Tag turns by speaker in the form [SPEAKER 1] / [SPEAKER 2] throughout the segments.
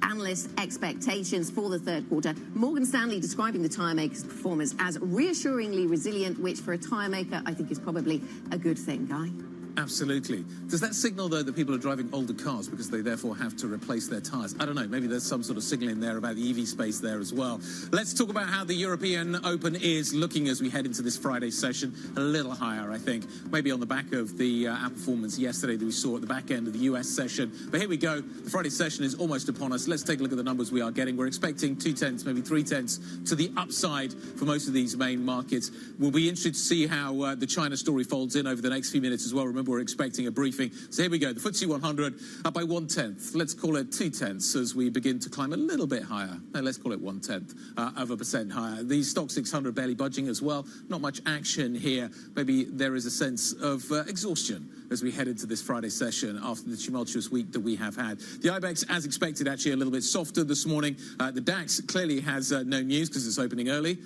[SPEAKER 1] Analyst expectations for the third quarter. Morgan Stanley describing the tyre makers' performance as reassuringly resilient, which for a tyre maker I think is probably a good thing, Guy.
[SPEAKER 2] Absolutely. Does that signal, though, that people are driving older cars because they therefore have to replace their tyres? I don't know. Maybe there's some sort of signal in there about the EV space there as well. Let's talk about how the European Open is looking as we head into this Friday session. A little higher, I think. Maybe on the back of the outperformance yesterday that we saw at the back end of the US session. But here we go. The Friday session is almost upon us. Let's take a look at the numbers we are getting. We're expecting 2/10, maybe 3/10 to the upside for most of these main markets. We'll be interested to see how the China story folds in over the next few minutes as well. Remember, we're expecting a briefing. So here we go. The FTSE 100 up by 1/10. Let's call it 2/10 as we begin to climb a little bit higher. No, let's call it 1/10 of a percent higher. The stock 600 barely budging as well. Not much action here. Maybe there is a sense of exhaustion as we head into this Friday session after the tumultuous week that we have had. The IBEX, as expected, actually a little bit softer this morning. The DAX clearly has no news because it's opening early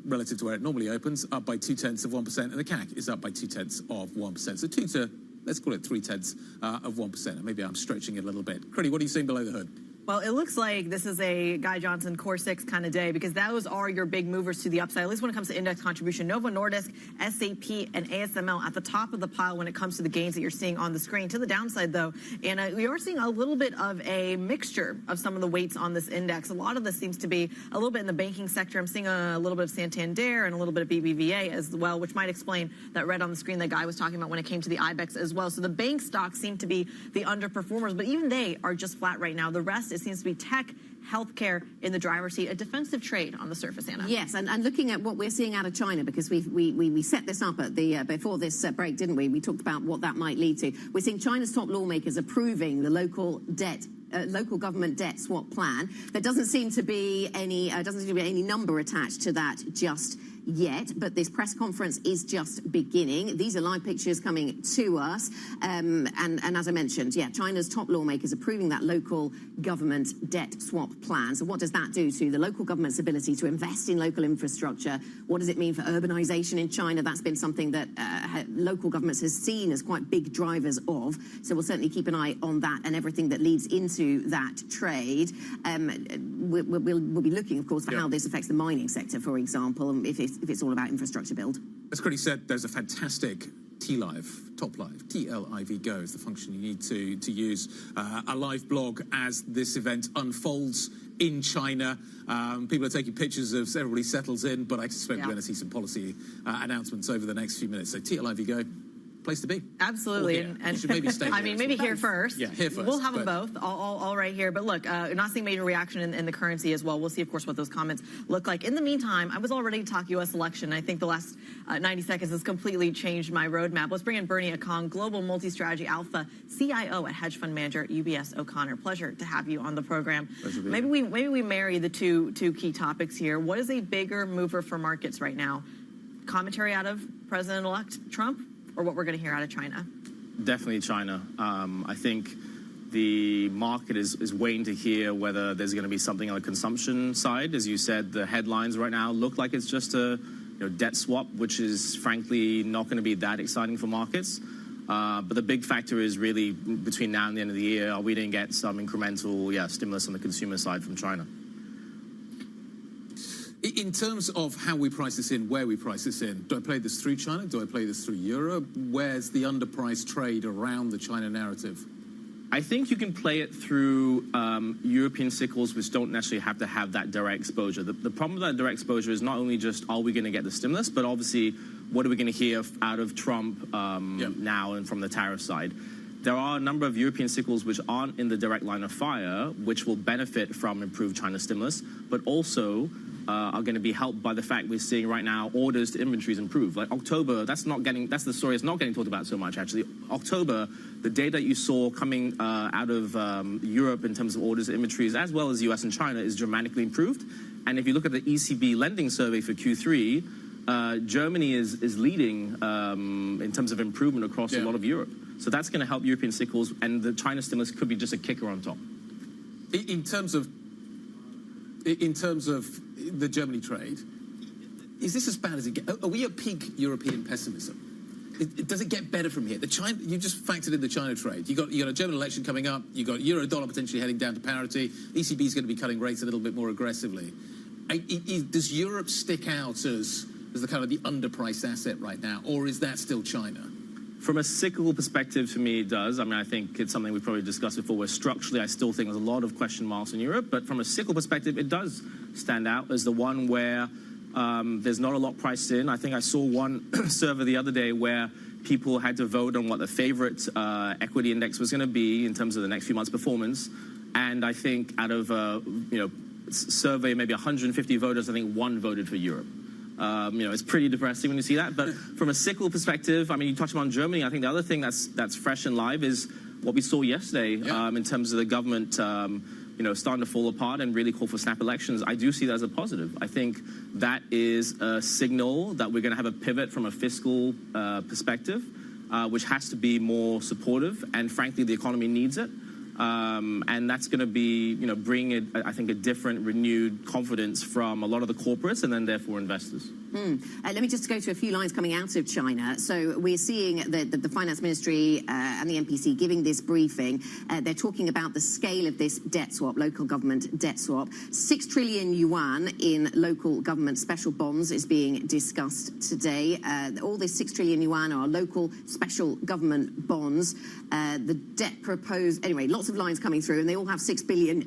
[SPEAKER 2] relative to where it normally opens, up by 0.2 of 1%, and the CAC is up by 0.2 of 1%. So let's call it 0.3 of 1%. Maybe I'm stretching it a little bit. Critty, what are you seeing below the hood?
[SPEAKER 3] Well, it looks like this is a Guy Johnson Core 6 kind of day because those are your big movers to the upside, at least when it comes to index contribution. Novo Nordisk, SAP, and ASML at the top of the pile when it comes to the gains that you're seeing on the screen. To the downside, though, and we are seeing a little bit of a mixture of some of the weights on this index. A lot of this seems to be a little bit in the banking sector. I'm seeing a little bit of Santander and a little bit of BBVA as well, which might explain that red on the screen that Guy was talking about when it came to the IBEX as well. So the bank stocks seem to be the underperformers, but even they are just flat right now. The rest, it seems to be tech, healthcare in the driver's seat, a defensive trade on the surface, Anna.
[SPEAKER 1] Yes, and looking at what we're seeing out of China, because we set this up at the before this break, didn't we? We talked about what that might lead to. We're seeing China's top lawmakers approving the local government debt swap plan. There doesn't seem to be any number attached to that just yet, but this press conference is just beginning. These are live pictures coming to us, and as I mentioned, yeah, China's top lawmakers approving that local government debt swap plan. So what does that do to the local government's ability to invest in local infrastructure? What does it mean for urbanization in China? That's been something that local governments has seen as quite big drivers of. So we'll certainly keep an eye on that and everything that leads into that trade. We'll be looking, of course, for how this affects the mining sector, for example, if it's all about infrastructure build.
[SPEAKER 2] As Critty said, there's a fantastic Top Live, TLIV Go is the function you need to use. A live blog as this event unfolds in China. People are taking pictures as everybody settles in, but I suspect we're going to see some policy announcements over the next few minutes. So TLIV Go, place to be.
[SPEAKER 3] Absolutely.
[SPEAKER 2] And you should maybe stay
[SPEAKER 3] I mean, maybe here first.
[SPEAKER 2] Yeah, here first.
[SPEAKER 3] We'll have them both, all right here. But look, not seeing major reaction in the currency as well. We'll see, of course, what those comments look like. In the meantime, I was all ready to talk U.S. election. I think the last 90 seconds has completely changed my roadmap. Let's bring in Bernie Akong, Global Multi-Strategy Alpha CIO at hedge fund manager UBS O'Connor. Pleasure to have you on the program. Maybe we marry the two key topics here. What is a bigger mover for markets right now? Commentary out of President-elect Trump, or what we're going to hear out of China?
[SPEAKER 4] Definitely China. I think the market is waiting to hear whether there's going to be something on the consumption side. As you said, the headlines right now look like it's just a debt swap, which is frankly not going to be that exciting for markets. But the big factor is really between now and the end of the year, are we going to get some incremental stimulus on the consumer side from China?
[SPEAKER 2] In terms of how we price this in, where we price this in, do I play this through China? Do I play this through Europe? Where's the underpriced trade around the China narrative?
[SPEAKER 4] I think you can play it through European cycles, which don't necessarily have to have that direct exposure. The problem with that direct exposure is not only just, are we going to get the stimulus, but obviously, what are we going to hear out of Trump now and from the tariff side? There are a number of European cycles which aren't in the direct line of fire, which will benefit from improved China stimulus, but also are going to be helped by the fact we're seeing right now orders to inventories improve. Like October, that's the story that's not getting talked about so much, actually. October, the data you saw coming out of Europe in terms of orders to inventories, as well as US and China, is dramatically improved. And if you look at the ECB lending survey for Q3, Germany is leading in terms of improvement across a lot of Europe. So that's going to help European cycles, and the China stimulus could be just a kicker on top.
[SPEAKER 2] In terms of the Germany trade, is this as bad as it gets? Are we at peak European pessimism? Does it get better from here? You just factored in the China trade. You got a German election coming up. You got euro-dollar potentially heading down to parity. ECB is going to be cutting rates a little bit more aggressively. Does Europe stick out as the kind of the underpriced asset right now, or is that still China?
[SPEAKER 4] From a cyclical perspective, to me, it does. I mean, I think it's something we've probably discussed before, where structurally I still think there's a lot of question marks in Europe. But from a cyclical perspective, it does stand out as the one where there's not a lot priced in. I think I saw one survey the other day where people had to vote on what the favorite equity index was going to be in terms of the next few months' performance. And I think out of survey maybe 150 voters, I think one voted for Europe. It's pretty depressing when you see that. But from a cyclical perspective, I mean, you touched on Germany. I think the other thing that's fresh and live is what we saw yesterday in terms of the government, starting to fall apart and really call for snap elections. I do see that as a positive. I think that is a signal that we're going to have a pivot from a fiscal perspective, which has to be more supportive. And frankly, the economy needs it. And that's going to be, bring, I think, a different, renewed confidence from a lot of the corporates and then, therefore, investors.
[SPEAKER 1] Let me just go to a few lines coming out of China. So we're seeing the Finance Ministry and the NPC giving this briefing. They're talking about the scale of this debt swap, local government debt swap. 6 trillion yuan in local government special bonds is being discussed today. All this 6 trillion yuan are local special government bonds. The debt proposed, anyway, lots of lines coming through, and they all have 6 trillion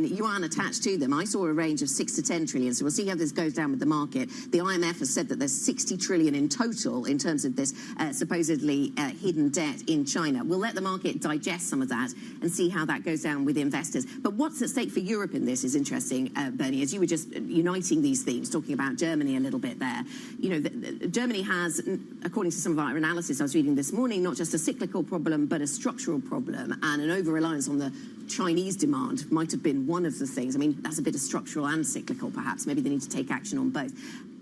[SPEAKER 1] yuan attached to them. I saw a range of 6 to 10 trillion, so we'll see how this goes down with the market. The IMF has said that there's 60 trillion in total in terms of this supposedly hidden debt in China. We'll let the market digest some of that and see how that goes down with investors. But what's at stake for Europe in this is interesting, Bernie, as you were just uniting these themes, talking about Germany a little bit there. Germany has, according to some of our analysis I was reading this morning, not just a cyclical problem, but a structural problem, and an over-reliance on the Chinese demand might have been one of the things. I mean, that's a bit of structural and cyclical, perhaps. Maybe they need to take action on both.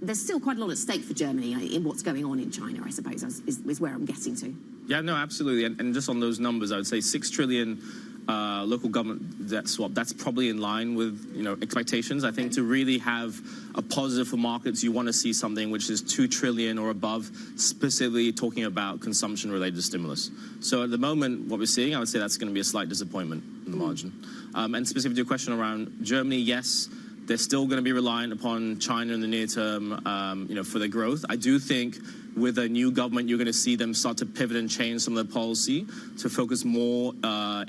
[SPEAKER 1] There's still quite a lot at stake for Germany in what's going on in China, I suppose, is where I'm getting to.
[SPEAKER 4] Yeah, no, absolutely. And just on those numbers, I would say 6 trillion local government debt swap, that's probably in line with expectations. I think to really have a positive for markets, you want to see something which is 2 trillion or above, specifically talking about consumption-related stimulus. So at the moment, what we're seeing, I would say that's going to be a slight disappointment in the margin. And specifically to your question around Germany, yes, they're still going to be reliant upon China in the near term, for their growth. I do think with a new government, you're going to see them start to pivot and change some of their policy to focus more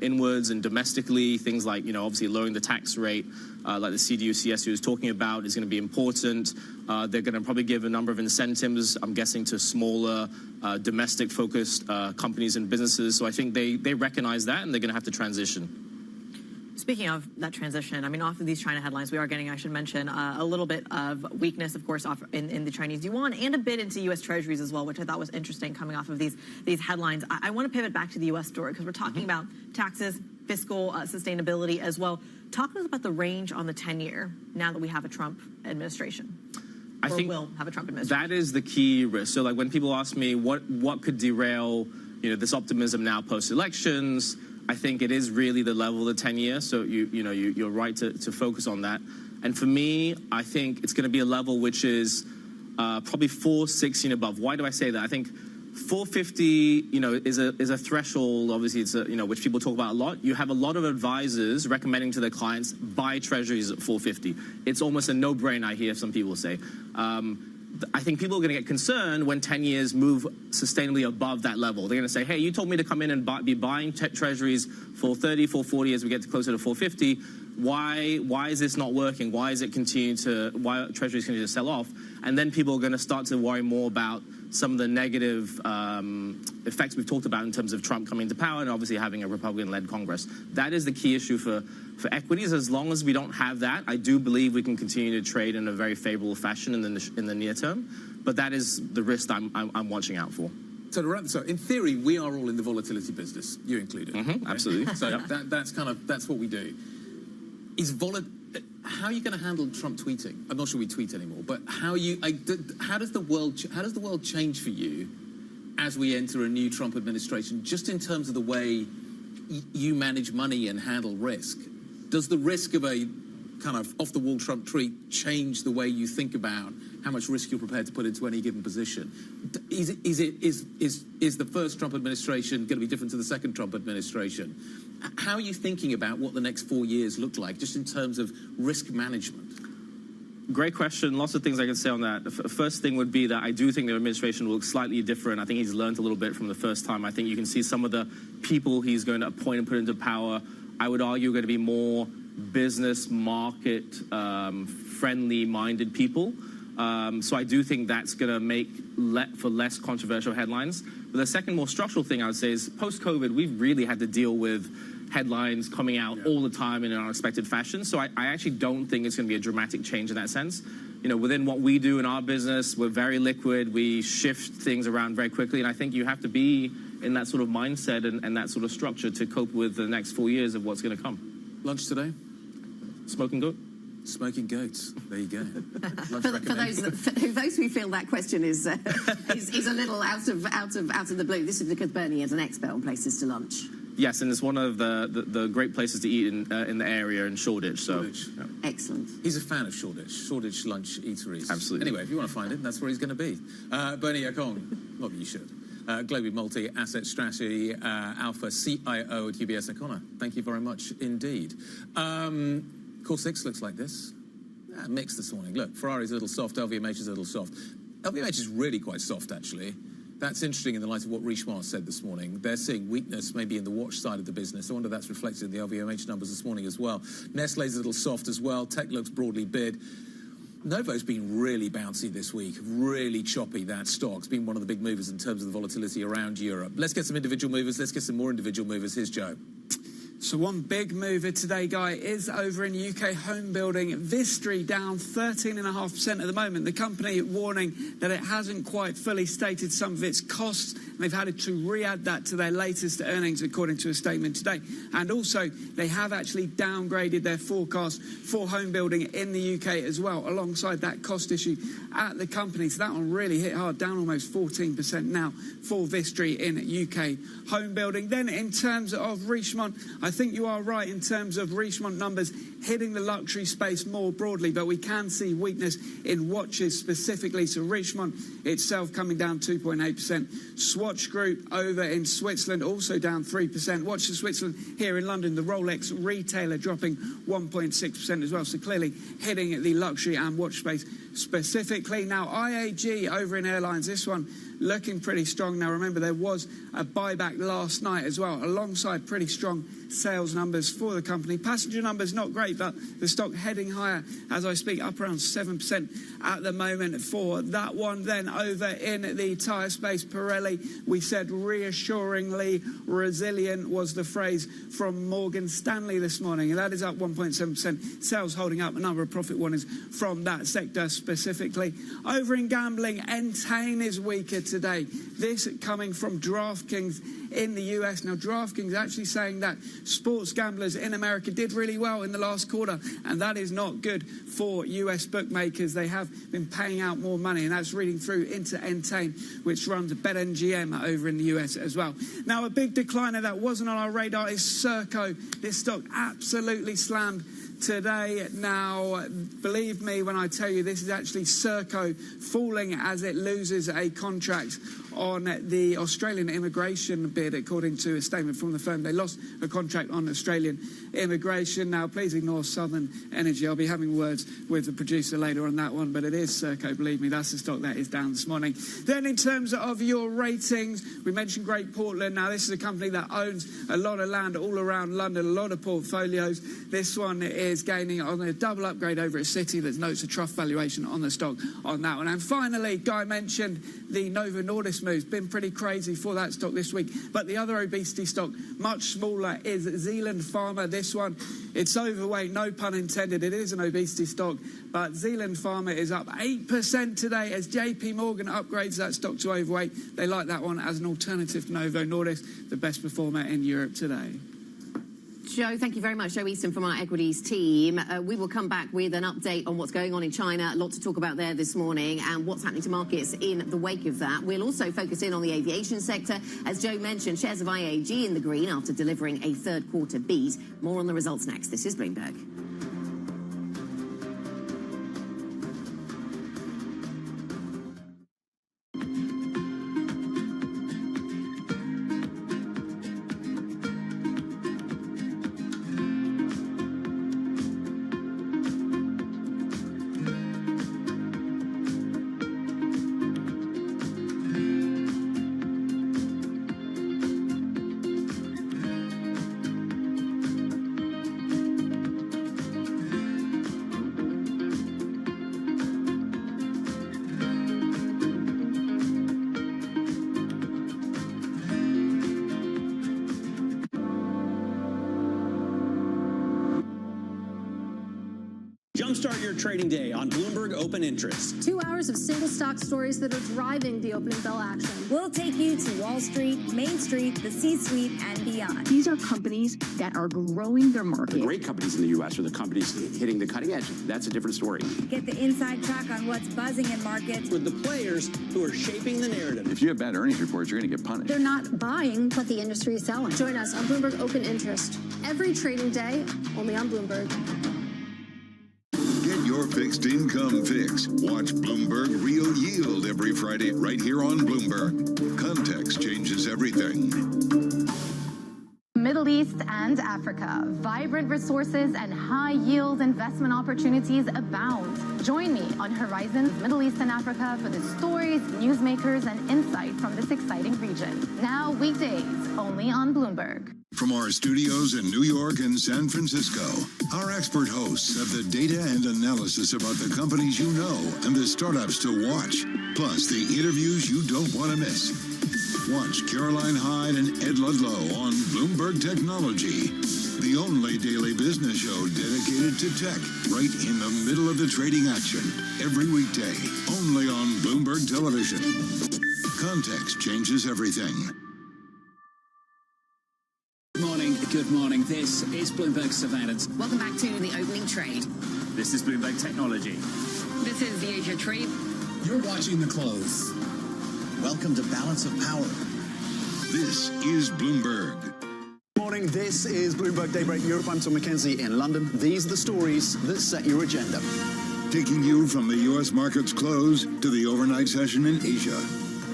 [SPEAKER 4] inwards and domestically. Things like, obviously lowering the tax rate, like the CDU-CSU is talking about, is going to be important. They're going to probably give a number of incentives, I'm guessing, to smaller domestic-focused companies and businesses. So I think they recognize that, and they're going to have to transition.
[SPEAKER 3] Speaking of that transition, I mean, off of these China headlines, we are getting, I should mention, a little bit of weakness, of course, in the Chinese yuan and a bit into U.S. Treasuries as well, which I thought was interesting coming off of these headlines. I want to pivot back to the U.S. story because we're talking about taxes, fiscal sustainability as well. Talk to us about the range on the 10-year now that we have a Trump administration. I think we'll have a Trump administration.
[SPEAKER 4] That is the key risk. So, like, when people ask me what could derail, this optimism now post-elections, I think it is really the level of the 10-year. So you're right to focus on that. And for me, I think it's going to be a level which is probably 460 and above. Why do I say that? I think 450, is a threshold. Obviously, it's which people talk about a lot. You have a lot of advisors recommending to their clients buy treasuries at 450. It's almost a no-brainer, I hear some people say. I think people are going to get concerned when 10 years move sustainably above that level. They're going to say, hey, you told me to come in and be buying treasuries for 30, 440 as we get closer to 450. Why is this not working? Why is it why treasuries continue to sell off? And then people are going to start to worry more about some of the negative effects we've talked about in terms of Trump coming to power and obviously having a Republican-led Congress. That is the key issue for equities. As long as we don't have that, I do believe we can continue to trade in a very favorable fashion in the near term. But that is the risk I'm watching out for.
[SPEAKER 2] So to wrap this up, in theory, we are all in the volatility business, you included.
[SPEAKER 4] Mm-hmm, absolutely.
[SPEAKER 2] So that's what we do. How are you going to handle Trump tweeting? I'm not sure we tweet anymore, but how does the world change for you as we enter a new Trump administration? Just in terms of the way you manage money and handle risk, does the risk of a kind of off-the-wall Trump tweet change the way you think about how much risk you're prepared to put into any given position? Is the first Trump administration going to be different to the second Trump administration? How are you thinking about what the next 4 years look like, just in terms of risk management?
[SPEAKER 4] Great question. Lots of things I can say on that. The first thing would be that I do think the administration will look slightly different. I think he's learned a little bit from the first time. I think you can see some of the people he's going to appoint and put into power, I would argue, are going to be more business market friendly minded people. So I do think that's going to make for less controversial headlines. But the second more structural thing I would say is post-COVID, we've really had to deal with headlines coming out all the time in an unexpected fashion. So I actually don't think it's going to be a dramatic change in that sense. You know, within what we do in our business, we're very liquid. We shift things around very quickly. And I think you have to be in that sort of mindset and that sort of structure to cope with the next 4 years of what's going to come.
[SPEAKER 2] Lunch today?
[SPEAKER 4] Smoking goat?
[SPEAKER 2] Smoking goats. There you go.
[SPEAKER 1] For those who feel that question is a little out of the blue, this is because Bernie is an expert on places to lunch.
[SPEAKER 4] Yes, and it's one of the great places to eat in the area in Shoreditch.
[SPEAKER 2] Shoreditch.
[SPEAKER 4] Yeah.
[SPEAKER 1] Excellent.
[SPEAKER 2] He's a fan of Shoreditch lunch eateries.
[SPEAKER 4] Absolutely.
[SPEAKER 2] Anyway, if you want to find him, that's where he's going to be. Bernie Ekong, not that you should. Global Multi-Asset Strategy Alpha CIO at UBS Econo. Thank you very much indeed. Core 6 looks like this. Mixed this morning. Look, Ferrari's a little soft, LVMH is a little soft. LVMH is really quite soft, actually. That's interesting in the light of what Richemont said this morning. They're seeing weakness maybe in the watch side of the business. I wonder if that's reflected in the LVMH numbers this morning as well. Nestlé's a little soft as well. Tech looks broadly bid. Novo's been really bouncy this week, really choppy, that stock. It's been one of the big movers in terms of the volatility around Europe. Let's get some individual movers. Let's get some more individual movers. Here's Joe.
[SPEAKER 5] So one big mover today, Guy, is over in UK home building. Vistry down 13.5% at the moment. The company warning that it hasn't quite fully stated some of its costs. They've had to re-add that to their latest earnings, according to a statement today. And also, they have actually downgraded their forecast for home building in the UK as well, alongside that cost issue at the company. So that one really hit hard, down almost 14% now for Vistry in UK home building. Then in terms of Richemont, I think you are right in terms of Richemont numbers hitting the luxury space more broadly, but we can see weakness in watches specifically. So Richemont itself coming down 2.8%. Swatch Group over in Switzerland also down 3%. Watch of Switzerland here in London, the Rolex retailer dropping 1.6% as well. So clearly hitting the luxury and watch space specifically. Now IAG over in airlines, this one looking pretty strong. Now remember, there was a buyback last night as well, alongside pretty strong sales numbers for the company. Passenger numbers not great, but the stock heading higher as I speak, up around 7% at the moment for that one. Then over in the tyre space, Pirelli, we said reassuringly resilient was the phrase from Morgan Stanley this morning, and that is up 1.7%. Sales holding up, a number of profit warnings from that sector specifically. Over in gambling, Entain is weaker today. This coming from DraftKings in the US. Now, DraftKings actually saying that sports gamblers in America did really well in the last quarter, and that is not good for US bookmakers. They have been paying out more money, and that's reading through into Entain, which runs BetMGM over in the US as well. Now, a big decliner that wasn't on our radar is Serco. This stock absolutely slammed today. Now, believe me when I tell you, this is actually Serco falling as it loses a contract on the Australian immigration bid, according to a statement from the firm. They lost a contract on Australian immigration. Now, please ignore Southern Energy. I'll be having words with the producer later on that one, but it is Serco, believe me, that's the stock that is down this morning. Then in terms of your ratings, we mentioned Great Portland. Now, this is a company that owns a lot of land all around London, a lot of portfolios. This one is gaining on a double upgrade over at City. There's notes a trough valuation on the stock on that one. And finally, Guy mentioned the Novo Nordisk moves. Been pretty crazy for that stock this week. But the other obesity stock, much smaller, is Zealand Pharma. This one, it's overweight, no pun intended. It is an obesity stock, but Zealand Pharma is up 8% today as JP Morgan upgrades that stock to overweight. They like that one as an alternative to Novo Nordisk, the best performer in Europe today.
[SPEAKER 1] Joe, thank you very much. Joe Easton from our equities team. We will come back with an update on what's going on in China. A lot to talk about there this morning and what's happening to markets in the wake of that. We'll also focus in on the aviation sector. As Joe mentioned, shares of IAG in the green after delivering a third quarter beat. More on the results next. This is Bloomberg.
[SPEAKER 6] Jumpstart your trading day on Bloomberg Open Interest.
[SPEAKER 7] 2 hours of single stock stories that are driving the opening bell action. We'll take you to Wall Street, Main Street, the C-suite, and beyond.
[SPEAKER 8] These are companies that are growing their market.
[SPEAKER 9] The great companies in the U.S. are the companies hitting the cutting edge. That's a different story.
[SPEAKER 7] Get the inside track on what's buzzing in markets.
[SPEAKER 6] With the players who are shaping the narrative.
[SPEAKER 10] If you have bad earnings reports, you're going to get punished.
[SPEAKER 7] They're not buying what the industry is selling. Join us on Bloomberg Open Interest. Every trading day, only on Bloomberg.
[SPEAKER 11] Your fixed income fix. Watch Bloomberg Real Yield every Friday right here on Bloomberg. Context changes everything.
[SPEAKER 12] Middle East and Africa. Vibrant resources and high-yield investment opportunities abound. Join me on Horizons Middle East and Africa for the stories, newsmakers, and insight from this exciting region. Now weekdays, only on Bloomberg.
[SPEAKER 11] From our studios in New York and San Francisco, our expert hosts have the data and analysis about the companies you know and the startups to watch, plus the interviews you don't want to miss. Watch Caroline Hyde and Ed Ludlow on Bloomberg Technology, the only daily business show dedicated to tech, right in the middle of the trading action, every weekday, only on Bloomberg Television. Context changes everything.
[SPEAKER 13] Good morning. This is Bloomberg Surveillance.
[SPEAKER 1] Welcome back to the opening trade.
[SPEAKER 13] This is Bloomberg Technology.
[SPEAKER 14] This is the Asia Trade.
[SPEAKER 15] You're watching the close.
[SPEAKER 16] Welcome to Balance of Power.
[SPEAKER 11] This is Bloomberg.
[SPEAKER 16] Good morning. This is Bloomberg Daybreak Europe. I'm Tom McKenzie in London. These are the stories that set your agenda.
[SPEAKER 11] Taking you from the U.S. market's close to the overnight session in Asia.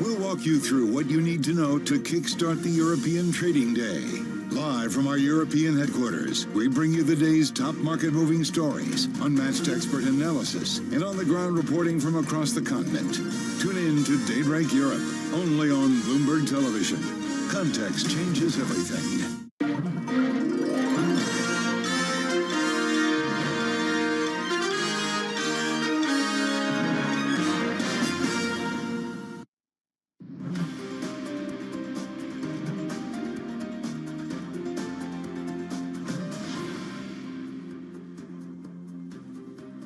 [SPEAKER 11] We'll walk you through what you need to know to kickstart the European trading day. Live from our European headquarters, we bring you the day's top market-moving stories, unmatched expert analysis, and on-the-ground reporting from across the continent. Tune in to Daybreak Europe, only on Bloomberg Television. Context changes everything.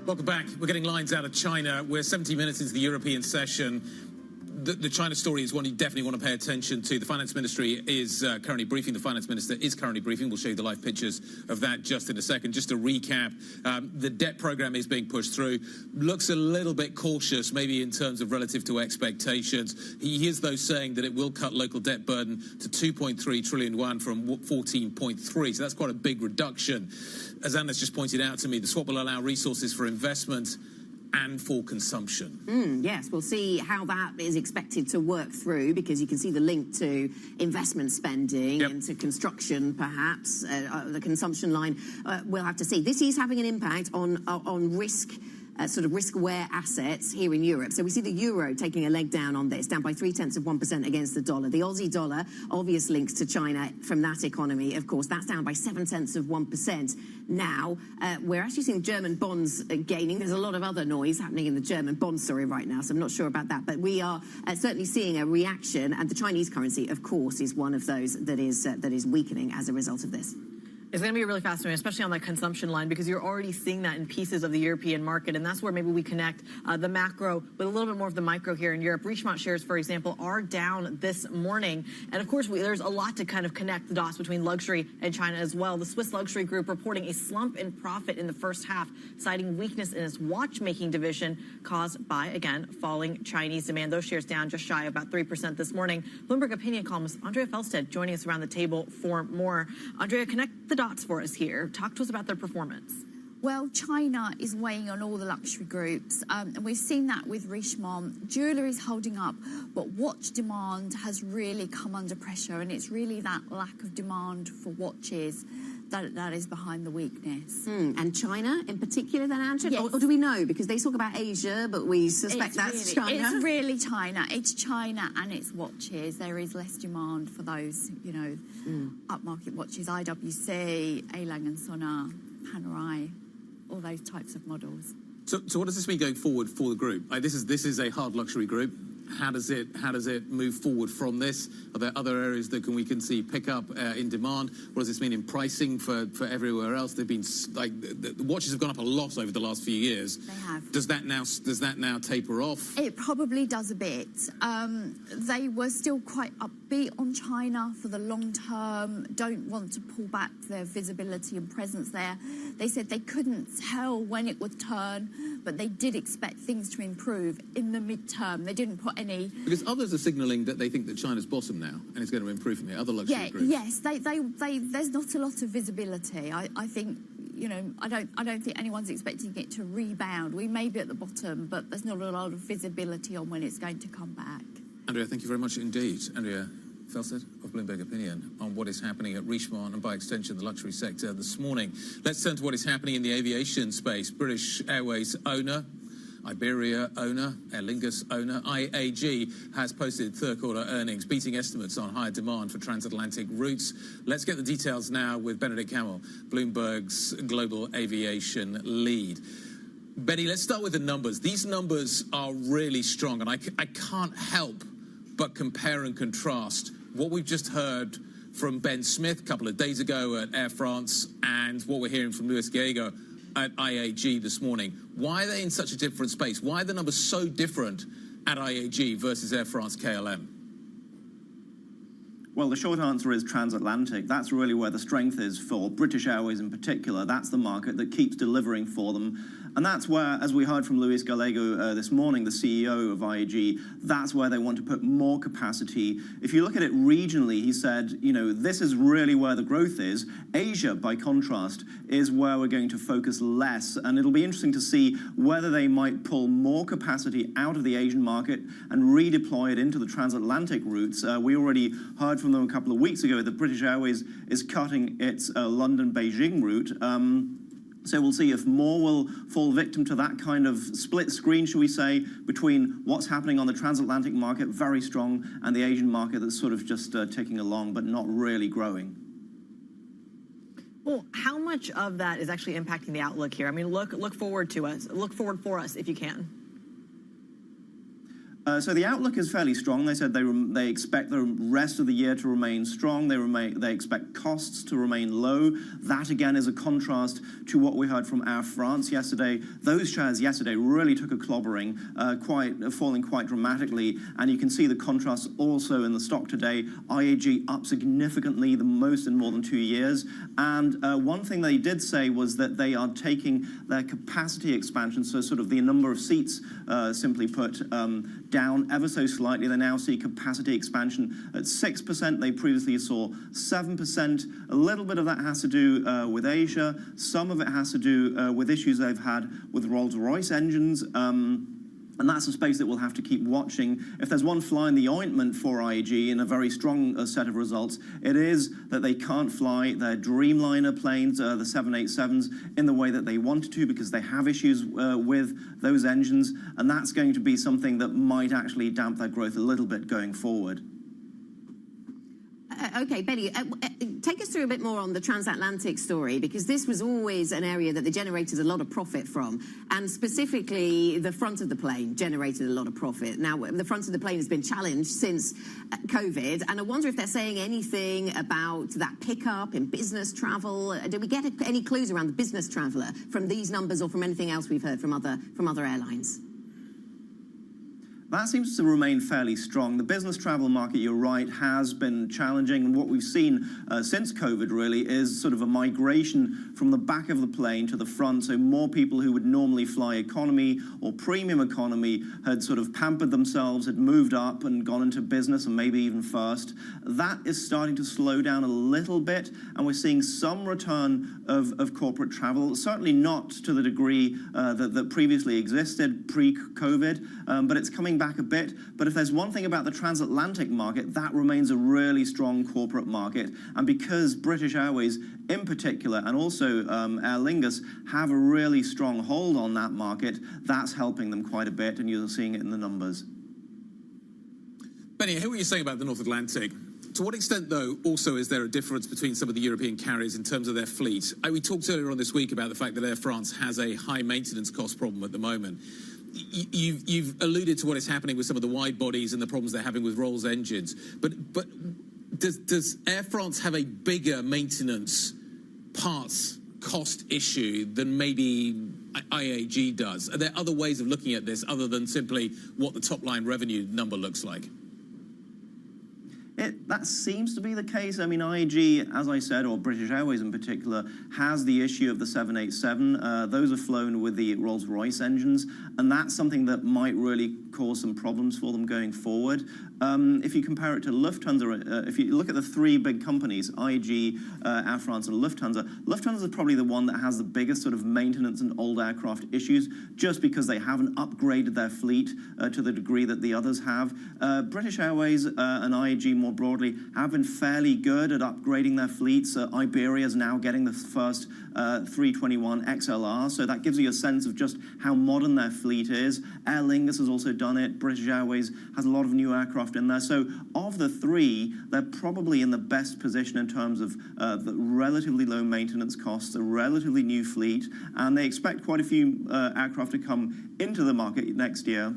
[SPEAKER 2] Welcome back. We're getting lines out of China. We're 70 minutes into the European session. The China story is one you definitely want to pay attention to. The finance ministry is currently briefing. The finance minister is currently briefing. We'll show you the live pictures of that just in a second. Just to recap, the debt program is being pushed through. Looks a little bit cautious, maybe in terms of relative to expectations. He hears those saying that it will cut local debt burden to 2.3 trillion yuan from 14.3. So that's quite a big reduction. As Anna's just pointed out to me, the swap will allow resources for investment and for consumption.
[SPEAKER 1] Yes, we'll see how that is expected to work through, because you can see the link to investment spending and to construction, perhaps, the consumption line. We'll have to see. This is having an impact on risk. Sort of risk-aware assets here in Europe. So we see the euro taking a leg down on this, down by 0.3% against the dollar. The Aussie dollar, obvious links to China from that economy, of course, that's down by 0.7% now. We're actually seeing German bonds gaining. There's a lot of other noise happening in the German bond story right now, so I'm not sure about that. But we are certainly seeing a reaction, and the Chinese currency, of course, is one of those that is weakening as a result of this.
[SPEAKER 3] It's going to be really fascinating, especially on that consumption line, because you're already seeing that in pieces of the European market, and that's where maybe we connect the macro with a little bit more of the micro here in Europe. Richemont shares, for example, are down this morning, and of course, there's a lot to kind of connect the dots between luxury and China as well. The Swiss luxury group reporting a slump in profit in the first half, citing weakness in its watchmaking division caused by, again, falling Chinese demand. Those shares down just shy of about 3% this morning. Bloomberg opinion columnist Andrea Felsted joining us around the table for more. Andrea, connect the dots for us here. Talk to us about their performance.
[SPEAKER 17] Well, China is weighing on all the luxury groups, and we've seen that with Richemont. Jewellery is holding up, but watch demand has really come under pressure, and it's really that lack of demand for watches that is behind the weakness.
[SPEAKER 1] And China in particular then, Andrea?
[SPEAKER 17] Yes.
[SPEAKER 1] Or do we know? Because they talk about Asia, but we suspect that's China.
[SPEAKER 17] It's really China. It's China and it's watches. There is less demand for those, upmarket watches, IWC, A. Lange & Söhne, Panerai, all those types of models.
[SPEAKER 2] So what does this mean going forward for the group? This is a hard luxury group. How does it move forward from this? Are there other areas that we can see pick up in demand? What does this mean in pricing for everywhere else? They've been the watches have gone up a lot over the last few years.
[SPEAKER 17] They have.
[SPEAKER 2] Does that now taper off?
[SPEAKER 17] It probably does a bit. They were still quite upbeat on China for the long term. Don't want to pull back their visibility and presence there. They said they couldn't tell when it would turn, but they did expect things to improve in the midterm. They didn't put any...
[SPEAKER 2] Because others are signalling that they think that China's bottom now and it's going to improve from here. Other luxury groups.
[SPEAKER 17] Yes, there's not a lot of visibility. I think, I don't think anyone's expecting it to rebound. We may be at the bottom, but there's not a lot of visibility on when it's going to come back.
[SPEAKER 2] Andrea, thank you very much indeed. Andrea Felsted of Bloomberg Opinion on what is happening at Richemont and by extension the luxury sector this morning. Let's turn to what is happening in the aviation space. British Airways owner, Iberia owner, Aer Lingus owner, IAG has posted third-quarter earnings, beating estimates on higher demand for transatlantic routes. Let's get the details now with Benedict Camel, Bloomberg's global aviation lead. Benny, let's start with the numbers. These numbers are really strong, and I can't help but compare and contrast what we've just heard from Ben Smith a couple of days ago at Air France and what we're hearing from Luis Gallego at IAG this morning. Why are they in such a different space? Why are the numbers so different at IAG versus Air France KLM?
[SPEAKER 18] Well, the short answer is transatlantic. That's really where the strength is for British Airways in particular. That's the market that keeps delivering for them. And that's where, as we heard from Luis Gallego this morning, the CEO of IAG, that's where they want to put more capacity. If you look at it regionally, he said, this is really where the growth is. Asia, by contrast, is where we're going to focus less. And it'll be interesting to see whether they might pull more capacity out of the Asian market and redeploy it into the transatlantic routes. We already heard from them a couple of weeks ago that British Airways is cutting its London-Beijing route. So we'll see if more will fall victim to that kind of split screen, shall we say, between what's happening on the transatlantic market, very strong, and the Asian market that's sort of just ticking along but not really growing.
[SPEAKER 3] Well, how much of that is actually impacting the outlook here? I mean, look forward to us. Look forward for us if you can.
[SPEAKER 18] So the outlook is fairly strong. They said they expect the rest of the year to remain strong. They expect costs to remain low. That, again, is a contrast to what we heard from Air France yesterday. Those shares yesterday really took a clobbering, falling quite dramatically. And you can see the contrast also in the stock today. IAG up significantly, the most in more than 2 years. And one thing they did say was that they are taking their capacity expansion, so sort of the number of seats, simply put, down ever so slightly. They now see capacity expansion at 6%. They previously saw 7%. A little bit of that has to do with Asia. Some of it has to do with issues they've had with Rolls-Royce engines. And that's a space that we'll have to keep watching. If there's one fly in the ointment for IAG in a very strong set of results, it is that they can't fly their Dreamliner planes, the 787s, in the way that they wanted to because they have issues with those engines. And that's going to be something that might actually damp their growth a little bit going forward.
[SPEAKER 1] Okay, Benny, take us through a bit more on the transatlantic story, because this was always an area that they generated a lot of profit from, and specifically the front of the plane generated a lot of profit. Now, the front of the plane has been challenged since COVID, and I wonder if they're saying anything about that pickup in business travel. Do we get any clues around the business traveller from these numbers or from anything else we've heard from other airlines?
[SPEAKER 18] That seems to remain fairly strong. The business travel market, you're right, has been challenging. And what we've seen since COVID, really, is sort of a migration from the back of the plane to the front. So more people who would normally fly economy or premium economy had sort of pampered themselves, had moved up and gone into business and maybe even first. That is starting to slow down a little bit. And we're seeing some return of corporate travel, certainly not to the degree that previously existed pre-COVID, but it's coming back a bit. But if there's one thing about the transatlantic market, that remains a really strong corporate market. And because British Airways in particular, and also Aer Lingus, have a really strong hold on that market, that's helping them quite a bit, and you're seeing it in the numbers.
[SPEAKER 2] Benny, I hear what you're saying about the North Atlantic. To what extent, though, also is there a difference between some of the European carriers in terms of their fleet? We talked earlier on this week about the fact that Air France has a high maintenance cost problem at the moment. You've alluded to what is happening with some of the wide bodies and the problems they're having with Rolls engines. But does Air France have a bigger maintenance parts cost issue than maybe IAG does? Are there other ways of looking at this other than simply what the top-line revenue number looks like?
[SPEAKER 18] That seems to be the case. I mean, IAG, as I said, or British Airways in particular, has the issue of the 787. Those are flown with the Rolls-Royce engines, and that's something that might really cause some problems for them going forward. If you compare it to Lufthansa, if you look at the three big companies, IAG, Air France, and Lufthansa is probably the one that has the biggest sort of maintenance and old aircraft issues, just because they haven't upgraded their fleet to the degree that the others have. British Airways and IAG more broadly have been fairly good at upgrading their fleets. Iberia is now getting the first 321 XLR, so that gives you a sense of just how modern their fleet is. Aer Lingus has also done it. British Airways has a lot of new aircraft in there. So of the three, they're probably in the best position in terms of the relatively low maintenance costs, a relatively new fleet, and they expect quite a few aircraft to come into the market next year.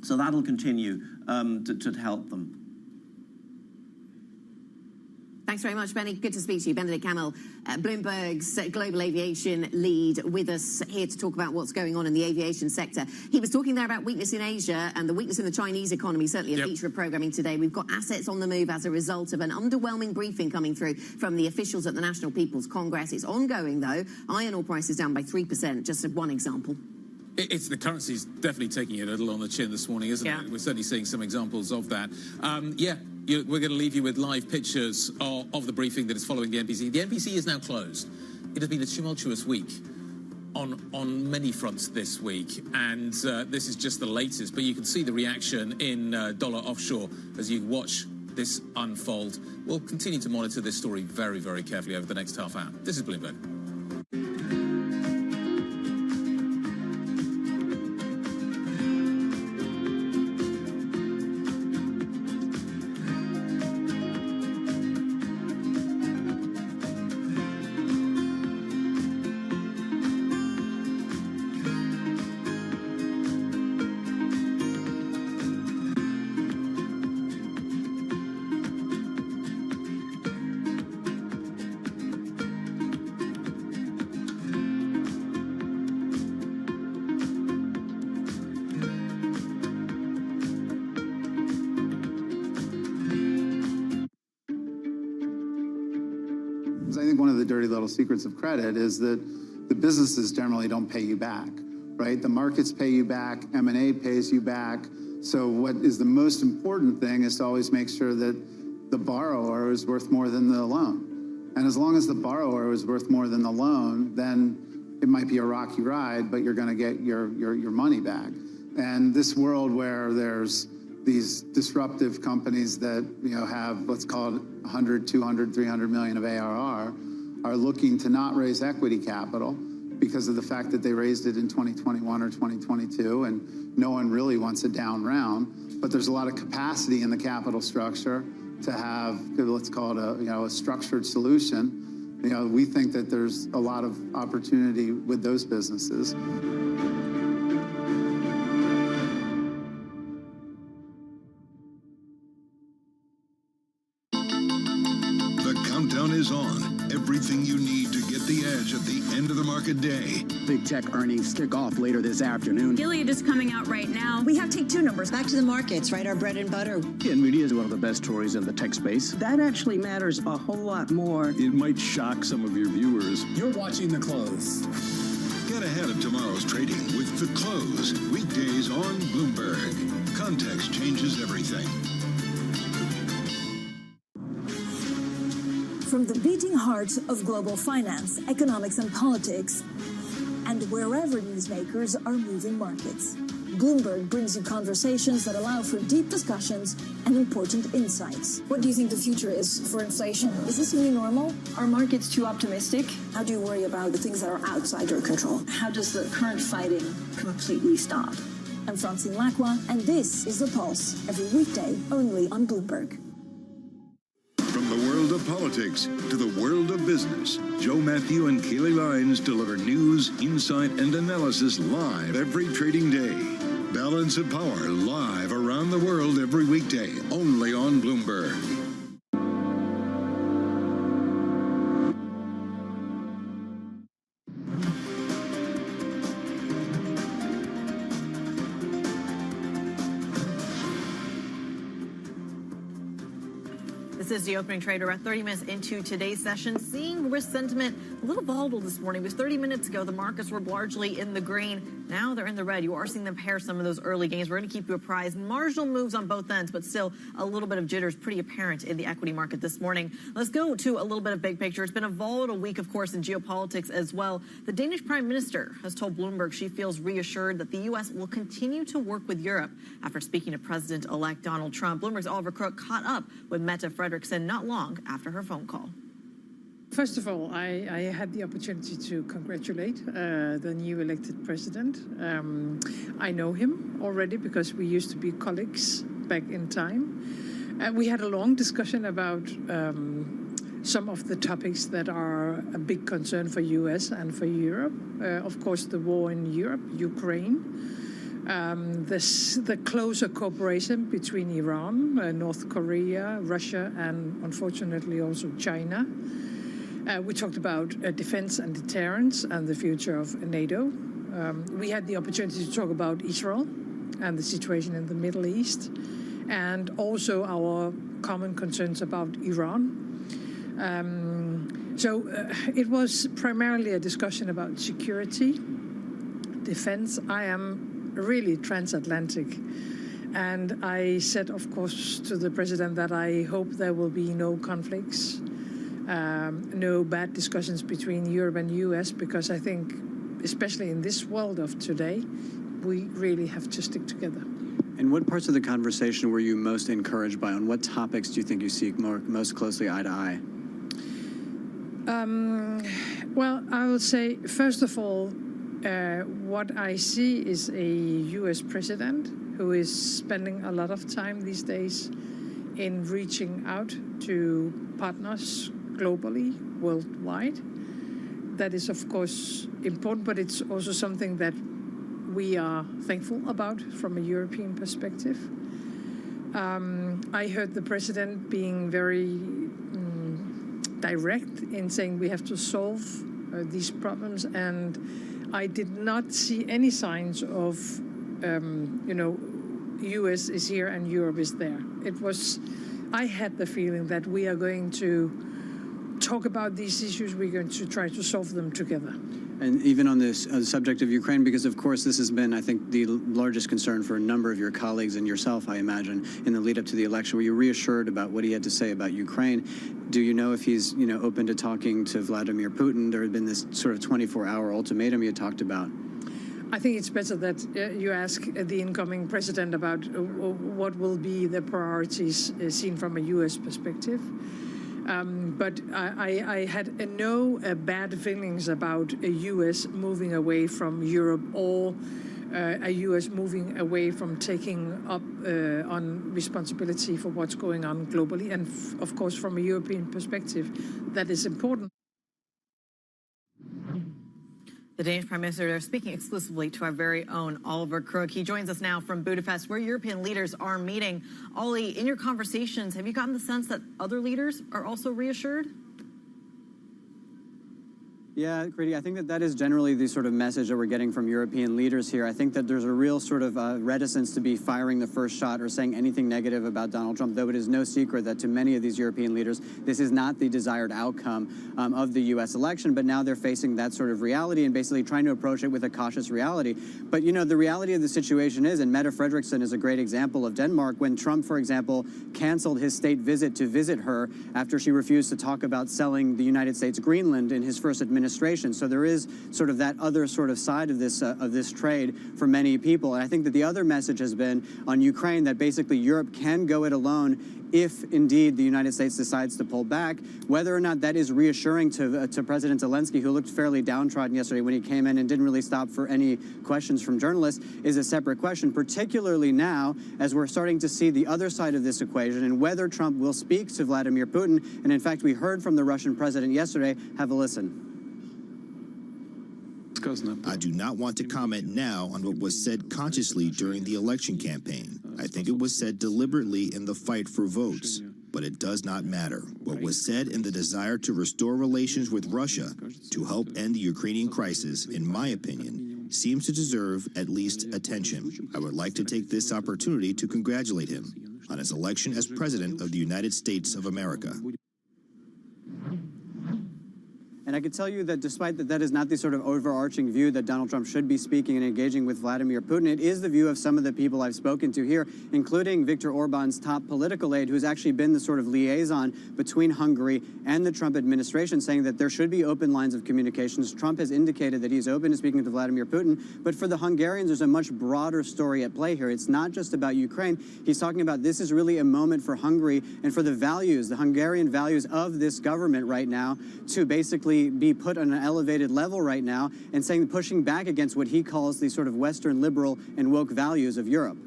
[SPEAKER 18] So that'll continue to help them.
[SPEAKER 1] Thanks very much, Benny. Good to speak to you. Benedict Camel, Bloomberg's global aviation lead, with us here to talk about what's going on in the aviation sector. He was talking there about weakness in Asia and the weakness in the Chinese economy, certainly a feature of programming today. We've got assets on the move as a result of an underwhelming briefing coming through from the officials at the National People's Congress. It's ongoing, though. Iron ore prices down by 3%, just one example.
[SPEAKER 2] It's the currency's definitely taking it a little on the chin this morning, isn't it? We're certainly seeing some examples of that. We're going to leave you with live pictures of the briefing that is following the NPC. The NPC is now closed. It has been a tumultuous week on many fronts this week, and this is just the latest. But you can see the reaction in dollar offshore as you watch this unfold. We'll continue to monitor this story very, very carefully over the next half hour. This is Bloomberg.
[SPEAKER 19] I think one of the dirty little secrets of credit is that the businesses generally don't pay you back, right? The markets pay you back, M&A pays you back, So what is the most important thing is to always make sure that the borrower is worth more than the loan. And as long as the borrower is worth more than the loan, then it might be a rocky ride, but you're going to get your money back. And this world where there's these disruptive companies that have, let's call it 100, 200, 300 million of ARR, are looking to not raise equity capital because of the fact that they raised it in 2021 or 2022, and no one really wants a down round. But there's a lot of capacity in the capital structure to have, let's call it a structured solution. We think that there's a lot of opportunity with those businesses.
[SPEAKER 11] The countdown is on. Everything you need to get the edge at the end of the market day.
[SPEAKER 6] Big tech earnings kick off later this afternoon.
[SPEAKER 20] Gilead is coming out right now.
[SPEAKER 21] We have take two numbers. Back to the markets, right? Our bread and butter.
[SPEAKER 6] NVIDIA is one of the best stories in the tech space. That actually matters a whole lot more.
[SPEAKER 10] It might shock some of your viewers.
[SPEAKER 15] You're watching The Close.
[SPEAKER 11] Get ahead of tomorrow's trading with The Close. Weekdays on Bloomberg. Context changes everything.
[SPEAKER 22] From the beating heart of global finance, economics, and politics, and wherever newsmakers are moving markets, Bloomberg brings you conversations that allow for deep discussions and important insights. What do you think the future is for inflation? Is this a new normal? Are markets too optimistic? How do you worry about the things that are outside your control? How does the current fighting completely stop? I'm Francine Lacroix, and this is The Pulse, every weekday only on Bloomberg.
[SPEAKER 11] From the world of politics to the world of business, Joe Matthew and Kayleigh Lyons deliver news, insight, and analysis live every trading day. Balance of Power live around the world every weekday, only on Bloomberg.
[SPEAKER 3] This is the opening trade. We're at 30 minutes into today's session, seeing risk sentiment a little volatile this morning. Because 30 minutes ago, the markets were largely in the green. Now they're in the red. You are seeing them pair some of those early gains. We're going to keep you apprised. Marginal moves on both ends, but still a little bit of jitters pretty apparent in the equity market this morning. Let's go to a little bit of big picture. It's been a volatile week, of course, in geopolitics as well. The Danish Prime Minister has told Bloomberg she feels reassured that the U.S. will continue to work with Europe after speaking to President-elect Donald Trump. Bloomberg's Oliver Crook caught up with Mette Frederiksen not long after her phone call.
[SPEAKER 23] First of all, I had the opportunity to congratulate the new elected president. I know him already because we used to be colleagues back in time. We had a long discussion about some of the topics that are a big concern for US and for Europe. Of course, the war in Europe, Ukraine. The closer cooperation between Iran, North Korea, Russia, and unfortunately also China. We talked about defense and deterrence and the future of NATO. We had the opportunity to talk about Israel and the situation in the Middle East, and also our common concerns about Iran. So it was primarily a discussion about security, defense. I am really transatlantic. And I said, of course, to the president that I hope there will be no conflicts, no bad discussions between Europe and US, because I think, especially in this world of today, we really have to stick together.
[SPEAKER 24] And what parts of the conversation were you most encouraged by? On what topics do you think you see most closely eye to eye?
[SPEAKER 23] Well, I will say, first of all, what I see is a U.S. president who is spending a lot of time these days in reaching out to partners globally, worldwide. That is, of course, important, but it's also something that we are thankful about from a European perspective. I heard the president being very direct in saying we have to solve these problems, and I did not see any signs of, U.S. is here and Europe is there. I had the feeling that we are going to talk about these issues. We're going to try to solve them together.
[SPEAKER 24] And even on this subject of Ukraine, because of course this has been, I think, the largest concern for a number of your colleagues and yourself, I imagine, in the lead up to the election. Were you reassured about what he had to say about Ukraine? Do you know if he's, open to talking to Vladimir Putin? There had been this sort of 24-hour ultimatum you talked about.
[SPEAKER 23] I think it's better that you ask the incoming president about what will be the priorities seen from a U.S. perspective. But I had no bad feelings about a U.S. moving away from Europe or a U.S. moving away from taking up on responsibility for what's going on globally. And of course, from a European perspective, that is important.
[SPEAKER 3] The Danish Prime Minister speaking exclusively to our very own Oliver Crook. He joins us now from Budapest, where European leaders are meeting. Ollie, in your conversations, have you gotten the sense that other leaders are also reassured?
[SPEAKER 24] Yeah, Grady, I think that is generally the sort of message that we're getting from European leaders here. I think that there's a real sort of reticence to be firing the first shot or saying anything negative about Donald Trump, though it is no secret that to many of these European leaders, this is not the desired outcome of the U.S. election, but now they're facing that sort of reality and basically trying to approach it with a cautious reality. But, the reality of the situation is, and Mette Frederiksen is a great example of Denmark, when Trump, for example, canceled his state visit to visit her after she refused to talk about selling the United States Greenland in his first administration. So there is sort of that other sort of side of this trade for many people. And I think that the other message has been on Ukraine that basically Europe can go it alone if indeed the United States decides to pull back. Whether or not that is reassuring to President Zelensky, who looked fairly downtrodden yesterday when he came in and didn't really stop for any questions from journalists, is a separate question, particularly now as we're starting to see the other side of this equation and whether Trump will speak to Vladimir Putin. And in fact, we heard from the Russian president yesterday. Have a listen.
[SPEAKER 4] I do not want to comment now on what was said consciously during the election campaign. I think it was said deliberately in the fight for votes. But it does not matter. What was said in the desire to restore relations with Russia to help end the Ukrainian crisis, in my opinion, seems to deserve at least attention. I would like to take this opportunity to congratulate him on his election as President of the United States of America.
[SPEAKER 24] And I can tell you that despite that is not the sort of overarching view that Donald Trump should be speaking and engaging with Vladimir Putin, it is the view of some of the people I've spoken to here, including Viktor Orban's top political aide, who's actually been the sort of liaison between Hungary and the Trump administration, saying that there should be open lines of communications. Trump has indicated that he's open to speaking to Vladimir Putin, but for the Hungarians, there's a much broader story at play here. It's not just about Ukraine. He's talking about this is really a moment for Hungary and for the values, the Hungarian values of this government right now, to basically be put on an elevated level right now, and saying pushing back against what he calls the sort of Western liberal and woke values of Europe.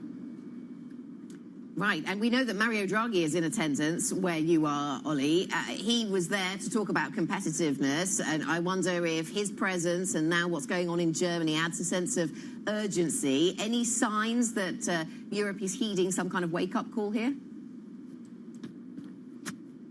[SPEAKER 1] Right, and we know that Mario Draghi is in attendance where you are, Ollie. He was there to talk about competitiveness, and I wonder if his presence and now what's going on in Germany adds a sense of urgency. Any signs that Europe is heeding some kind of wake-up call here?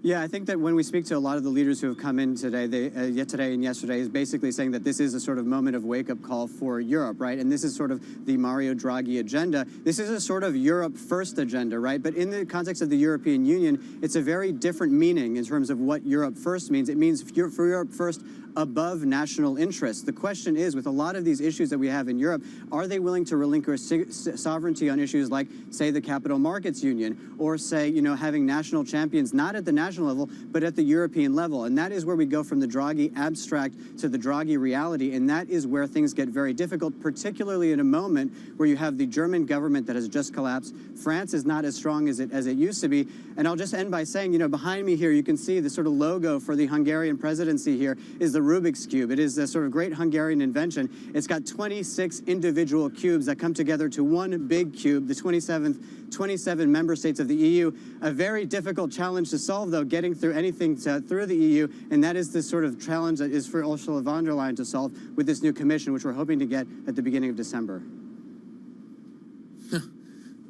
[SPEAKER 24] Yeah, I think that when we speak to a lot of the leaders who have come in today, today and yesterday, is basically saying that this is a sort of moment of wake-up call for Europe, right? And this is sort of the Mario Draghi agenda. This is a sort of Europe first agenda, right? But in the context of the European Union, it's a very different meaning in terms of what Europe first means. It means for Europe first above national interests. The question is, with a lot of these issues that we have in Europe, are they willing to relinquish sovereignty on issues like, say, the Capital Markets Union, or say, having national champions, not at the national level, but at the European level? And that is where we go from the Draghi abstract to the Draghi reality, and that is where things get very difficult, particularly in a moment where you have the German government that has just collapsed. France is not as strong as it used to be. And I'll just end by saying, behind me here, you can see the sort of logo for the Hungarian presidency here is the Rubik's Cube. It is a sort of great Hungarian invention. It's got 26 individual cubes that come together to one big cube, the 27 member states of the EU. A very difficult challenge to solve, though, getting through anything through the EU, and that is the sort of challenge that is for Ursula von der Leyen to solve with this new commission, which we're hoping to get at the beginning of December.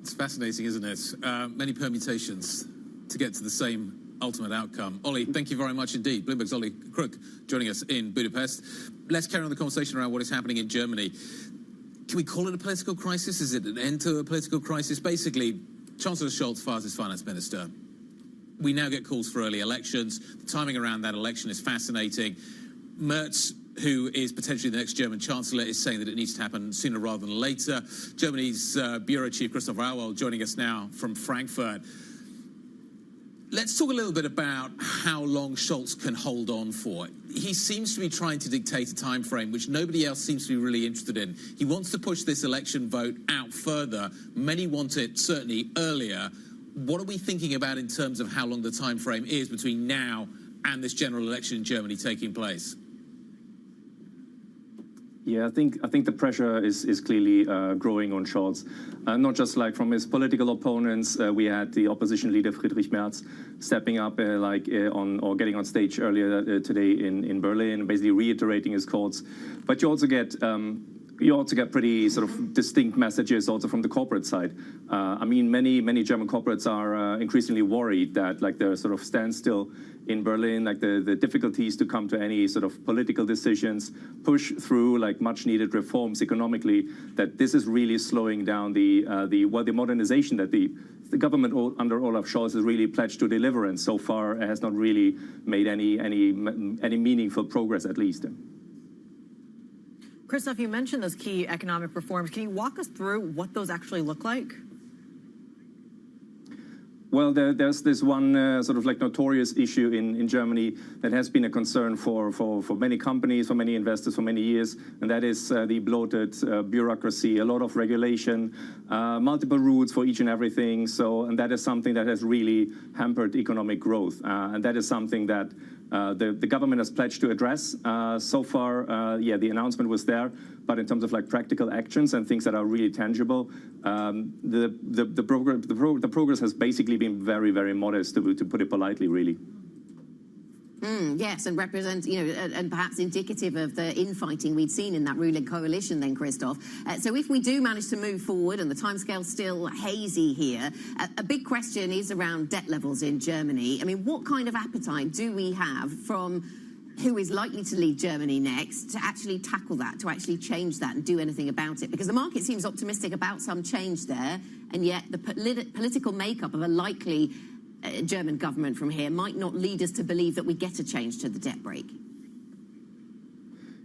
[SPEAKER 2] It's fascinating, isn't it? Many permutations to get to the same ultimate outcome. Ollie, thank you very much indeed. Bloomberg's Ollie Crook joining us in Budapest. Let's carry on the conversation around what is happening in Germany. Can we call it a political crisis? Is it an end to a political crisis? Basically, Chancellor Scholz fires his finance minister. we now get calls for early elections. The timing around that election is fascinating. Merz, who is potentially the next German Chancellor, is saying that it needs to happen sooner rather than later. Germany's Bureau Chief Christoph Rauwald joining us now from Frankfurt. Let's talk a little bit about how long Scholz can hold on for. He seems to be trying to dictate a time frame which nobody else seems to be really interested in. He wants to push this election vote out further. Many want it certainly earlier. What are we thinking about in terms of how long the time frame is between now and this general election in Germany taking place?
[SPEAKER 5] Yeah, I think the pressure is clearly growing on Scholz, not just like from his political opponents. We had the opposition leader Friedrich Merz stepping up getting on stage earlier today in Berlin, basically reiterating his calls. But you also get pretty sort of distinct messages also from the corporate side. I mean, many German corporates are increasingly worried that like the sort of standstill in Berlin, like the difficulties to come to any sort of political decisions, push through like much needed reforms economically, that this is really slowing down the modernization that the government under Olaf Scholz has really pledged to deliver, and so far has not really made any meaningful progress, at least.
[SPEAKER 3] Christoph, you mentioned those key economic reforms. Can you walk us through what those actually look like?
[SPEAKER 5] Well, there's this one sort of like notorious issue in Germany that has been a concern for many companies, for many investors for many years, and that is the bloated bureaucracy, a lot of regulation, multiple routes for each and everything. And that is something that has really hampered economic growth, and that is something that the government has pledged to address. So far, the announcement was there, but in terms of like practical actions and things that are really tangible, the progress has basically been very, very modest, to put it politely, really.
[SPEAKER 1] Yes, and represent, and perhaps indicative of the infighting we'd seen in that ruling coalition then, Christoph. So if we do manage to move forward, and the timescale's still hazy here, a big question is around debt levels in Germany. I mean, what kind of appetite do we have from who is likely to lead Germany next to actually tackle that, to actually change that and do anything about it? Because the market seems optimistic about some change there, and yet the political makeup of a likely German government from here might not lead us to believe that we get a change to the debt brake.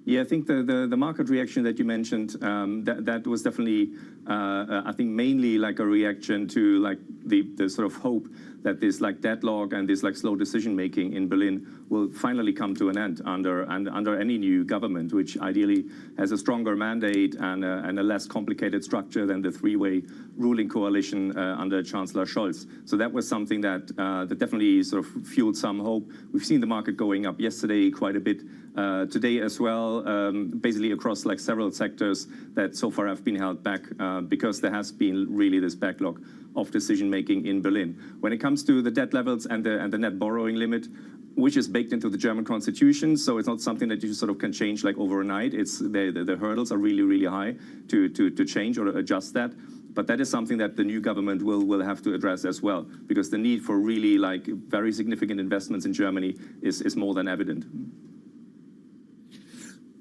[SPEAKER 5] Yeah, I think the market reaction that you mentioned, that was definitely, I think, mainly like a reaction to like the sort of hope that this like deadlock and this like slow decision making in Berlin will finally come to an end under any new government, which ideally has a stronger mandate and a less complicated structure than the three-way ruling coalition under Chancellor Scholz. So that was something that definitely sort of fueled some hope. We've seen the market going up yesterday quite a bit, today as well, basically across like several sectors that so far have been held back because there has been really this backlog of decision-making in Berlin. When it comes to the debt levels and the net borrowing limit, which is baked into the German constitution, so it's not something that you sort of can change like overnight. It's the hurdles are really, really high to change or adjust that. But that is something that the new government will have to address as well, because the need for really like very significant investments in Germany is more than evident.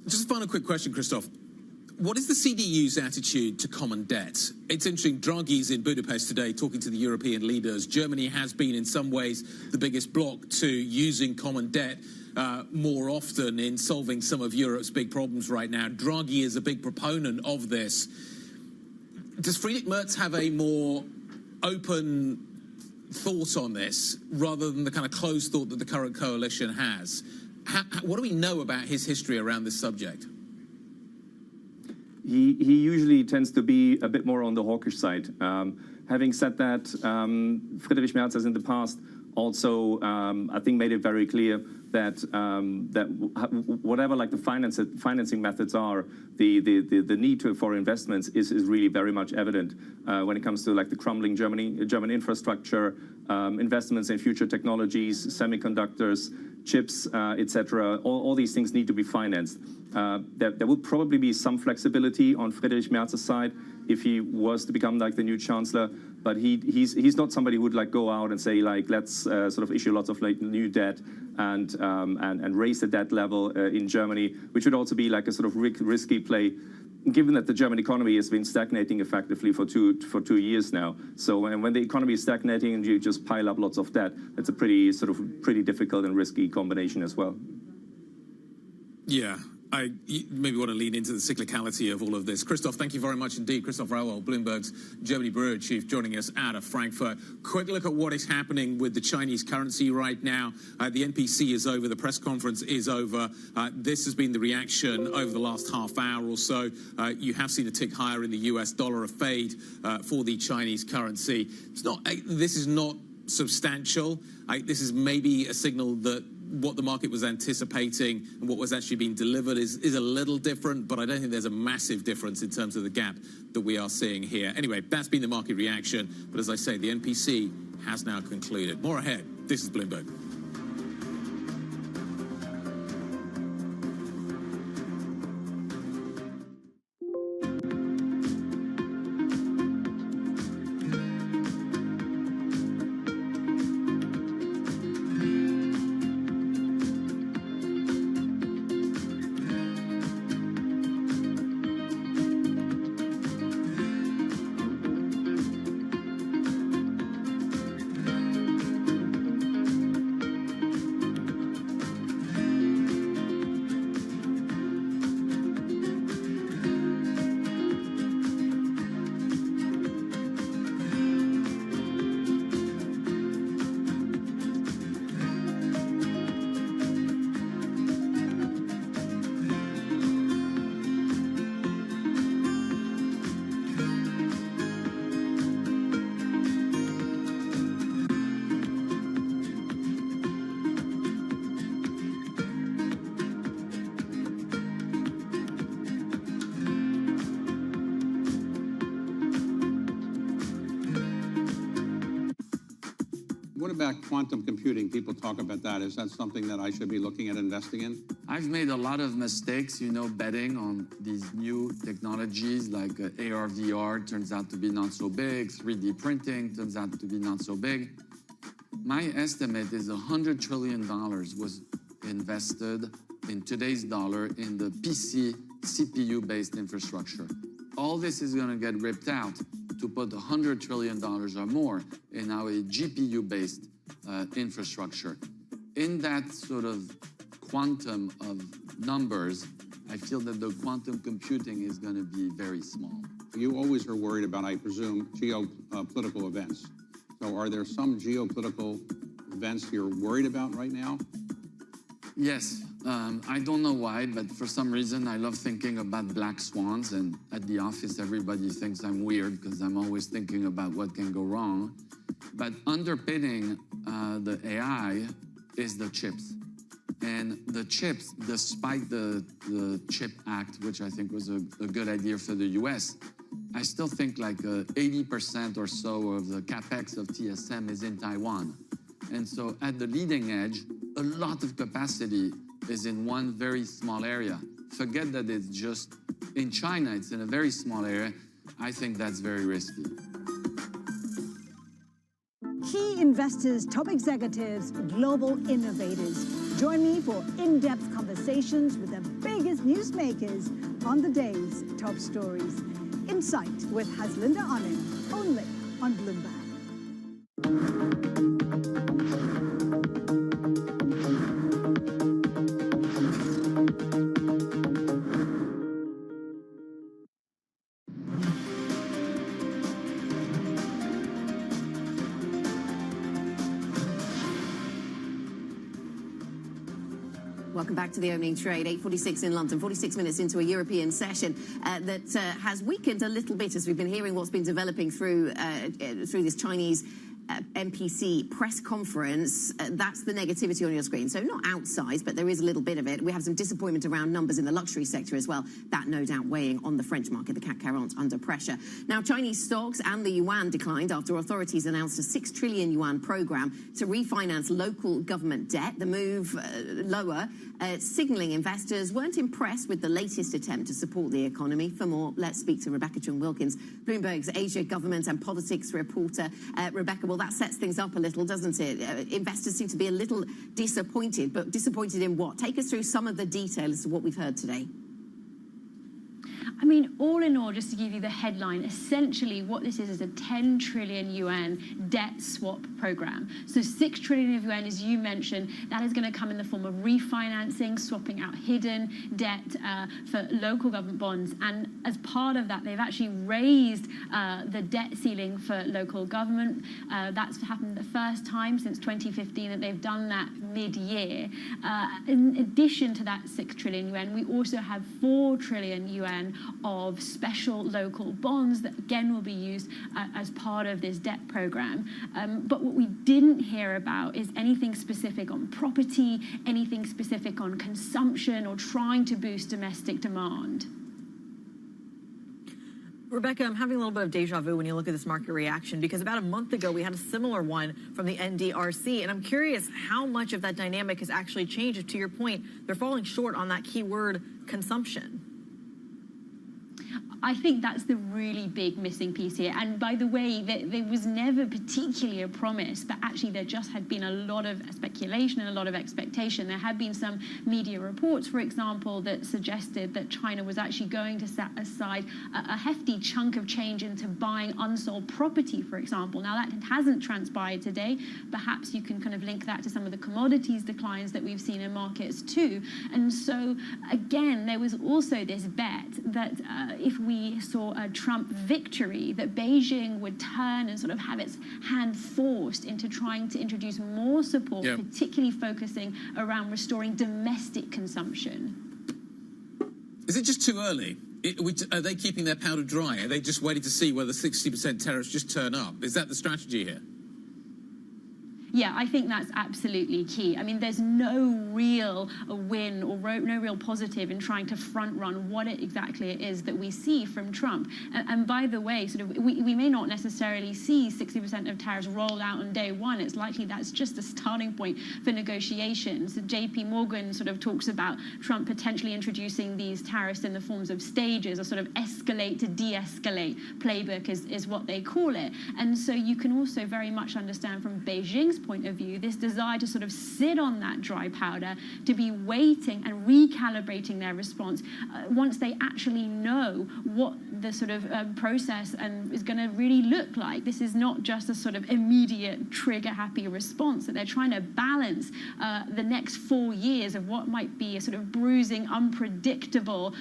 [SPEAKER 2] Just a final quick question, Christoph. What is the CDU's attitude to common debt? It's interesting, Draghi's in Budapest today talking to the European leaders. Germany has been in some ways the biggest bloc to using common debt more often in solving some of Europe's big problems right now. Draghi is a big proponent of this. Does Friedrich Merz have a more open thought on this rather than the kind of closed thought that the current coalition has? What do we know about his history around this subject?
[SPEAKER 5] He usually tends to be a bit more on the hawkish side. Having said that, Friedrich Merz has in the past also, I think, made it very clear that whatever like the financing methods are, the need for investments is really very much evident when it comes to like the crumbling German infrastructure, investments in future technologies, semiconductors, chips, etc. All these things need to be financed. There will probably be some flexibility on Friedrich Merz's side if he was to become like the new chancellor, but he's not somebody who would like go out and say like let's sort of issue lots of like new debt and raise the debt level in Germany, which would also be like a sort of risky play. given that the German economy has been stagnating effectively for two years now. So when the economy is stagnating and you just pile up lots of debt, it's a pretty difficult and risky combination as well.
[SPEAKER 2] Yeah. I maybe want to lean into the cyclicality of all of this. Christoph, thank you very much indeed. Christoph Rauwald, Bloomberg's Germany Bureau Chief, joining us out of Frankfurt. Quick look at what is happening with the Chinese currency right now. The NPC is over. The press conference is over. This has been the reaction over the last half hour or so. You have seen a tick higher in the US dollar, a fade for the Chinese currency. This is not substantial. This is maybe a signal that what the market was anticipating and what was actually being delivered is a little different, but I don't think there's a massive difference in terms of the gap that we are seeing here. Anyway, that's been the market reaction. But as I say, the NPC has now concluded. More ahead. This is Bloomberg.
[SPEAKER 7] What about quantum computing? People talk about that. Is that something that I should be looking at investing in?
[SPEAKER 8] I've made a lot of mistakes, betting on these new technologies like AR, VR turns out to be not so big, 3D printing turns out to be not so big. My estimate is $100 trillion was invested in today's dollar in the PC, CPU-based infrastructure. All this is going to get ripped out to put $100 trillion or more in our GPU-based infrastructure. In that sort of quantum of numbers, I feel that the quantum computing is going to be very small.
[SPEAKER 7] You always are worried about, I presume, geopolitical events. So are there some geopolitical events you're worried about right now?
[SPEAKER 8] Yes. I don't know why, but for some reason, I love thinking about black swans. And at the office, everybody thinks I'm weird because I'm always thinking about what can go wrong. But underpinning the AI is the chips. And the chips, despite the CHIP Act, which I think was a good idea for the US, I still think like 80% or so of the capex of TSM is in Taiwan. And so at the leading edge, a lot of capacity is in one very small area. Forget that it's just in China, it's in a very small area. I think that's very risky.
[SPEAKER 22] Key investors, top executives, global innovators. Join me for in-depth conversations with the biggest newsmakers on the day's top stories. Insight with Haslinda Onen, only on Bloomberg.
[SPEAKER 1] Welcome back to the opening trade, 8:46 in London, 46 minutes into a European session that has weakened a little bit as we've been hearing what's been developing through this Chinese MPC press conference. That's the negativity on your screen. So not outsized, but there is a little bit of it. We have some disappointment around numbers in the luxury sector as well. That no doubt weighing on the French market. The CAC 40 under pressure. Now, Chinese stocks and the yuan declined after authorities announced a 6 trillion yuan program to refinance local government debt. The move lower, signaling investors weren't impressed with the latest attempt to support the economy. For more, let's speak to Rebecca Chung-Wilkins, Bloomberg's Asia government and politics reporter. Rebecca, well, that sets things up a little, doesn't it? Investors seem to be a little disappointed, but disappointed in what? Take us through some of the details of what we've heard today.
[SPEAKER 9] I mean, all in all, just to give you the headline, essentially what this is a 10 trillion yuan debt swap program. So 6 trillion of yuan, as you mentioned, that is going to come in the form of refinancing, swapping out hidden debt for local government bonds. And as part of that, they've actually raised the debt ceiling for local government. That's happened the first time since 2015 that they've done that mid-year. In addition to that 6 trillion yuan, we also have 4 trillion yuan of special local bonds that again will be used as part of this debt program. But what we didn't hear about is anything specific on property, anything specific on consumption or trying to boost domestic demand.
[SPEAKER 3] Rebecca, I'm having a little bit of deja vu when you look at this market reaction, because about a month ago we had a similar one from the NDRC, and I'm curious how much of that dynamic has actually changed. To your point, they're falling short on that keyword consumption.
[SPEAKER 9] I think that's the really big missing piece here. And by the way, there was never particularly a promise, but actually there just had been a lot of speculation and a lot of expectation. There had been some media reports, for example, that suggested that China was actually going to set aside a hefty chunk of change into buying unsold property, for example. Now, that hasn't transpired today. Perhaps you can kind of link that to some of the commodities declines that we've seen in markets too. And so, again, there was also this bet that if we saw a Trump victory, that Beijing would turn and sort of have its hand forced into trying to introduce more support, particularly focusing around restoring domestic consumption.
[SPEAKER 2] Is it just too early? Are they keeping their powder dry? Are they just waiting to see whether 60% tariffs just turn up? Is that the strategy here?
[SPEAKER 9] Yeah, I think that's absolutely key. I mean, there's no real win or no real positive in trying to front run what exactly it is that we see from Trump. And by the way, sort of, we may not necessarily see 60% of tariffs rolled out on day one. It's likely that's just a starting point for negotiations. JP Morgan sort of talks about Trump potentially introducing these tariffs in the forms of stages, a sort of escalate to de-escalate playbook is what they call it. And so you can also very much understand from Beijing's point of view, this desire to sort of sit on that dry powder, to be waiting and recalibrating their response once they actually know what the sort of process is going to really look like. This is not just a sort of immediate trigger-happy response, that they're trying to balance the next 4 years of what might be a sort of bruising, unpredictable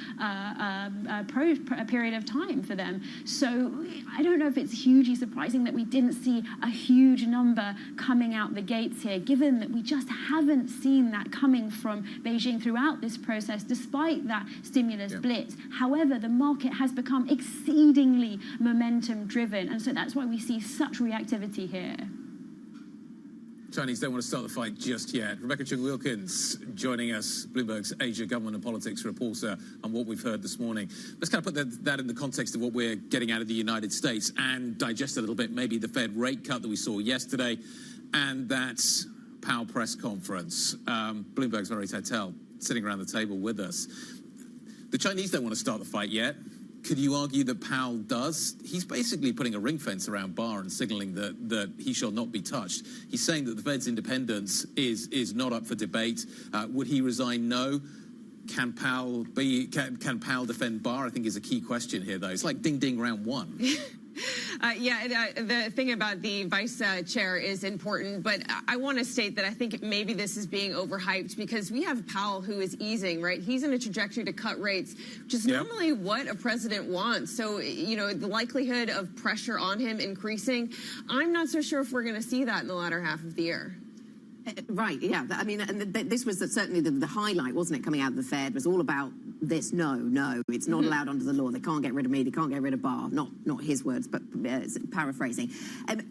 [SPEAKER 9] period of time for them. So I don't know if it's hugely surprising that we didn't see a huge number coming out the gates here, given that we just haven't seen that coming from Beijing throughout this process, despite that stimulus blitz. However, the market has become exceedingly momentum-driven, and so that's why we see such reactivity here.
[SPEAKER 2] Chinese don't want to start the fight just yet. Rebecca Chung-Wilkins joining us, Bloomberg's Asia Government and Politics reporter, on what we've heard this morning. Let's kind of put that in the context of what we're getting out of the United States and digest a little bit maybe the Fed rate cut that we saw yesterday and that Powell press conference. Bloomberg's Murray Tatel sitting around the table with us. The Chinese don't want to start the fight yet. Could you argue that Powell does? He's basically putting a ring fence around Barr and signaling that he shall not be touched. He's saying that the Fed's independence is not up for debate. Would he resign? No. Can Powell defend Barr? I think is a key question here, though. It's like ding ding round one.
[SPEAKER 12] The thing about the vice chair is important, but I want to state that I think maybe this is being overhyped because we have Powell who is easing, right? He's in a trajectory to cut rates, which is normally what a president wants. So, you know, the likelihood of pressure on him increasing, I'm not so sure if we're going to see that in the latter half of the year.
[SPEAKER 1] Right, yeah. I mean, and this was certainly the highlight, wasn't it, coming out of the Fed, was all about this. No, it's not allowed under the law. They can't get rid of me. They can't get rid of Barr. Not his words, but paraphrasing.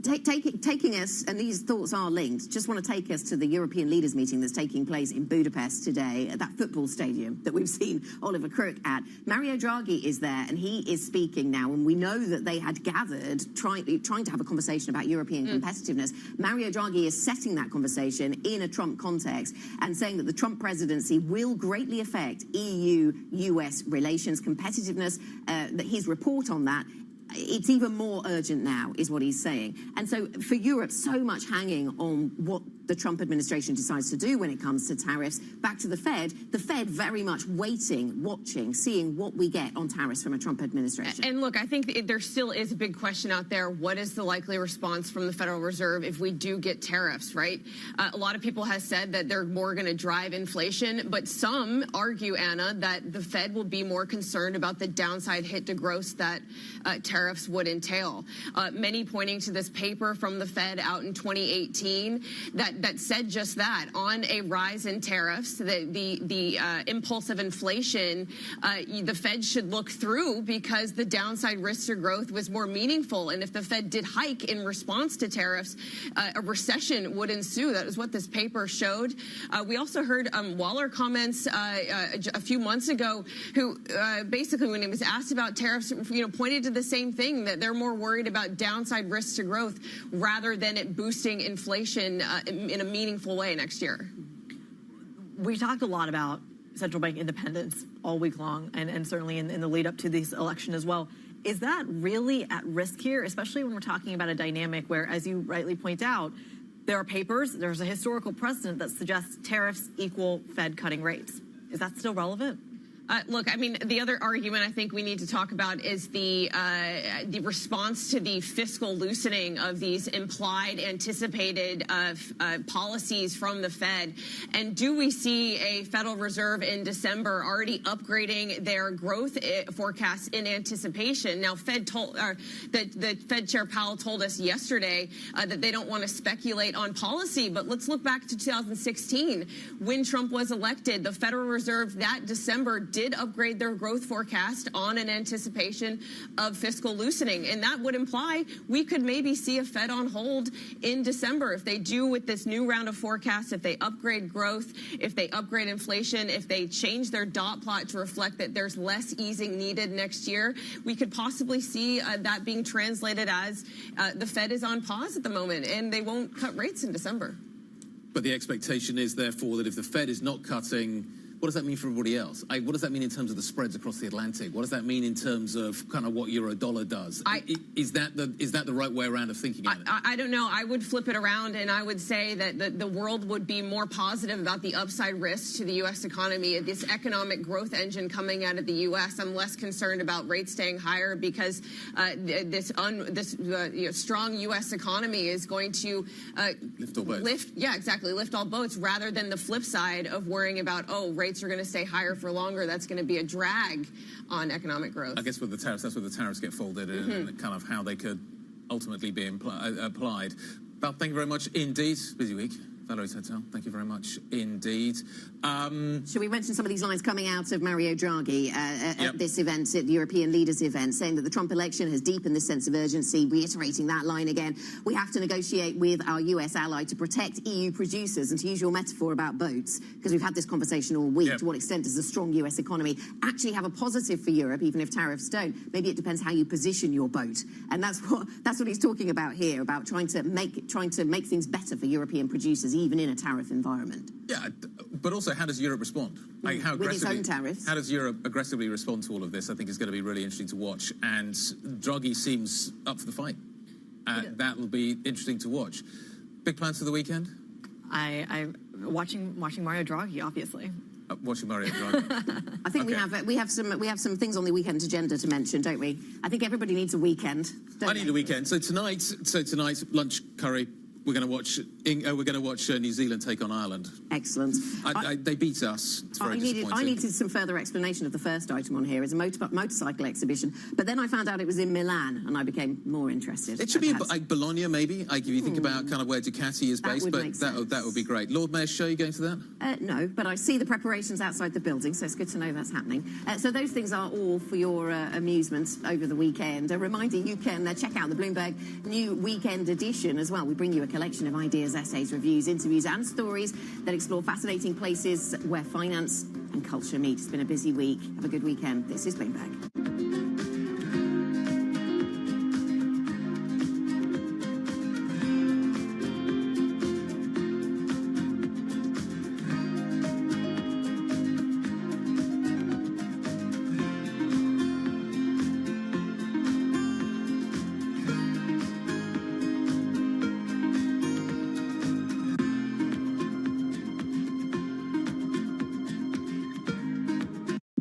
[SPEAKER 1] Taking us, and these thoughts are linked, just want to take us to the European leaders meeting that's taking place in Budapest today, at that football stadium that we've seen Oliver Crook at. Mario Draghi is there, and he is speaking now, and we know that they had gathered, trying to have a conversation about European competitiveness. Mario Draghi is setting that conversation in a Trump context and saying that the Trump presidency will greatly affect EU-US relations, competitiveness, that his report on that, it's even more urgent now, is what he's saying. And so for Europe, so much hanging on what the Trump administration decides to do when it comes to tariffs. Back to the Fed very much waiting, watching, seeing what we get on tariffs from a Trump administration.
[SPEAKER 12] And look, I think there still is a big question out there. What is the likely response from the Federal Reserve if we do get tariffs, right? A lot of people have said that they're more going to drive inflation, but some argue, Anna, that the Fed will be more concerned about the downside hit to growth that tariffs would entail. Many pointing to this paper from the Fed out in 2018 that said just that. On a rise in tariffs, the impulse of inflation, the Fed should look through because the downside risks to growth was more meaningful. And if the Fed did hike in response to tariffs, a recession would ensue. That is what this paper showed. We also heard Waller comments a few months ago, who basically, when he was asked about tariffs, pointed to the same thing, that they're more worried about downside risks to growth rather than it boosting inflation in a meaningful way next year.
[SPEAKER 3] We talked a lot about central bank independence all week long, and certainly in the lead up to this election as well. Is that really at risk here, especially when we're talking about a dynamic where, as you rightly point out, there are papers, there's a historical precedent that suggests tariffs equal Fed cutting rates. Is that still relevant?
[SPEAKER 12] Look, I mean, the other argument I think we need to talk about is the response to the fiscal loosening of these implied, anticipated policies from the Fed. And do we see a Federal Reserve in December already upgrading their growth forecasts in anticipation? Now, the Fed Chair Powell told us yesterday that they don't want to speculate on policy, but let's look back to 2016 when Trump was elected. The Federal Reserve that December did upgrade their growth forecast on an anticipation of fiscal loosening. And that would imply we could maybe see a Fed on hold in December if they do with this new round of forecasts, if they upgrade growth, if they upgrade inflation, if they change their dot plot to reflect that there's less easing needed next year. We could possibly see that being translated as the Fed is on pause at the moment and they won't cut rates in December.
[SPEAKER 2] But the expectation is, therefore, that if the Fed is not cutting, what does that mean for everybody else? What does that mean in terms of the spreads across the Atlantic? What does that mean in terms of kind of what euro-dollar does? Is that the right way around of thinking about it?
[SPEAKER 12] I don't know. I would flip it around and I would say that the world would be more positive about the upside risks to the U.S. economy. This economic growth engine coming out of the U.S., I'm less concerned about rates staying higher because this strong U.S. economy is going to
[SPEAKER 2] lift all boats.
[SPEAKER 12] Lift all boats, rather than the flip side of worrying about, rates are going to stay higher for longer. That's going to be a drag on economic growth.
[SPEAKER 2] I guess with the tariffs, that's where the tariffs get folded in and kind of how they could ultimately be applied. Val, thank you very much indeed. Busy week. Valerie Tetel, thank you very much indeed.
[SPEAKER 1] Should we mention some of these lines coming out of Mario Draghi at this event, at the European Leaders event, saying that the Trump election has deepened this sense of urgency, reiterating that line again. We have to negotiate with our US ally to protect EU producers, and to use your metaphor about boats, because we've had this conversation all week, to what extent does a strong US economy actually have a positive for Europe, even if tariffs don't? Maybe it depends how you position your boat. And that's what he's talking about here, about trying to make things better for European producers, even in a tariff environment.
[SPEAKER 2] Yeah, but also, how does Europe respond? How
[SPEAKER 1] with its own tariffs.
[SPEAKER 2] How does Europe aggressively respond to all of this? I think is going to be really interesting to watch. And Draghi seems up for the fight. That will be interesting to watch. Big plans for the weekend?
[SPEAKER 3] I'm watching Mario Draghi, obviously.
[SPEAKER 2] Watching Mario Draghi.
[SPEAKER 1] I think we have some things on the weekend agenda to mention, don't we? I think everybody needs a weekend.
[SPEAKER 2] I need a weekend. So tonight, lunch curry. We're going to watch New Zealand take on Ireland.
[SPEAKER 1] Excellent.
[SPEAKER 2] They beat us. It's very disappointing.
[SPEAKER 1] I needed some further explanation of the first item on here. It's a motorcycle exhibition. But then I found out it was in Milan, and I became more interested.
[SPEAKER 2] It should be like Bologna, maybe. If you think about kind of where Ducati is based, that would be great. Lord Mayor's show, you going to that?
[SPEAKER 1] No, but I see the preparations outside the building, so it's good to know that's happening. So those things are all for your amusement over the weekend. A reminder, you can check out the Bloomberg New Weekend Edition as well. We bring you a collection of ideas, essays, reviews, interviews and stories that explore fascinating places where finance and culture meet. It's been a busy week. Have a good weekend. This is Bloomberg.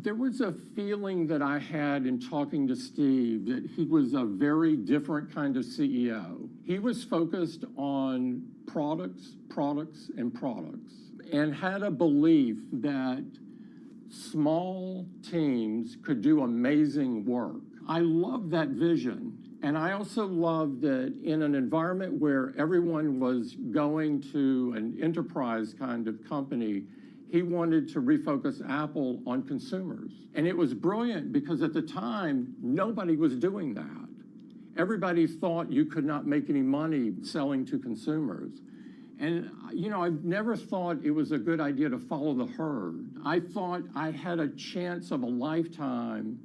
[SPEAKER 13] There was a feeling that I had in talking to Steve that he was a very different kind of CEO. He was focused on products, and had a belief that small teams could do amazing work. I love that vision. And I also love that in an environment where everyone was going to an enterprise kind of company, he wanted to refocus Apple on consumers. And it was brilliant because at the time, nobody was doing that. Everybody thought you could not make any money selling to consumers. And, you know, I've never thought it was a good idea to follow the herd. I thought I had a chance of a lifetime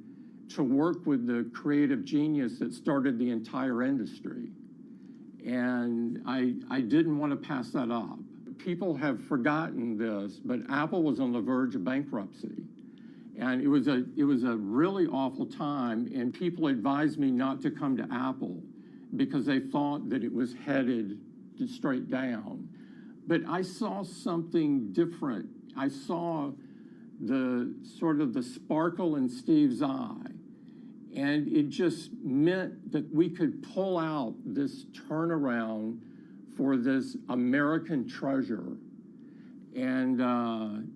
[SPEAKER 13] to work with the creative genius that started the entire industry. And I didn't want to pass that up. People have forgotten this, but Apple was on the verge of bankruptcy. And it was a really awful time, and people advised me not to come to Apple because they thought that it was headed straight down. But I saw something different. I saw the sort of the sparkle in Steve's eye. And it just meant that we could pull out this turnaround for this American treasure. And I'm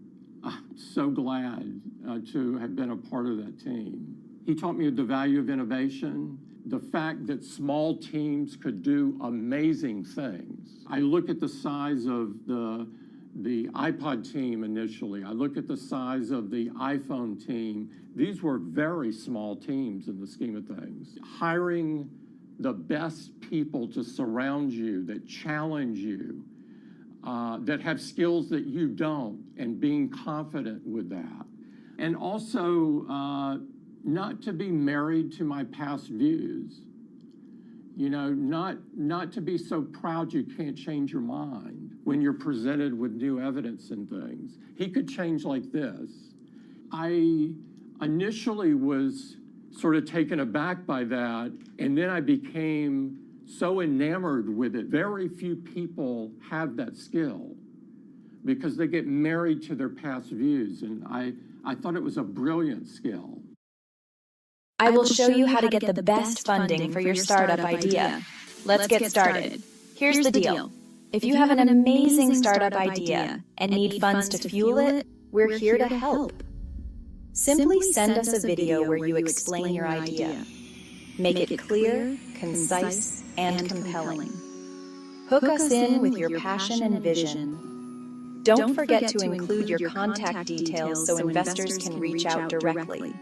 [SPEAKER 13] so glad to have been a part of that team. He taught me the value of innovation, the fact that small teams could do amazing things. I look at the size of the iPod team initially. I look at the size of the iPhone team. These were very small teams in the scheme of things. Hiring the best people to surround you, that challenge you, that have skills that you don't, and being confident with that. And also not to be married to my past views. You know, not to be so proud you can't change your mind when you're presented with new evidence and things. He could change like this. I initially was sort of taken aback by that, and then I became so enamored with it. Very few people have that skill because they get married to their past views, and I thought it was a brilliant skill.
[SPEAKER 14] I will show you how to get the best funding for your startup idea. Let's get started. Here's the deal. If you have an amazing startup idea and need funds to fuel it, we're here to help. Simply send us a video where you explain your idea. Make it clear, concise, and compelling. Hook us in with your passion and vision. Don't forget to include your contact details so investors can reach out directly.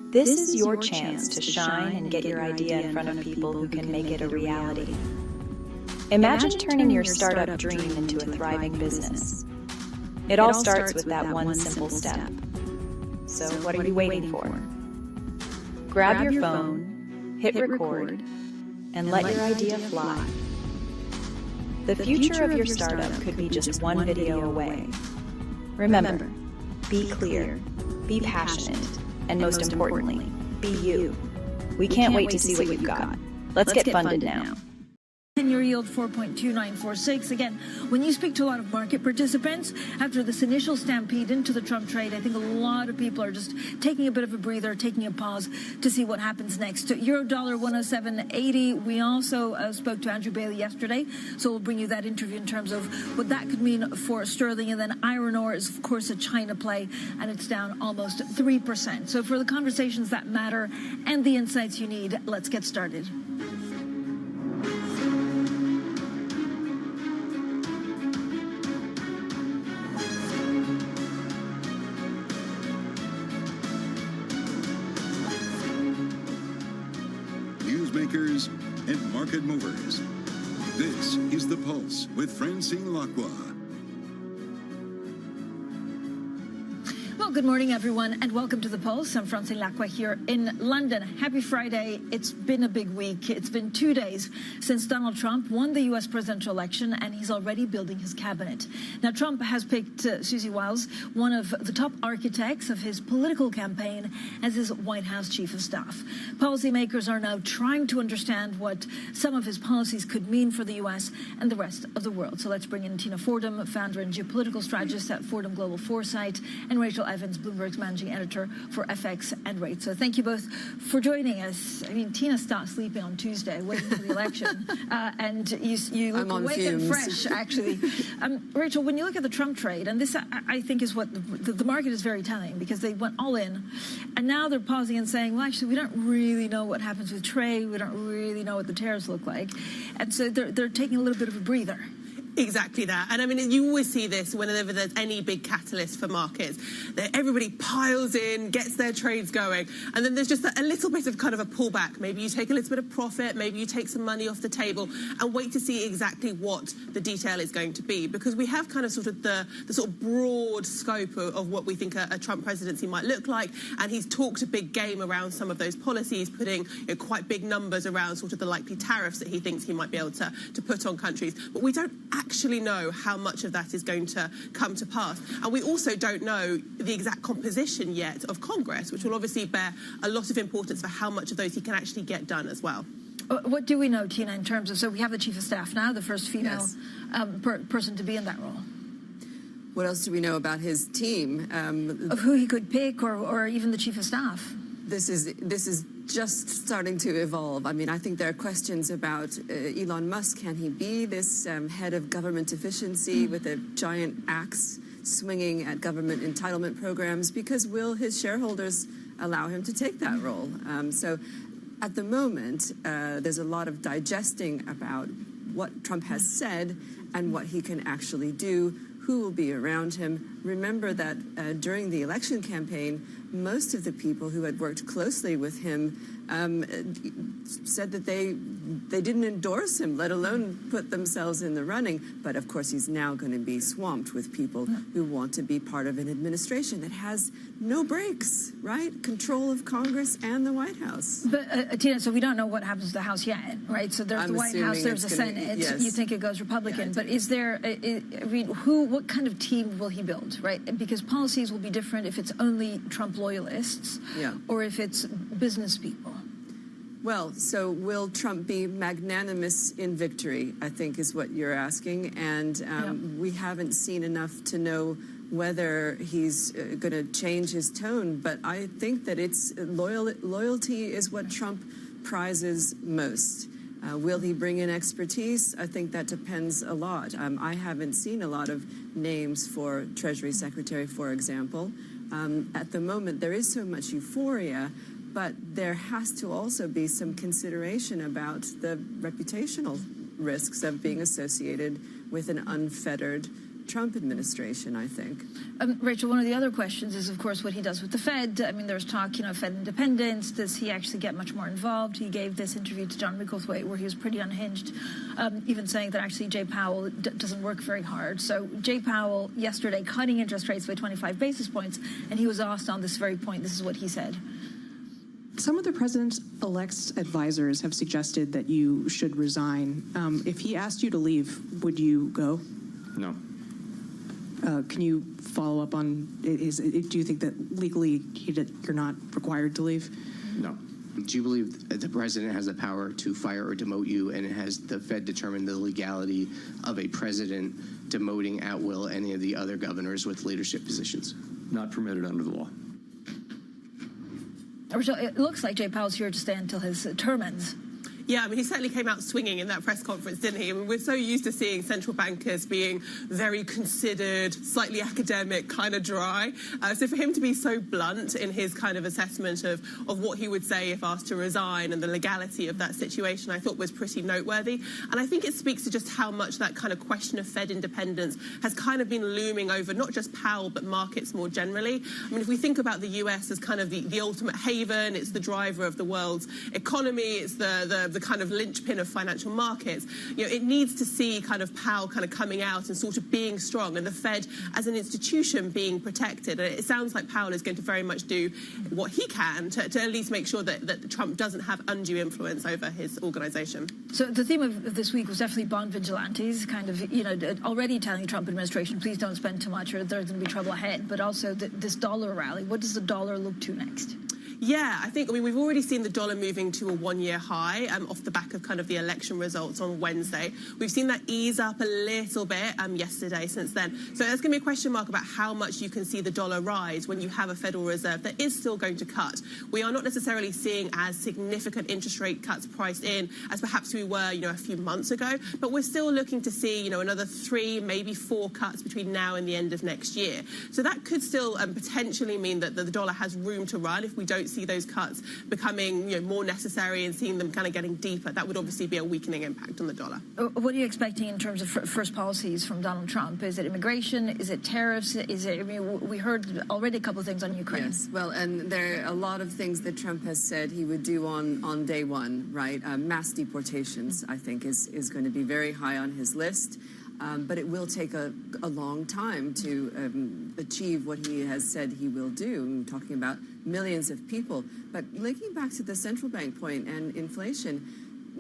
[SPEAKER 14] This is your chance to shine and get your idea in front of people who can make it a reality. Imagine turning your startup dream into a thriving business. It all starts with that one simple step. So what are you waiting for? Grab your phone, hit record, and let your idea fly. The future of your startup could be just one video away. Remember, be clear, be passionate, and most importantly, be you. We can't wait to see what you've got. Let's get funded now.
[SPEAKER 22] 10-year yield 4.2946. Again, when you speak to a lot of market participants, after this initial stampede into the Trump trade, I think a lot of people are just taking a bit of a breather, taking a pause to see what happens next. Euro dollar 107.80. We also spoke to Andrew Bailey yesterday, so we'll bring you that interview in terms of what that could mean for sterling. And then iron ore is, of course, a China play, and it's down almost 3%. So for the conversations that matter and the insights you need, let's get started.
[SPEAKER 11] Newsmakers and market movers. This is The Pulse with Francine Lacqua.
[SPEAKER 22] Well, good morning, everyone, and welcome to The Pulse. I'm Francine Lacqua here in London. Happy Friday. It's been a big week. It's been 2 days since Donald Trump won the U.S. presidential election, and he's already building his cabinet. Now, Trump has picked Susie Wiles, one of the top architects of his political campaign, as his White House chief of staff. Policymakers are now trying to understand what some of his policies could mean for the U.S. and the rest of the world. So let's bring in Tina Fordham, founder and geopolitical strategist at Fordham Global Foresight, and Rachel Evans, Evans, Bloomberg's managing editor for FX and rates. So thank you both for joining us. I mean, Tina stopped sleeping on Tuesday, waiting for the election, and you look awake and fresh, actually. Rachel, when you look at the Trump trade, and this I think is what the market is very telling, because they went all in, and now they're pausing and saying, well, actually, we don't really know what happens with trade. We don't really know what the tariffs look like, and so they're taking a little bit of a breather.
[SPEAKER 16] Exactly that. And I mean, you always see this whenever there's any big catalyst for markets, that everybody piles in, gets their trades going, and then there's just a little bit of kind of a pullback. Maybe you take a little bit of profit, maybe you take some money off the table and wait to see exactly what the detail is going to be, because we have kind of sort of the sort of broad scope of what we think a Trump presidency might look like, and he's talked a big game around some of those policies, putting quite big numbers around sort of the likely tariffs that he thinks he might be able to put on countries. But we don't actually know how much of that is going to come to pass. And we also don't know the exact composition yet of Congress, which will obviously bear a lot of importance for how much of those he can actually get done as well.
[SPEAKER 22] What do we know, Tina, in terms of, so we have the chief of staff now, the first female person to be in that role.
[SPEAKER 17] What else do we know about his team?
[SPEAKER 22] Of who he could pick, or even the chief of staff?
[SPEAKER 17] This is just starting to evolve. I mean, I think there are questions about Elon Musk. Can he be this head of government efficiency with a giant axe swinging at government entitlement programs? Because will his shareholders allow him to take that role? So at the moment, there's a lot of digesting about what Trump has said and what he can actually do, who will be around him. Remember that during the election campaign, most of the people who had worked closely with him said that they didn't endorse him, let alone put themselves in the running. But of course, he's now going to be swamped with people who want to be part of an administration that has no brakes, right? Control of Congress and the White House.
[SPEAKER 22] But Tina, so we don't know what happens to the House yet, right? So there's the White House, there's the Senate.
[SPEAKER 17] Yes.
[SPEAKER 22] You think it goes Republican, but is there? I mean, what kind of team will he build, right? Because policies will be different if it's only Trump loyalists, or if it's business people.
[SPEAKER 17] Well, so will Trump be magnanimous in victory, I think is what you're asking. And we haven't seen enough to know whether he's going to change his tone. But I think that it's loyalty is what Trump prizes most. Will he bring in expertise? I think that depends a lot. I haven't seen a lot of names for Treasury Secretary, for example. At the moment, there is so much euphoria, but there has to also be some consideration about the reputational risks of being associated with an unfettered Trump administration, I think.
[SPEAKER 22] Rachel, one of the other questions is, of course, what he does with the Fed. I mean, there's talk, Fed independence. Does he actually get much more involved? He gave this interview to John Wigglesworth where he was pretty unhinged, even saying that actually Jay Powell doesn't work very hard. So Jay Powell yesterday cutting interest rates by 25 basis points, and he was asked on this very point. This is what he said.
[SPEAKER 18] Some of the president-elect's advisors have suggested that you should resign. If he asked you to leave, would you go?
[SPEAKER 5] No.
[SPEAKER 18] Can you follow up on, do you think that legally you're not required to leave?
[SPEAKER 5] No.
[SPEAKER 20] Do you believe that the president has the power to fire or demote you, and has the Fed determined the legality of a president demoting at will any of the other governors with leadership positions?
[SPEAKER 10] Not permitted under the law.
[SPEAKER 22] It looks like Jay Powell's here to stay until his term ends.
[SPEAKER 16] Yeah, I mean, he certainly came out swinging in that press conference, didn't he? I mean, we're so used to seeing central bankers being very considered, slightly academic, kind of dry. So for him to be so blunt in his kind of assessment of what he would say if asked to resign and the legality of that situation, I thought was pretty noteworthy. And I think it speaks to just how much that kind of question of Fed independence has kind of been looming over not just Powell, but markets more generally. I mean, if we think about the US as kind of the ultimate haven, it's the driver of the world's economy, it's the kind of linchpin of financial markets, it needs to see kind of Powell kind of coming out and sort of being strong, and the Fed as an institution being protected. And it sounds like Powell is going to very much do what he can to at least make sure that Trump doesn't have undue influence over his organization.
[SPEAKER 22] So the theme of this week was definitely bond vigilantes, kind of, already telling the Trump administration, please don't spend too much or there's going to be trouble ahead, but also this dollar rally. What does the dollar look to next?
[SPEAKER 16] Yeah, I think, we've already seen the dollar moving to a one-year high off the back of kind of the election results on Wednesday. We've seen that ease up a little bit yesterday since then. So there's going to be a question mark about how much you can see the dollar rise when you have a Federal Reserve that is still going to cut. We are not necessarily seeing as significant interest rate cuts priced in as perhaps we were, a few months ago, but we're still looking to see, another 3, maybe 4 cuts between now and the end of next year. So that could still potentially mean that the dollar has room to run if we don't see those cuts becoming more necessary and seeing them kind of getting deeper. That would obviously be a weakening impact on the dollar.
[SPEAKER 6] What are you expecting in terms of first policies from Donald Trump? Is it immigration? Is it tariffs? We heard already a couple of things on Ukraine.
[SPEAKER 17] Yes, well, and there are a lot of things that Trump has said he would do on day one, right? Mass deportations, I think, is going to be very high on his list. But it will take a long time to achieve what he has said he will do. I'm talking about millions of people. But linking back to the central bank point and inflation,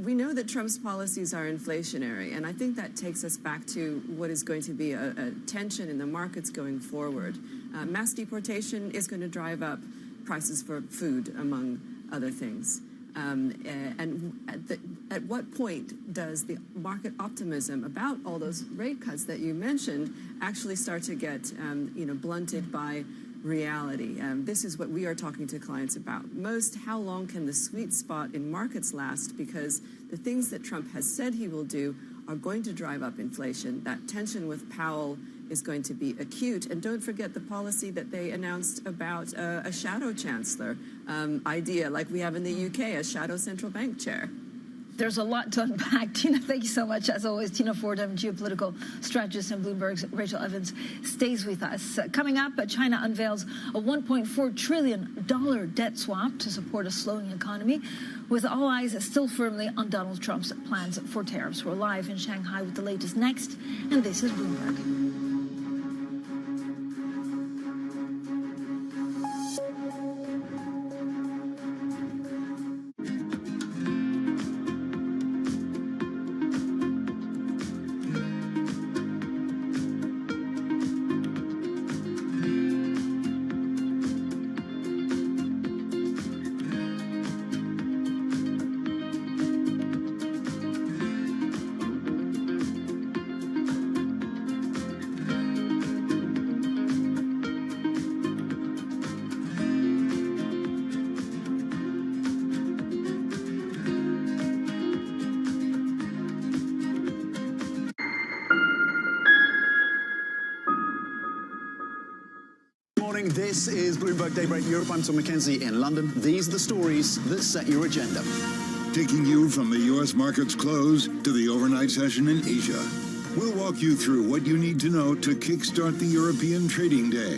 [SPEAKER 17] we know that Trump's policies are inflationary, and I think that takes us back to what is going to be a tension in the markets going forward. Mass deportation is going to drive up prices for food, among other things. And at what point does the market optimism about all those rate cuts that you mentioned actually start to get blunted by reality? This is what we are talking to clients about most. How long can the sweet spot in markets last? Because the things that Trump has said he will do are going to drive up inflation. That tension with Powell is going to be acute. And don't forget the policy that they announced about a shadow chancellor idea like we have in the UK, a shadow central bank chair.
[SPEAKER 6] There's a lot to unpack. Tina, thank you so much. As always, Tina Fordham, geopolitical strategist, and Bloomberg's Rachel Evans stays with us. Coming up, China unveils a $1.4 trillion debt swap to support a slowing economy, with all eyes still firmly on Donald Trump's plans for tariffs. We're live in Shanghai with the latest next, and this is Bloomberg.
[SPEAKER 15] This is Bloomberg Daybreak Europe. I'm Tom McKenzie in London. These are the stories that set your agenda.
[SPEAKER 11] Taking you from the U.S. market's close to the overnight session in Asia. We'll walk you through what you need to know to kickstart the European trading day.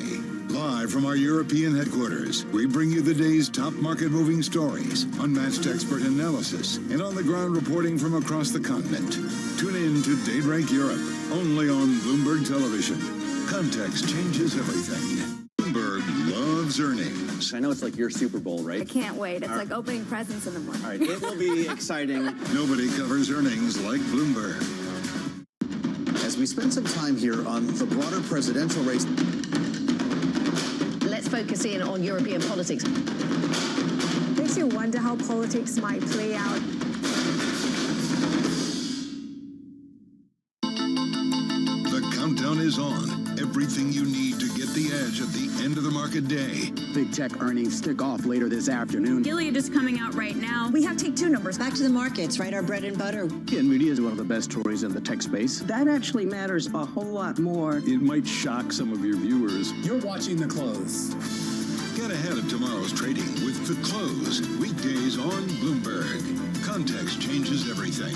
[SPEAKER 11] Live from our European headquarters, we bring you the day's top market-moving stories, unmatched expert analysis, and on-the-ground reporting from across the continent. Tune in to Daybreak Europe, only on Bloomberg Television. Context changes everything. Bloomberg loves earnings.
[SPEAKER 24] I know it's like your Super Bowl, right?
[SPEAKER 19] I can't wait. It's like opening presents in the morning.
[SPEAKER 24] All right, it will be exciting.
[SPEAKER 11] Nobody covers earnings like Bloomberg.
[SPEAKER 15] As we spend some time here on the broader presidential race.
[SPEAKER 1] Let's focus in on European politics.
[SPEAKER 21] Makes you wonder how politics might play out.
[SPEAKER 11] The countdown is on. Everything you need to get the edge at the end of the market day.
[SPEAKER 24] Big tech earnings kick off later this afternoon.
[SPEAKER 25] Gilead is coming out right now.
[SPEAKER 26] We have take two numbers. Back to the markets, right? Our bread and butter.
[SPEAKER 24] NVIDIA is one of the best stories in the tech space.
[SPEAKER 26] That actually matters a whole lot more.
[SPEAKER 10] It might shock some of your viewers.
[SPEAKER 15] You're watching The Close.
[SPEAKER 11] Get ahead of tomorrow's trading with The Close. Weekdays on Bloomberg. Context changes everything.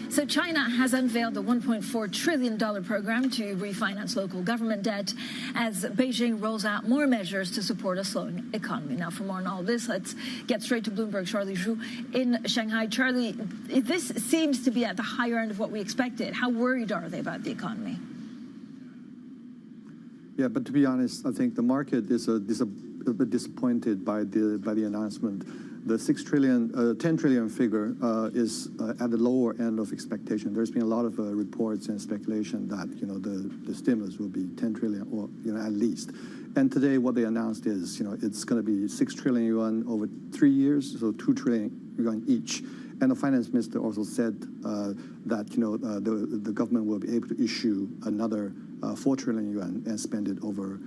[SPEAKER 6] So China has unveiled a $1.4 trillion program to refinance local government debt as Beijing rolls out more measures to support a slowing economy. Now, for more on all this, let's get straight to Bloomberg. Charlie Zhu in Shanghai. Charlie, this seems to be at the higher end of what we expected. How worried are they about the economy?
[SPEAKER 27] Yeah, but to be honest, I think the market is
[SPEAKER 4] a bit disappointed by the announcement. The 10 trillion figure is at the lower end of expectation. There's been a lot of reports and speculation that the stimulus will be 10 trillion or at least. And today, what they announced is it's going to be 6 trillion yuan over 3 years, so 2 trillion yuan each. And the finance minister also said that the government will be able to issue another 4 trillion yuan and spend it over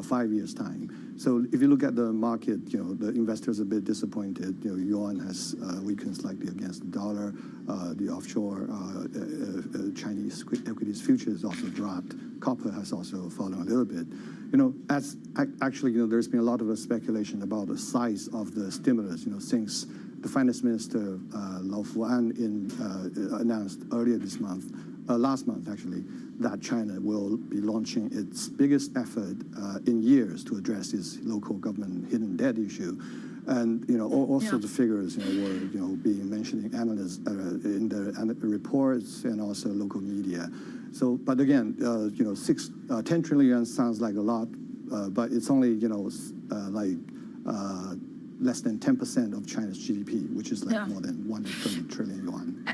[SPEAKER 4] 5 years' time. So if you look at the market, the investors are a bit disappointed. Yuan has weakened slightly against the dollar. The offshore Chinese equities futures also dropped. Copper has also fallen a little bit. There's been a lot of speculation about the size of the stimulus. Since the finance minister Lau Fuan announced earlier this month, last month actually, that China will be launching its biggest effort in years to address this local government hidden debt issue. And all sorts of figures were being mentioned in analysts in the reports and also local media. So, but again, 10 trillion sounds like a lot, but it's only less than 10% of China's GDP, which is more than 130 trillion yuan.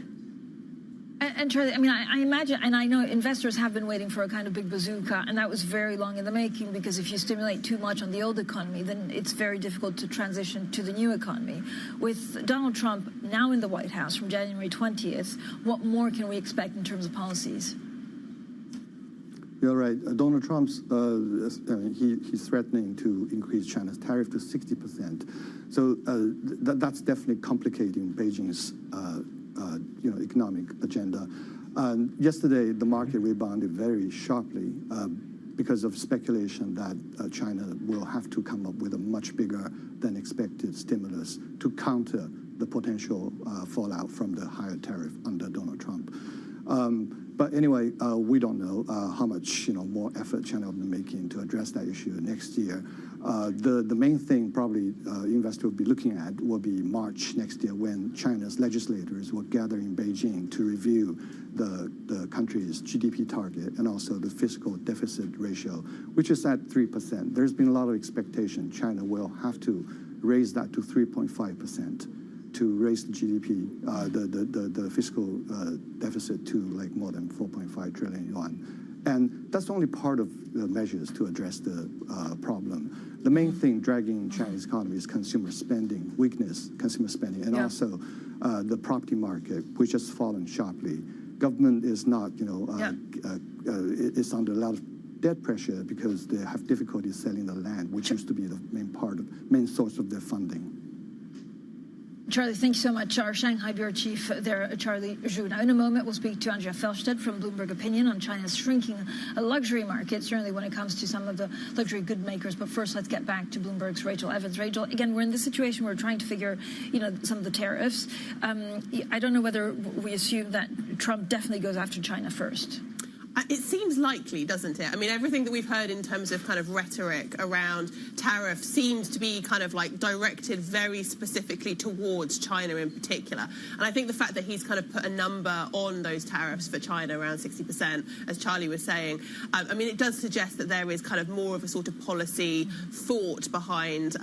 [SPEAKER 6] And Charlie, I imagine, and I know investors have been waiting for a kind of big bazooka, and that was very long in the making, because if you stimulate too much on the old economy, then it's very difficult to transition to the new economy. With Donald Trump now in the White House from January 20th, what more can we expect in terms of policies?
[SPEAKER 4] You're right. Donald Trump's, he's threatening to increase China's tariff to 60%. So that's definitely complicating Beijing's economic agenda. Yesterday, the market rebounded very sharply because of speculation that China will have to come up with a much bigger than expected stimulus to counter the potential fallout from the higher tariff under Donald Trump. But anyway, we don't know how much more effort China will be making to address that issue next year. The main thing probably investors will be looking at will be March next year, when China's legislators will gather in Beijing to review the country's GDP target and also the fiscal deficit ratio, which is at 3%. There's been a lot of expectation China will have to raise that to 3.5%. to raise the GDP, the fiscal deficit to more than 4.5 trillion yuan. And that's only part of the measures to address the problem. The main thing dragging Chinese economy is consumer spending, consumer spending, and also the property market, which has fallen sharply. Government is not, it's under a lot of debt pressure because they have difficulty selling the land, which used to be the main source of their funding.
[SPEAKER 6] Charlie, thank you so much. Our Shanghai Bureau Chief there, Charlie Zhu. Now, in a moment, we'll speak to Andrea Felstedt from Bloomberg Opinion on China's shrinking luxury market, certainly when it comes to some of the luxury good makers. But first, let's get back to Bloomberg's Rachel Evans. Rachel, again, we're in this situation where we're trying to figure, some of the tariffs. I don't know whether we assume that Trump definitely goes after China first.
[SPEAKER 16] It seems likely, doesn't it? I mean, everything that we've heard in terms of kind of rhetoric around tariffs seems to be kind of directed very specifically towards China in particular. And I think the fact that he's kind of put a number on those tariffs for China, around 60%, as Charlie was saying, it does suggest that there is kind of more of a sort of policy thought behind,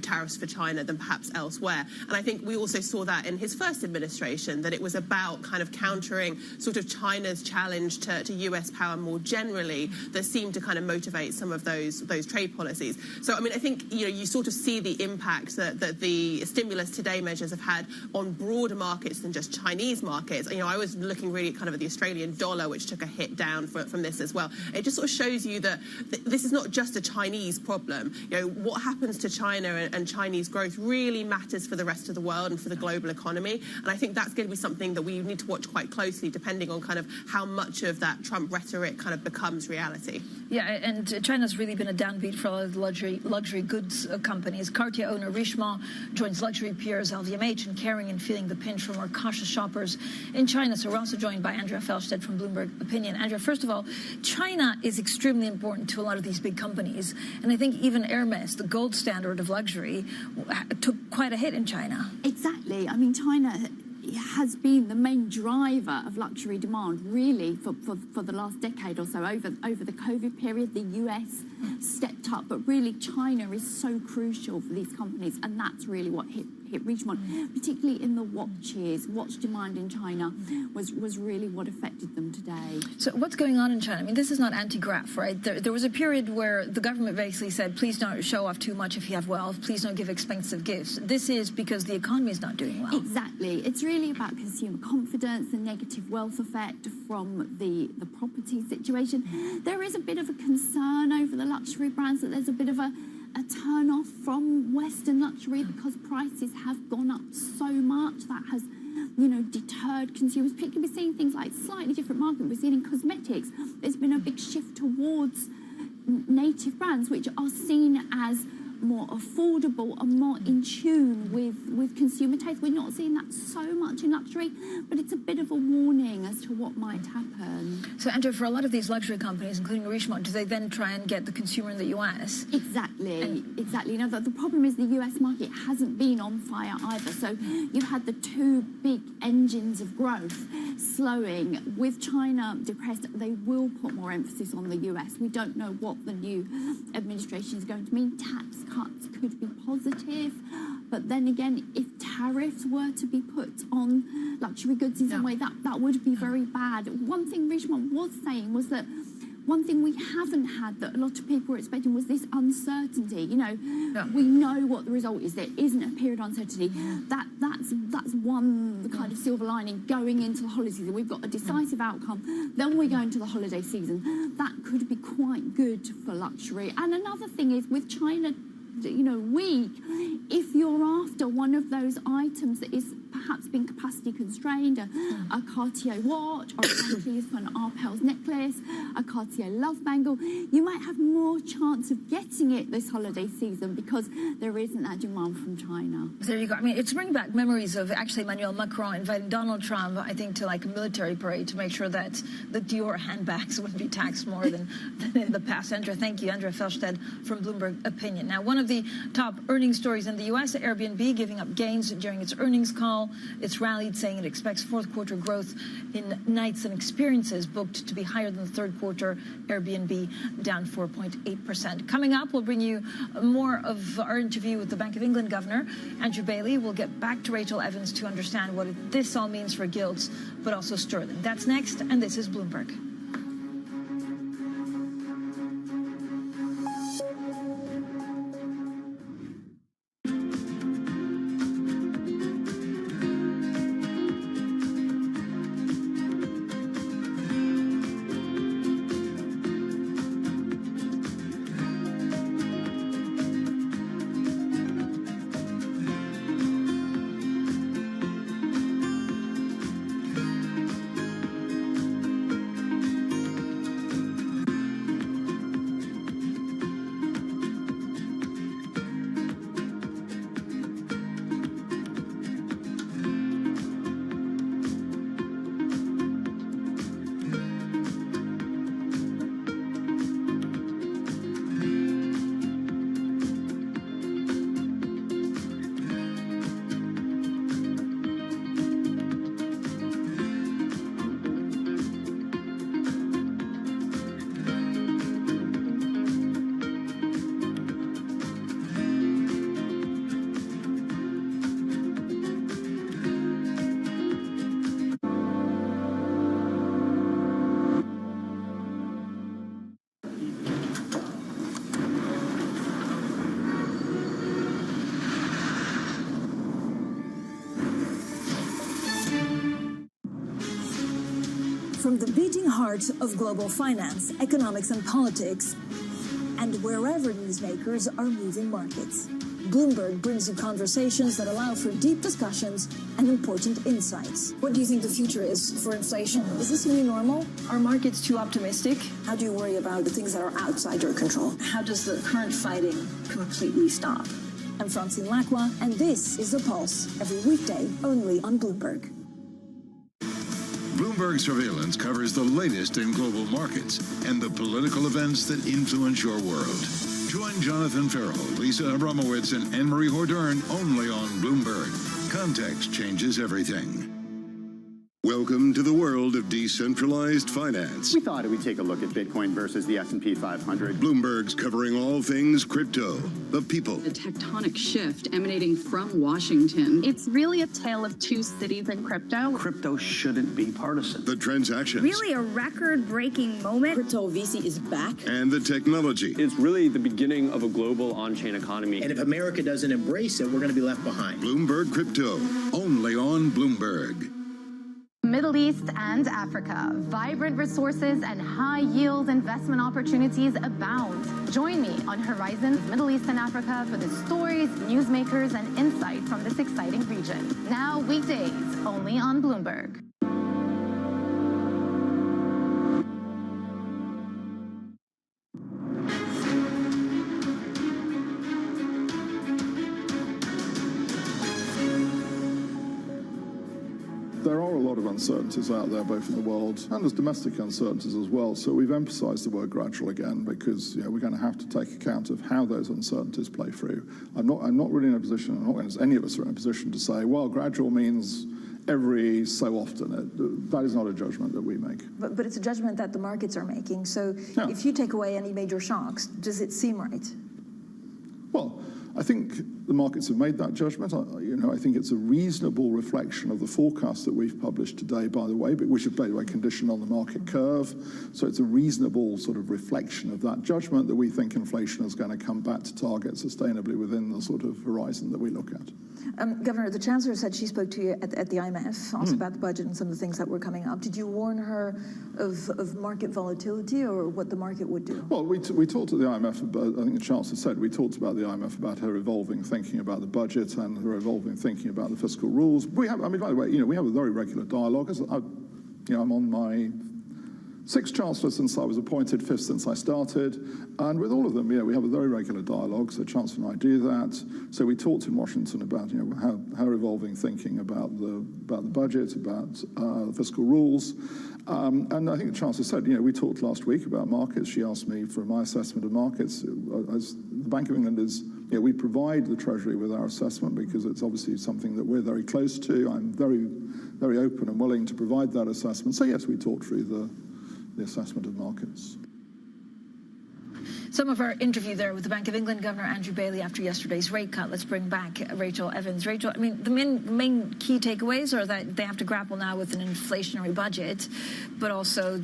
[SPEAKER 16] tariffs for China than perhaps elsewhere. And I think we also saw that in his first administration, that it was about kind of countering sort of China's challenge to US power more generally that seemed to kind of motivate some of those trade policies. So, I think, you sort of see the impact that the stimulus today measures have had on broader markets than just Chinese markets. I was looking really kind of at the Australian dollar, which took a hit down from this as well. It just sort of shows you that this is not just a Chinese problem. What happens to China and Chinese growth really matters for the rest of the world and for the global economy. And I think that's going to be something that we need to watch quite closely, depending on kind of how much of that Trump rhetoric kind of becomes reality.
[SPEAKER 6] Yeah, and China's really been a downbeat for a lot of luxury goods companies. Cartier owner Richemont joins luxury peers LVMH in caring and feeling the pinch for more cautious shoppers in China. So we're also joined by Andrea Felstedt from Bloomberg Opinion. Andrea, first of all, China is extremely important to a lot of these big companies. And I think even Hermes, the gold standard of luxury, took quite a hit in China.
[SPEAKER 7] Exactly. I mean, China
[SPEAKER 19] has been the main driver of luxury demand, really, for the last decade or so. Over the COVID period, the US stepped up, but really China is so crucial for these companies, and that's really what hit Richemont, particularly in the watches. Watch demand in China was really what affected them today.
[SPEAKER 6] So what's going on in China? I mean, this is not anti-graft, right? There was a period where the government basically said, please don't show off too much if you have wealth, please don't give expensive gifts. This is because the economy is not doing well.
[SPEAKER 19] Exactly. It's really about consumer confidence, the negative wealth effect from the property situation. There is a bit of a concern over the luxury brands that there's a bit of a turn off from Western luxury because prices have gone up so much. That has, deterred consumers. Particularly, we're seeing things like slightly different market. We're seeing in cosmetics, there's been a big shift towards native brands, which are seen as more affordable and more in tune with consumer taste. We're not seeing that so much in luxury, but it's a bit of a warning as to what might happen.
[SPEAKER 6] So, Andrew, for a lot of these luxury companies, including Richemont, do they then try and get the consumer in the US?
[SPEAKER 19] Exactly. The problem is the US market hasn't been on fire either. So you've had the two big engines of growth slowing. With China depressed, they will put more emphasis on the US. We don't know what the new administration is going to mean. Tax cuts could be positive, but then again, if tariffs were to be put on luxury goods in some way, that would be very bad. One thing Richemont was saying was that one thing we haven't had that a lot of people were expecting was this uncertainty. We know what the result is. There isn't a period of uncertainty. That's one kind of silver lining going into the holiday season. We've got a decisive outcome. Then we go into the holiday season. That could be quite good for luxury. And another thing is with China, weak, if you're after one of those items that is perhaps been capacity constrained, a Cartier watch, or essentially for an Arpels necklace, a Cartier love bangle, you might have more chance of getting it this holiday season because there isn't that demand from China.
[SPEAKER 6] There you go. I mean, it's bringing back memories of actually Emmanuel Macron inviting Donald Trump, I think, to like a military parade to make sure that the Dior handbags wouldn't be taxed more than in the past. Andrea, thank you. Andrea Felstead from Bloomberg Opinion. Now, one of the top earnings stories in the U.S., Airbnb giving up gains during its earnings call. It's rallied, saying it expects fourth quarter growth in nights and experiences booked to be higher than the third quarter. Airbnb down 4.8%. Coming up, we'll bring you more of our interview with the Bank of England Governor, Andrew Bailey. We'll get back to Rachel Evans to understand what this all means for gilts, but also sterling. That's next, and this is Bloomberg.
[SPEAKER 22] From the beating heart of global finance, economics and politics, and wherever newsmakers are moving markets, Bloomberg brings you conversations that allow for deep discussions and important insights. What do you think the future is for inflation? Is this a new normal?
[SPEAKER 6] Are markets too optimistic?
[SPEAKER 22] How do you worry about the things that are outside your control?
[SPEAKER 6] How does the current fighting completely stop?
[SPEAKER 22] I'm Francine Lacqua, and this is The Pulse, every weekday only on Bloomberg.
[SPEAKER 11] Bloomberg Surveillance covers the latest in global markets and the political events that influence your world. Join Jonathan Farrell, Lisa Abramowitz, and Anne-Marie Hordern only on Bloomberg. Context changes everything. Welcome to the world of decentralized finance.
[SPEAKER 3] We thought we'd take a look at Bitcoin versus the S&P 500.
[SPEAKER 11] Bloomberg's covering all things crypto, the people.
[SPEAKER 7] A tectonic shift emanating from Washington.
[SPEAKER 8] It's really a tale of two cities in crypto.
[SPEAKER 3] Crypto shouldn't be partisan.
[SPEAKER 11] The transactions.
[SPEAKER 8] Really a record-breaking moment.
[SPEAKER 9] Crypto VC is back.
[SPEAKER 11] And the technology.
[SPEAKER 12] It's really the beginning of a global on-chain economy.
[SPEAKER 23] And if America doesn't embrace it, we're going to be left behind.
[SPEAKER 11] Bloomberg Crypto, only on Bloomberg.
[SPEAKER 8] Middle East and Africa. Vibrant resources and high-yield investment opportunities abound. Join me on Horizons Middle East and Africa for the stories, newsmakers, and insight from this exciting region. Now weekdays, only on Bloomberg.
[SPEAKER 27] There are a lot of uncertainties out there, both in the world and there's domestic uncertainties as well. So we've emphasised the word gradual again because we're going to have to take account of how those uncertainties play through. I'm not really in a position, I'm not going to, any of us are in a position to say, well, gradual means every so often. That is not a judgment that we make.
[SPEAKER 22] But it's a judgment that the markets are making. So if you take away any major shocks, does it seem right?
[SPEAKER 27] Well, I think the markets have made that judgment. I think it's a reasonable reflection of the forecast that we've published today, by the way, but which is, by the way, conditioned on the market curve. So it's a reasonable sort of reflection of that judgment that we think inflation is going to come back to target sustainably within the sort of horizon that we look at.
[SPEAKER 22] Governor, the Chancellor said she spoke to you at the IMF, also about the budget and some of the things that were coming up. Did you warn her of market volatility or what the market would do?
[SPEAKER 27] Well, we talked to the IMF about, I think the Chancellor said, we talked about the IMF about her evolving thinking about the budget and her evolving thinking about the fiscal rules. We have, by the way, we have a very regular dialogue. I'm on my 6th Chancellor since I was appointed, 5th since I started, and with all of them, we have a very regular dialogue, so Chancellor and I do that. So we talked in Washington about, her evolving thinking about the budget, about fiscal rules, and I think the Chancellor said, we talked last week about markets. She asked me for my assessment of markets. As the Bank of England is, we provide the Treasury with our assessment because it's obviously something that we're very close to. I'm very, very open and willing to provide that assessment. So yes, we talked through the assessment of markets.
[SPEAKER 6] Some of our interview there with the Bank of England Governor Andrew Bailey after yesterday's rate cut. Let's bring back Rachel Evans. Rachel, I mean, the main key takeaways are that they have to grapple now with an inflationary budget, but also,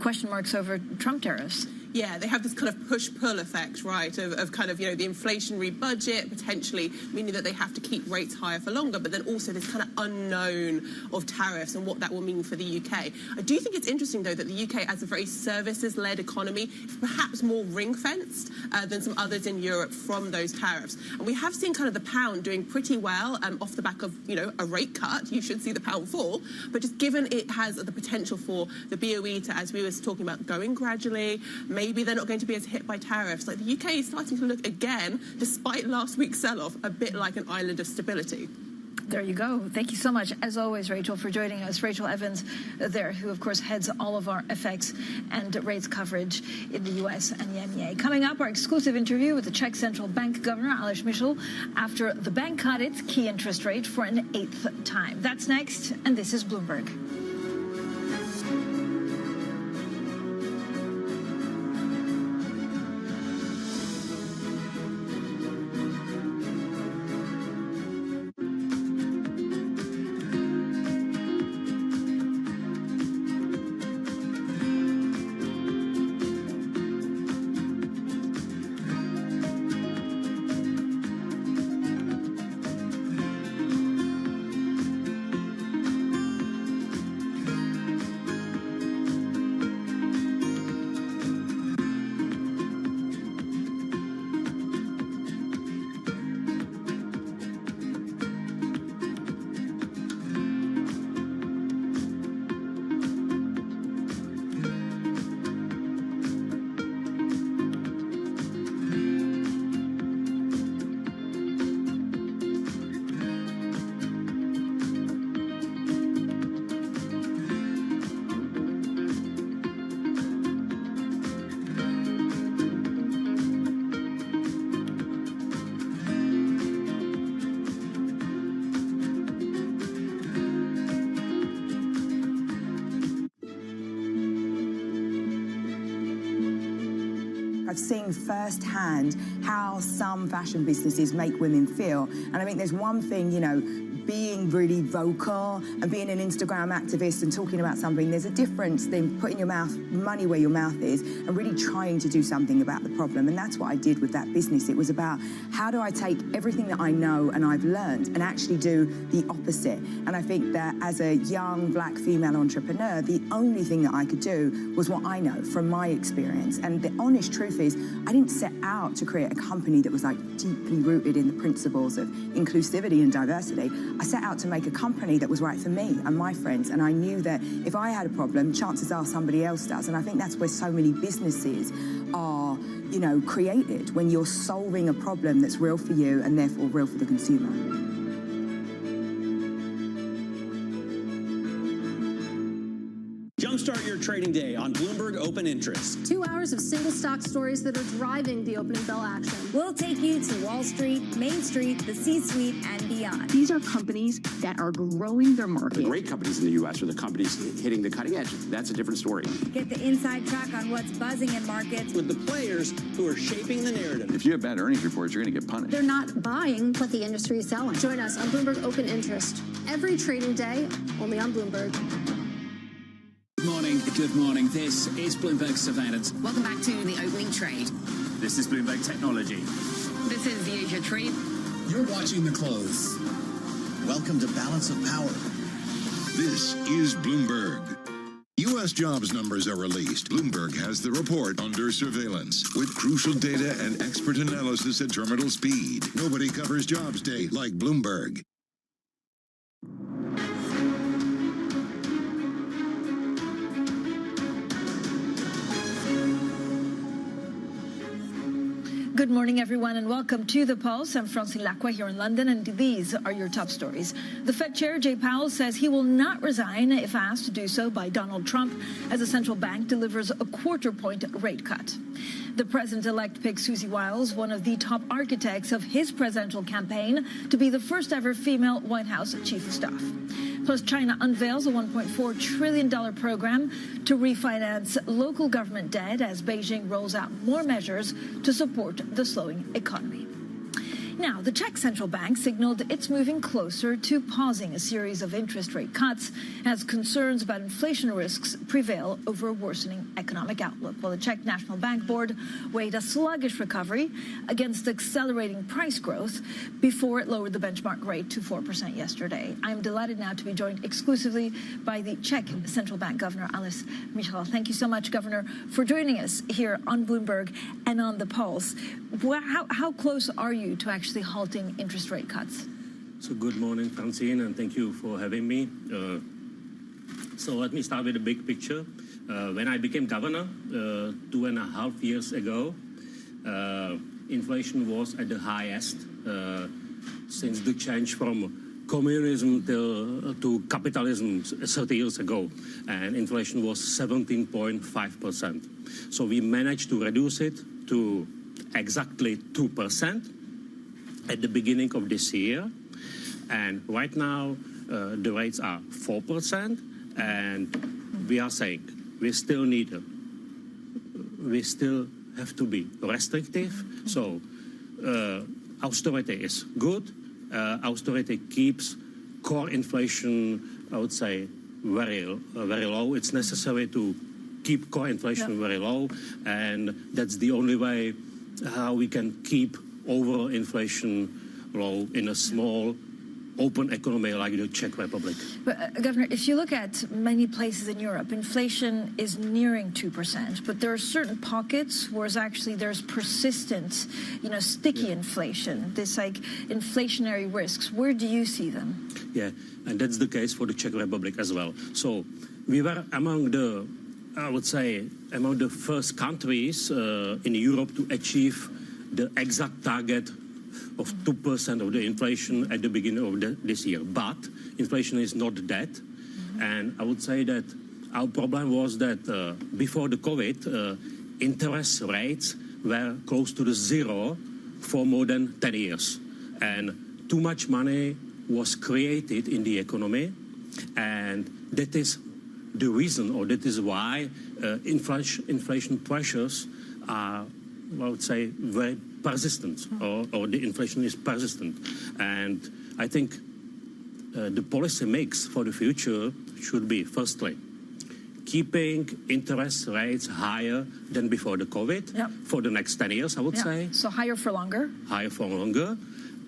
[SPEAKER 6] question marks over Trump tariffs.
[SPEAKER 16] Yeah, they have this kind of push-pull effect, right, of kind of, the inflationary budget, potentially meaning that they have to keep rates higher for longer, but then also this kind of unknown of tariffs and what that will mean for the UK. I do think it's interesting, though, that the UK, as a very services-led economy, is perhaps more ring-fenced than some others in Europe from those tariffs. And we have seen kind of the pound doing pretty well off the back of, a rate cut. You should see the pound fall. But just given it has the potential for the BOE to, as we were talking about, going gradually, maybe they're not going to be as hit by tariffs. Like the UK is starting to look again, despite last week's sell-off, a bit like an island of stability.
[SPEAKER 6] There you go. Thank you so much, as always, Rachel, for joining us. Rachel Evans there, who, of course, heads all of our FX and rates coverage in the U.S. and the MEA. Coming up, our exclusive interview with the Czech Central Bank Governor, Aleš Mišel, after the bank cut its key interest rate for an 8th time. That's next, and this is Bloomberg.
[SPEAKER 2] I've seen firsthand how some fashion businesses make women feel. And I think there's one thing, you know, being really vocal and being an Instagram activist and talking about something, there's a difference than putting your money where your mouth is and really trying to do something about the problem. And that's what I did with that business. It was about how do I take everything that I know and I've learned and actually do the opposite. And I think that as a young black female entrepreneur, the only thing that I could do was what I know from my experience. And the honest truth is, I didn't set out to create a company that was like deeply rooted in the principles of inclusivity and diversity. I set out to make a company that was right for me and my friends, and I knew that if I had a problem, chances are somebody else does. And I think that's where so many businesses are, you know, created, when you're solving a problem that's real for you and therefore real for the consumer.
[SPEAKER 5] Jumpstart your trading day on Bloomberg Open Interest.
[SPEAKER 9] 2 hours of single stock stories that are driving the opening bell action. We'll take you to Wall Street, Main Street, the C-suite, and beyond.
[SPEAKER 13] These are companies that are growing their market.
[SPEAKER 14] The great companies in the U.S. are the companies hitting the cutting edge. That's a different story.
[SPEAKER 9] Get the inside track on what's buzzing in markets.
[SPEAKER 5] With the players who are shaping the narrative.
[SPEAKER 18] If you have bad earnings reports, you're going to get punished.
[SPEAKER 9] They're not buying what the industry is selling. Join us on Bloomberg Open Interest. Every trading day, only on Bloomberg.
[SPEAKER 20] Good morning. This is Bloomberg Surveillance.
[SPEAKER 1] Welcome back to the opening trade.
[SPEAKER 20] This is Bloomberg Technology.
[SPEAKER 1] This is the Asia Trade.
[SPEAKER 20] You're watching the close.
[SPEAKER 15] Welcome to Balance of Power.
[SPEAKER 11] This is Bloomberg. U.S. jobs numbers are released. Bloomberg has the report under surveillance with crucial data and expert analysis at terminal speed. Nobody covers jobs day like Bloomberg.
[SPEAKER 6] Good morning, everyone, and welcome to The Pulse. I'm Francine Lacqua here in London, and these are your top stories. The Fed Chair, Jay Powell, says he will not resign if asked to do so by Donald Trump as the central bank delivers a quarter-point rate cut. The president-elect picked Susie Wiles, one of the top architects of his presidential campaign, to be the first-ever female White House chief of staff. Plus, China unveils a $1.4 trillion program to refinance local government debt as Beijing rolls out more measures to support the slowing economy. Now, the Czech central bank signaled it's moving closer to pausing a series of interest rate cuts as concerns about inflation risks prevail over a worsening economic outlook. While the Czech National Bank Board weighed a sluggish recovery against accelerating price growth before it lowered the benchmark rate to 4% yesterday. I'm delighted now to be joined exclusively by the Czech Central Bank Governor, Alois Michal. Thank you so much, Governor, for joining us here on Bloomberg and on The Pulse. How close are you to actually halting interest rate cuts?
[SPEAKER 28] So good morning, Francine, and thank you for having me. So let me start with the big picture. When I became governor 2.5 years ago, inflation was at the highest since the change from communism to capitalism 30 years ago, and inflation was 17.5%. So we managed to reduce it to exactly 2% at the beginning of this year, and right now the rates are 4%, and we are saying we still have to be restrictive. So austerity is good. Austerity keeps core inflation, I would say, very low. It's necessary to keep core inflation very low, and that's the only way how we can keep overall inflation low in a small, open economy like the Czech Republic.
[SPEAKER 6] But, Governor, if you look at many places in Europe, inflation is nearing 2%, but there are certain pockets where there's persistent, sticky inflation, this like inflationary risks. Where do you see them?
[SPEAKER 28] Yeah, and that's the case for the Czech Republic as well. So we were among the first countries in Europe to achieve the exact target of 2% of the inflation at the beginning of this year. But inflation is not that. And I would say that our problem was that before the COVID, interest rates were close to the zero for more than 10 years. And too much money was created in the economy. And that is the reason, or that is why inflation pressures are I would say, very persistent, or the inflation is persistent. And I think the policy mix for the future should be, firstly, keeping interest rates higher than before the COVID for the next 10 years, I would say.
[SPEAKER 6] So higher for longer?
[SPEAKER 28] Higher for longer.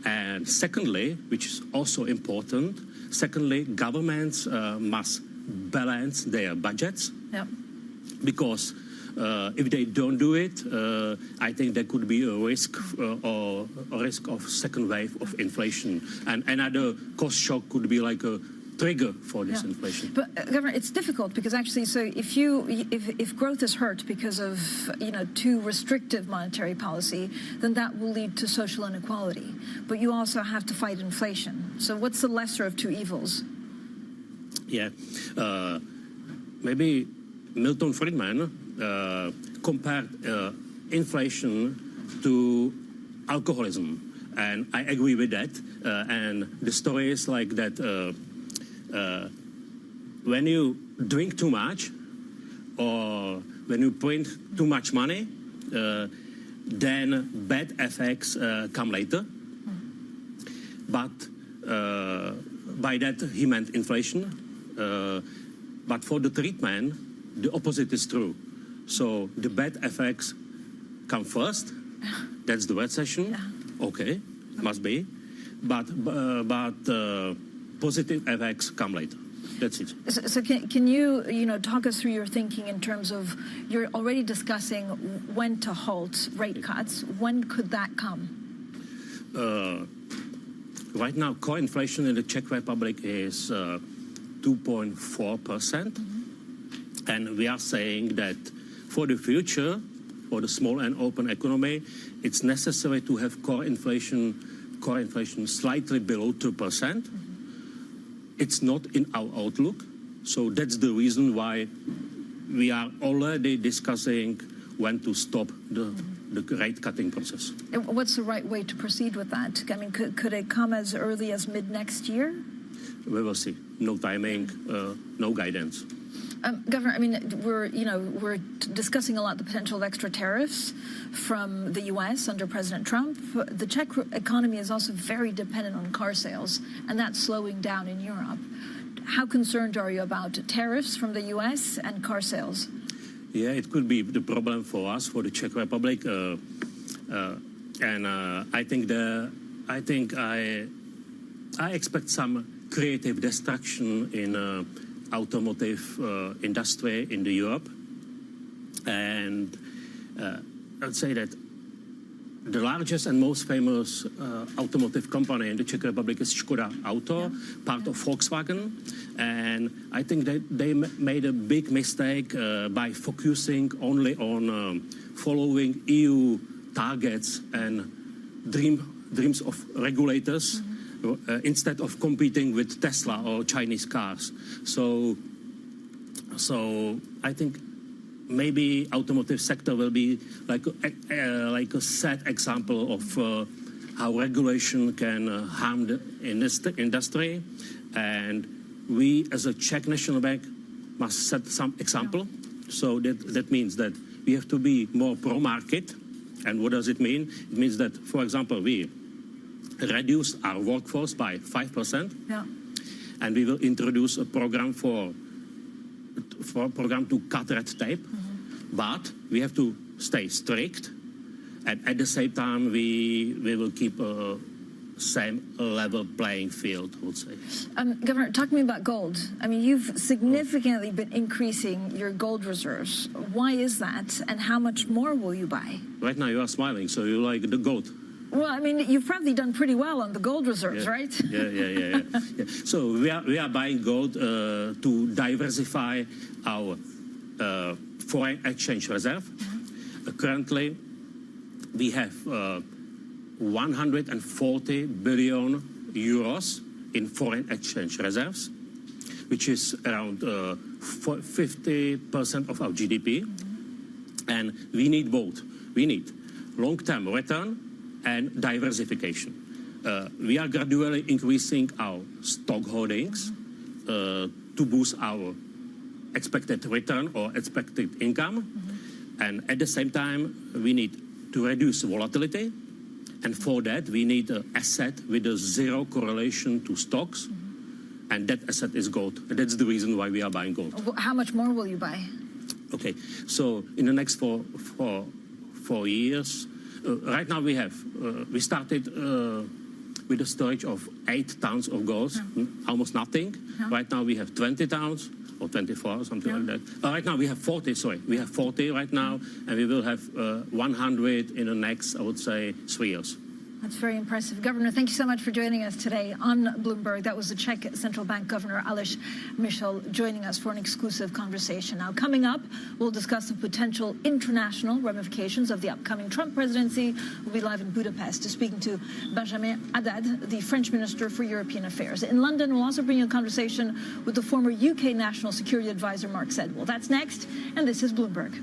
[SPEAKER 28] And secondly, which is also important, governments must balance their budgets. Because if they don't do it, I think there could be a risk of second wave of inflation. And another cost shock could be like a trigger for this inflation.
[SPEAKER 6] But Governor, it's difficult because actually, so if growth is hurt because of too restrictive monetary policy, then that will lead to social inequality. But you also have to fight inflation. So what's the lesser of two evils?
[SPEAKER 28] Yeah, maybe Milton Friedman compared inflation to alcoholism, and I agree with that. And the story is like that. When you drink too much, or when you print too much money, then bad effects come later. But by that he meant inflation. But for the treatment, the opposite is true. So the bad effects come first. That's the recession. Okay, must be. But positive effects come later. That's it.
[SPEAKER 6] So can you talk us through your thinking in terms of, you're already discussing when to halt rate cuts. When could that come?
[SPEAKER 28] Right now, core inflation in the Czech Republic is 2.4%. And we are saying that for the future, for the small and open economy, it's necessary to have core inflation slightly below 2%. It's not in our outlook, so that's the reason why we are already discussing when to stop the rate cutting process.
[SPEAKER 6] And what's the right way to proceed with that? I mean, could it come as early as mid next year?
[SPEAKER 28] We will see. No timing, no guidance.
[SPEAKER 6] Governor, I mean, we're discussing a lot the potential of extra tariffs from the U.S. under President Trump. The Czech economy is also very dependent on car sales, and that's slowing down in Europe. How concerned are you about tariffs from the U.S. and car sales?
[SPEAKER 28] Yeah, it could be the problem for us, for the Czech Republic, and I expect some creative destruction in automotive industry in Europe, and I'd say that the largest and most famous automotive company in the Czech Republic is Škoda Auto, part of Volkswagen, and I think that they made a big mistake by focusing only on following EU targets and dreams of regulators. Instead of competing with Tesla or Chinese cars. So I think maybe automotive sector will be like a sad example of how regulation can harm the industry. And we as a Czech National Bank must set some example. So that means that we have to be more pro-market. And what does it mean? It means that, for example, we reduce our workforce by 5%, and we will introduce a program to cut red tape. But we have to stay strict, and at the same time we will keep a same level playing field, I would say.
[SPEAKER 6] Governor, talk to me about gold. I mean, you've significantly been increasing your gold reserves. Why is that, and how much more will you buy?
[SPEAKER 28] Right now you are smiling, so you like the gold.
[SPEAKER 6] Well, I mean, you've probably done pretty well on the gold reserves, right?
[SPEAKER 28] Yeah. So we are buying gold to diversify our foreign exchange reserve. Currently, we have 140 billion euros in foreign exchange reserves, which is around 50% of our GDP. And we need both. We need long-term return and diversification. We are gradually increasing our stock holdings to boost our expected return or expected income. And at the same time, we need to reduce volatility. And for that, we need an asset with a zero correlation to stocks. And that asset is gold. And that's the reason why we are buying gold.
[SPEAKER 6] How much more will you buy?
[SPEAKER 28] Okay, so in the next four years, right now we started with a storage of 8 tons of gold, almost nothing. Right now we have 20 tons or 24 or something like that. Right now we have 40, we have 40 right now, and we will have 100 in the next, I would say, 3 years.
[SPEAKER 6] That's very impressive. Governor, thank you so much for joining us today on Bloomberg. That was the Czech Central Bank Governor Aleš Michel joining us for an exclusive conversation. Now, coming up, we'll discuss the potential international ramifications of the upcoming Trump presidency. We'll be live in Budapest speaking to Benjamin Haddad, the French Minister for European Affairs. In London, we'll also bring you a conversation with the former UK National Security Advisor, Mark Sedwill. That's next, and this is Bloomberg.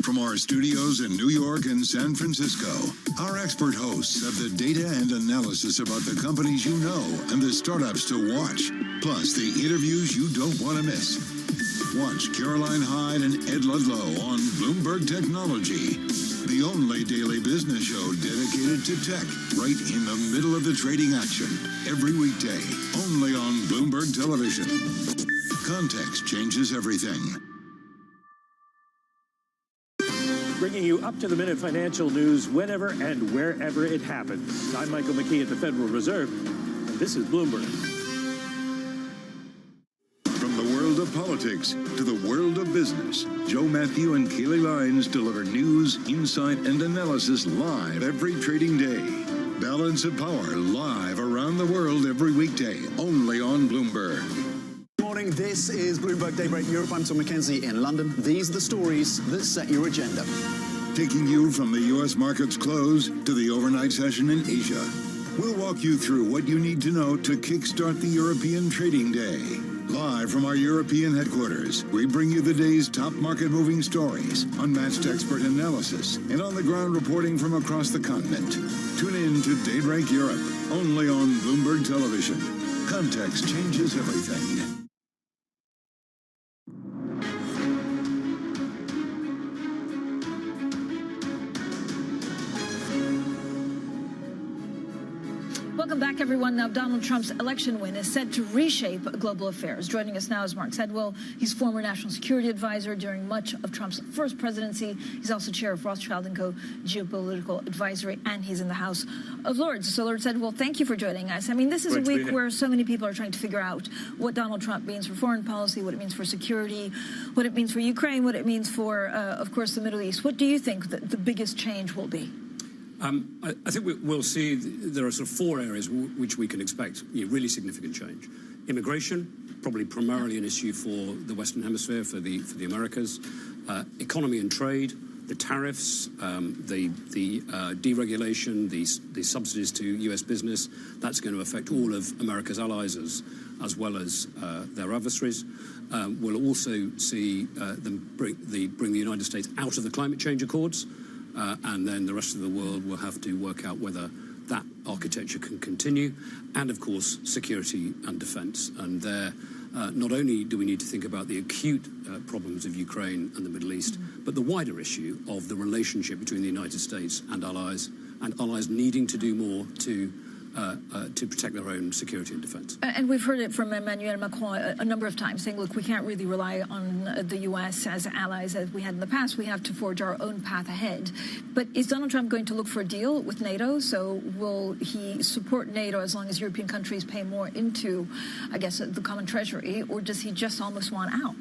[SPEAKER 11] From our studios in New York and San Francisco, our expert hosts have the data and analysis about the companies you know and the startups to watch, plus the interviews you don't want to miss. Watch Caroline Hyde and Ed Ludlow on Bloomberg Technology, the only daily business show dedicated to tech, right in the middle of the trading action, every weekday, only on Bloomberg Television. Context changes everything.
[SPEAKER 4] Bringing you up-to-the-minute financial news whenever and wherever it happens. I'm Michael McKee at the Federal Reserve, and this is Bloomberg.
[SPEAKER 11] From the world of politics to the world of business, Joe Matthew and Keely Lines deliver news, insight, and analysis live every trading day. Balance of Power live around the world every weekday, only on Bloomberg.
[SPEAKER 15] Morning, this is Bloomberg Daybreak Europe. I'm Tom McKenzie in London. These are the stories that set your agenda.
[SPEAKER 11] Taking you from the U.S. market's close to the overnight session in Asia. We'll walk you through what you need to know to kickstart the European trading day. Live from our European headquarters, we bring you the day's top market-moving stories, unmatched expert analysis, and on-the-ground reporting from across the continent. Tune in to Daybreak Europe, only on Bloomberg Television. Context changes everything.
[SPEAKER 6] Welcome back, everyone. Now, Donald Trump's election win is set to reshape global affairs. Joining us now is Mark Sedwill. He's former national security advisor during much of Trump's first presidency. He's also chair of Rothschild & Co. Geopolitical Advisory, and he's in the House of Lords. So, Lord Sedwill, thank you for joining us. I mean, this is a week where so many people are trying to figure out what Donald Trump means for foreign policy, what it means for security, what it means for Ukraine, what it means for, of course, the Middle East. What do you think the biggest change will be?
[SPEAKER 10] I think we'll see there are sort of 4 areas which we can expect really significant change. Immigration, probably primarily an issue for the Western Hemisphere, for the Americas. Economy and trade, the tariffs, the deregulation, the subsidies to U.S. business. That's going to affect all of America's allies as well as their adversaries. We'll also see them bring the United States out of the climate change accords. And then the rest of the world will have to work out whether that architecture can continue. And, of course, security and defense. And there, not only do we need to think about the acute problems of Ukraine and the Middle East, but the wider issue of the relationship between the United States and allies needing to do more to to protect their own security and defence.
[SPEAKER 6] And we've heard it from Emmanuel Macron a number of times, saying, look, we can't really rely on the U.S. as allies as we had in the past. We have to forge our own path ahead. But is Donald Trump going to look for a deal with NATO? So will he support NATO as long as European countries pay more into, I guess, the common treasury, or does he just almost want out?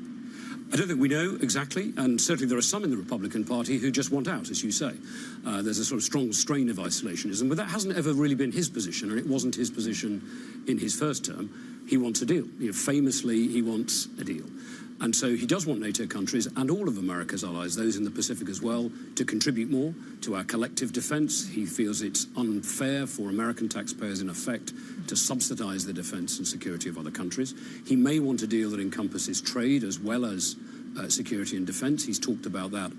[SPEAKER 10] I don't think we know exactly, and certainly there are some in the Republican Party who just want out, as you say. There's a sort of strong strain of isolationism, but that hasn't ever really been his position, and it wasn't his position in his first term. He wants a deal. Famously, he wants a deal. And so he does want NATO countries and all of America's allies, those in the Pacific as well, to contribute more to our collective defence. He feels it's unfair for American taxpayers, in effect, to subsidise the defence and security of other countries. He may want a deal that encompasses trade as well as security and defence. He's talked about that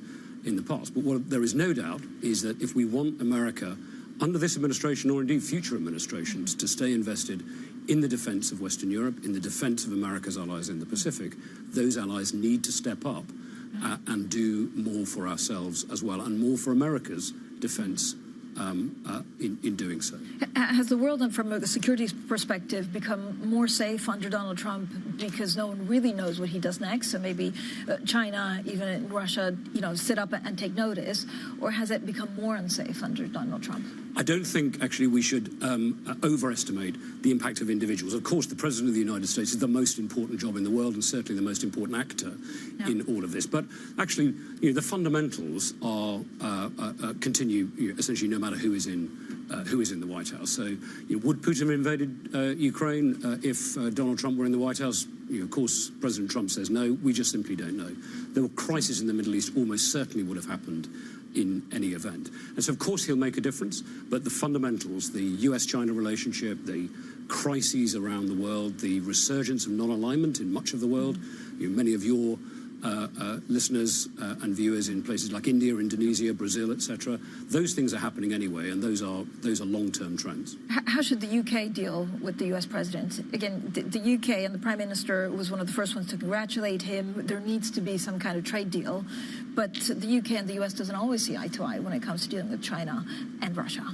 [SPEAKER 10] in the past. But what there is no doubt is that if we want America, under this administration or indeed future administrations, to stay invested in the defence of Western Europe, in the defence of America's allies in the Pacific, those allies need to step up and do more for ourselves as well, and more for America's defence in doing so.
[SPEAKER 6] Has the world, and from a security perspective, become more safe under Donald Trump because no one really knows what he does next? So maybe China, even Russia, sit up and take notice, or has it become more unsafe under Donald Trump?
[SPEAKER 10] I don't think, actually, we should overestimate the impact of individuals. Of course, the President of the United States is the most important job in the world and certainly the most important actor in all of this. But actually, the fundamentals are continue essentially no matter who is in the White House. So, would Putin have invaded Ukraine if Donald Trump were in the White House? Of course, President Trump says no. We just simply don't know. The crisis in the Middle East almost certainly would have happened in any event. And so, of course, he'll make a difference, but the fundamentals, the US-China relationship, the crises around the world, the resurgence of non-alignment in much of the world, many of your listeners and viewers in places like India, Indonesia, Brazil, etc., those things are happening anyway, and those are long-term trends.
[SPEAKER 6] How should the UK deal with the US president? Again, the UK and the Prime Minister was one of the first ones to congratulate him. There needs to be some kind of trade deal, but the UK and the US doesn't always see eye to eye when it comes to dealing with China and Russia.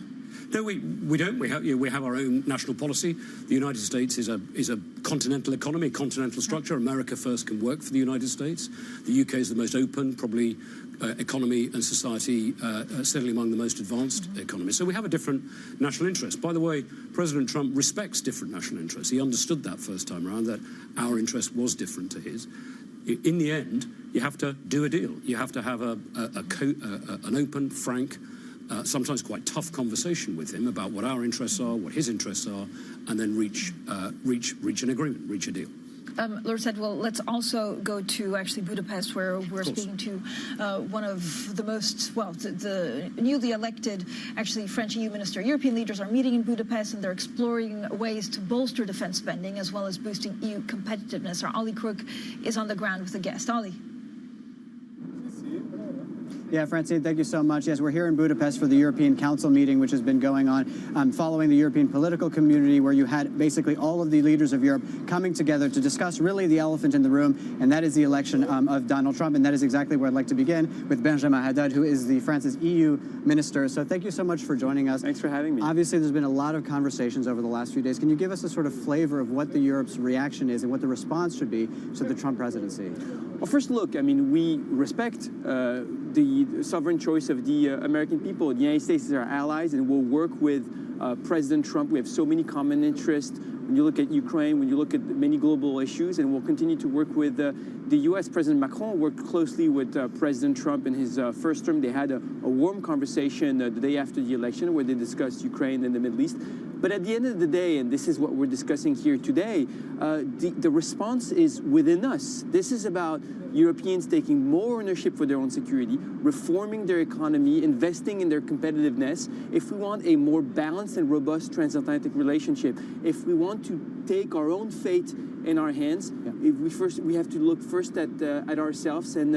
[SPEAKER 10] No, we don't. We have our own national policy. The United States is a continental economy, continental structure. America first can work for the United States. The UK is the most open, probably, economy and society, certainly among the most advanced economies. So we have a different national interest. By the way, President Trump respects different national interests. He understood that first time around, that our interest was different to his. In the end, you have to do a deal. You have to have an open, frank, sometimes quite tough conversation with him about what our interests are, what his interests are, and then reach an agreement, reach a deal.
[SPEAKER 6] Lord said, well, let's also go to actually Budapest, where we're speaking to one of the most, the newly elected, actually, French EU minister. European leaders are meeting in Budapest, and they're exploring ways to bolster defense spending as well as boosting EU competitiveness. Our Ollie Crook is on the ground with a guest. Ollie.
[SPEAKER 3] Yeah, Francine, thank you so much. Yes, we're here in Budapest for the European Council meeting, which has been going on following the European political community, where you had basically all of the leaders of Europe coming together to discuss really the elephant in the room, and that is the election of Donald Trump. And that is exactly where I'd like to begin, with Benjamin Haddad, who is the France's EU minister. So thank you so much for joining us.
[SPEAKER 12] Thanks for having me.
[SPEAKER 3] Obviously, there's been a lot of conversations over the last few days. Can you give us a sort of flavor of what the Europe's reaction is and what the response should be to the Trump presidency?
[SPEAKER 12] Well, first, look, I mean, we respect the sovereign choice of the American people. The United States is our allies, and we'll work with President Trump. We have so many common interests. When you look at Ukraine, when you look at many global issues, and we'll continue to work with the U.S. President Macron worked closely with President Trump in his first term. They had a warm conversation the day after the election where they discussed Ukraine and the Middle East. But at the end of the day, and this is what we're discussing here today, the response is within us. This is about Europeans taking more ownership for their own security, reforming their economy, investing in their competitiveness. If we want a more balanced and robust transatlantic relationship, if we want to take our own fate in our hands, we have to look first at ourselves and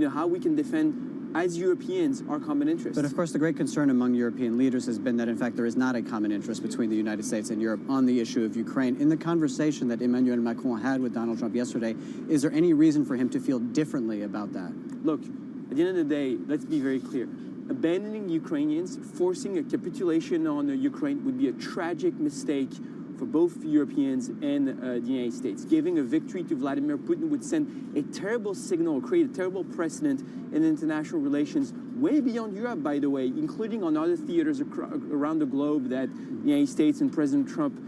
[SPEAKER 12] how we can defend, as Europeans, our common interests.
[SPEAKER 3] But of course, the great concern among European leaders has been that, in fact, there is not a common interest between the United States and Europe on the issue of Ukraine. In the conversation that Emmanuel Macron had with Donald Trump yesterday, is there any reason for him to feel differently about that?
[SPEAKER 12] Look, at the end of the day, let's be very clear. abandoning Ukrainians, forcing a capitulation on Ukraine would be a tragic mistake for both Europeans and the United States. Giving a victory to Vladimir Putin would send a terrible signal, create a terrible precedent in international relations way beyond Europe, by the way, including on other theaters around the globe that the United States and President Trump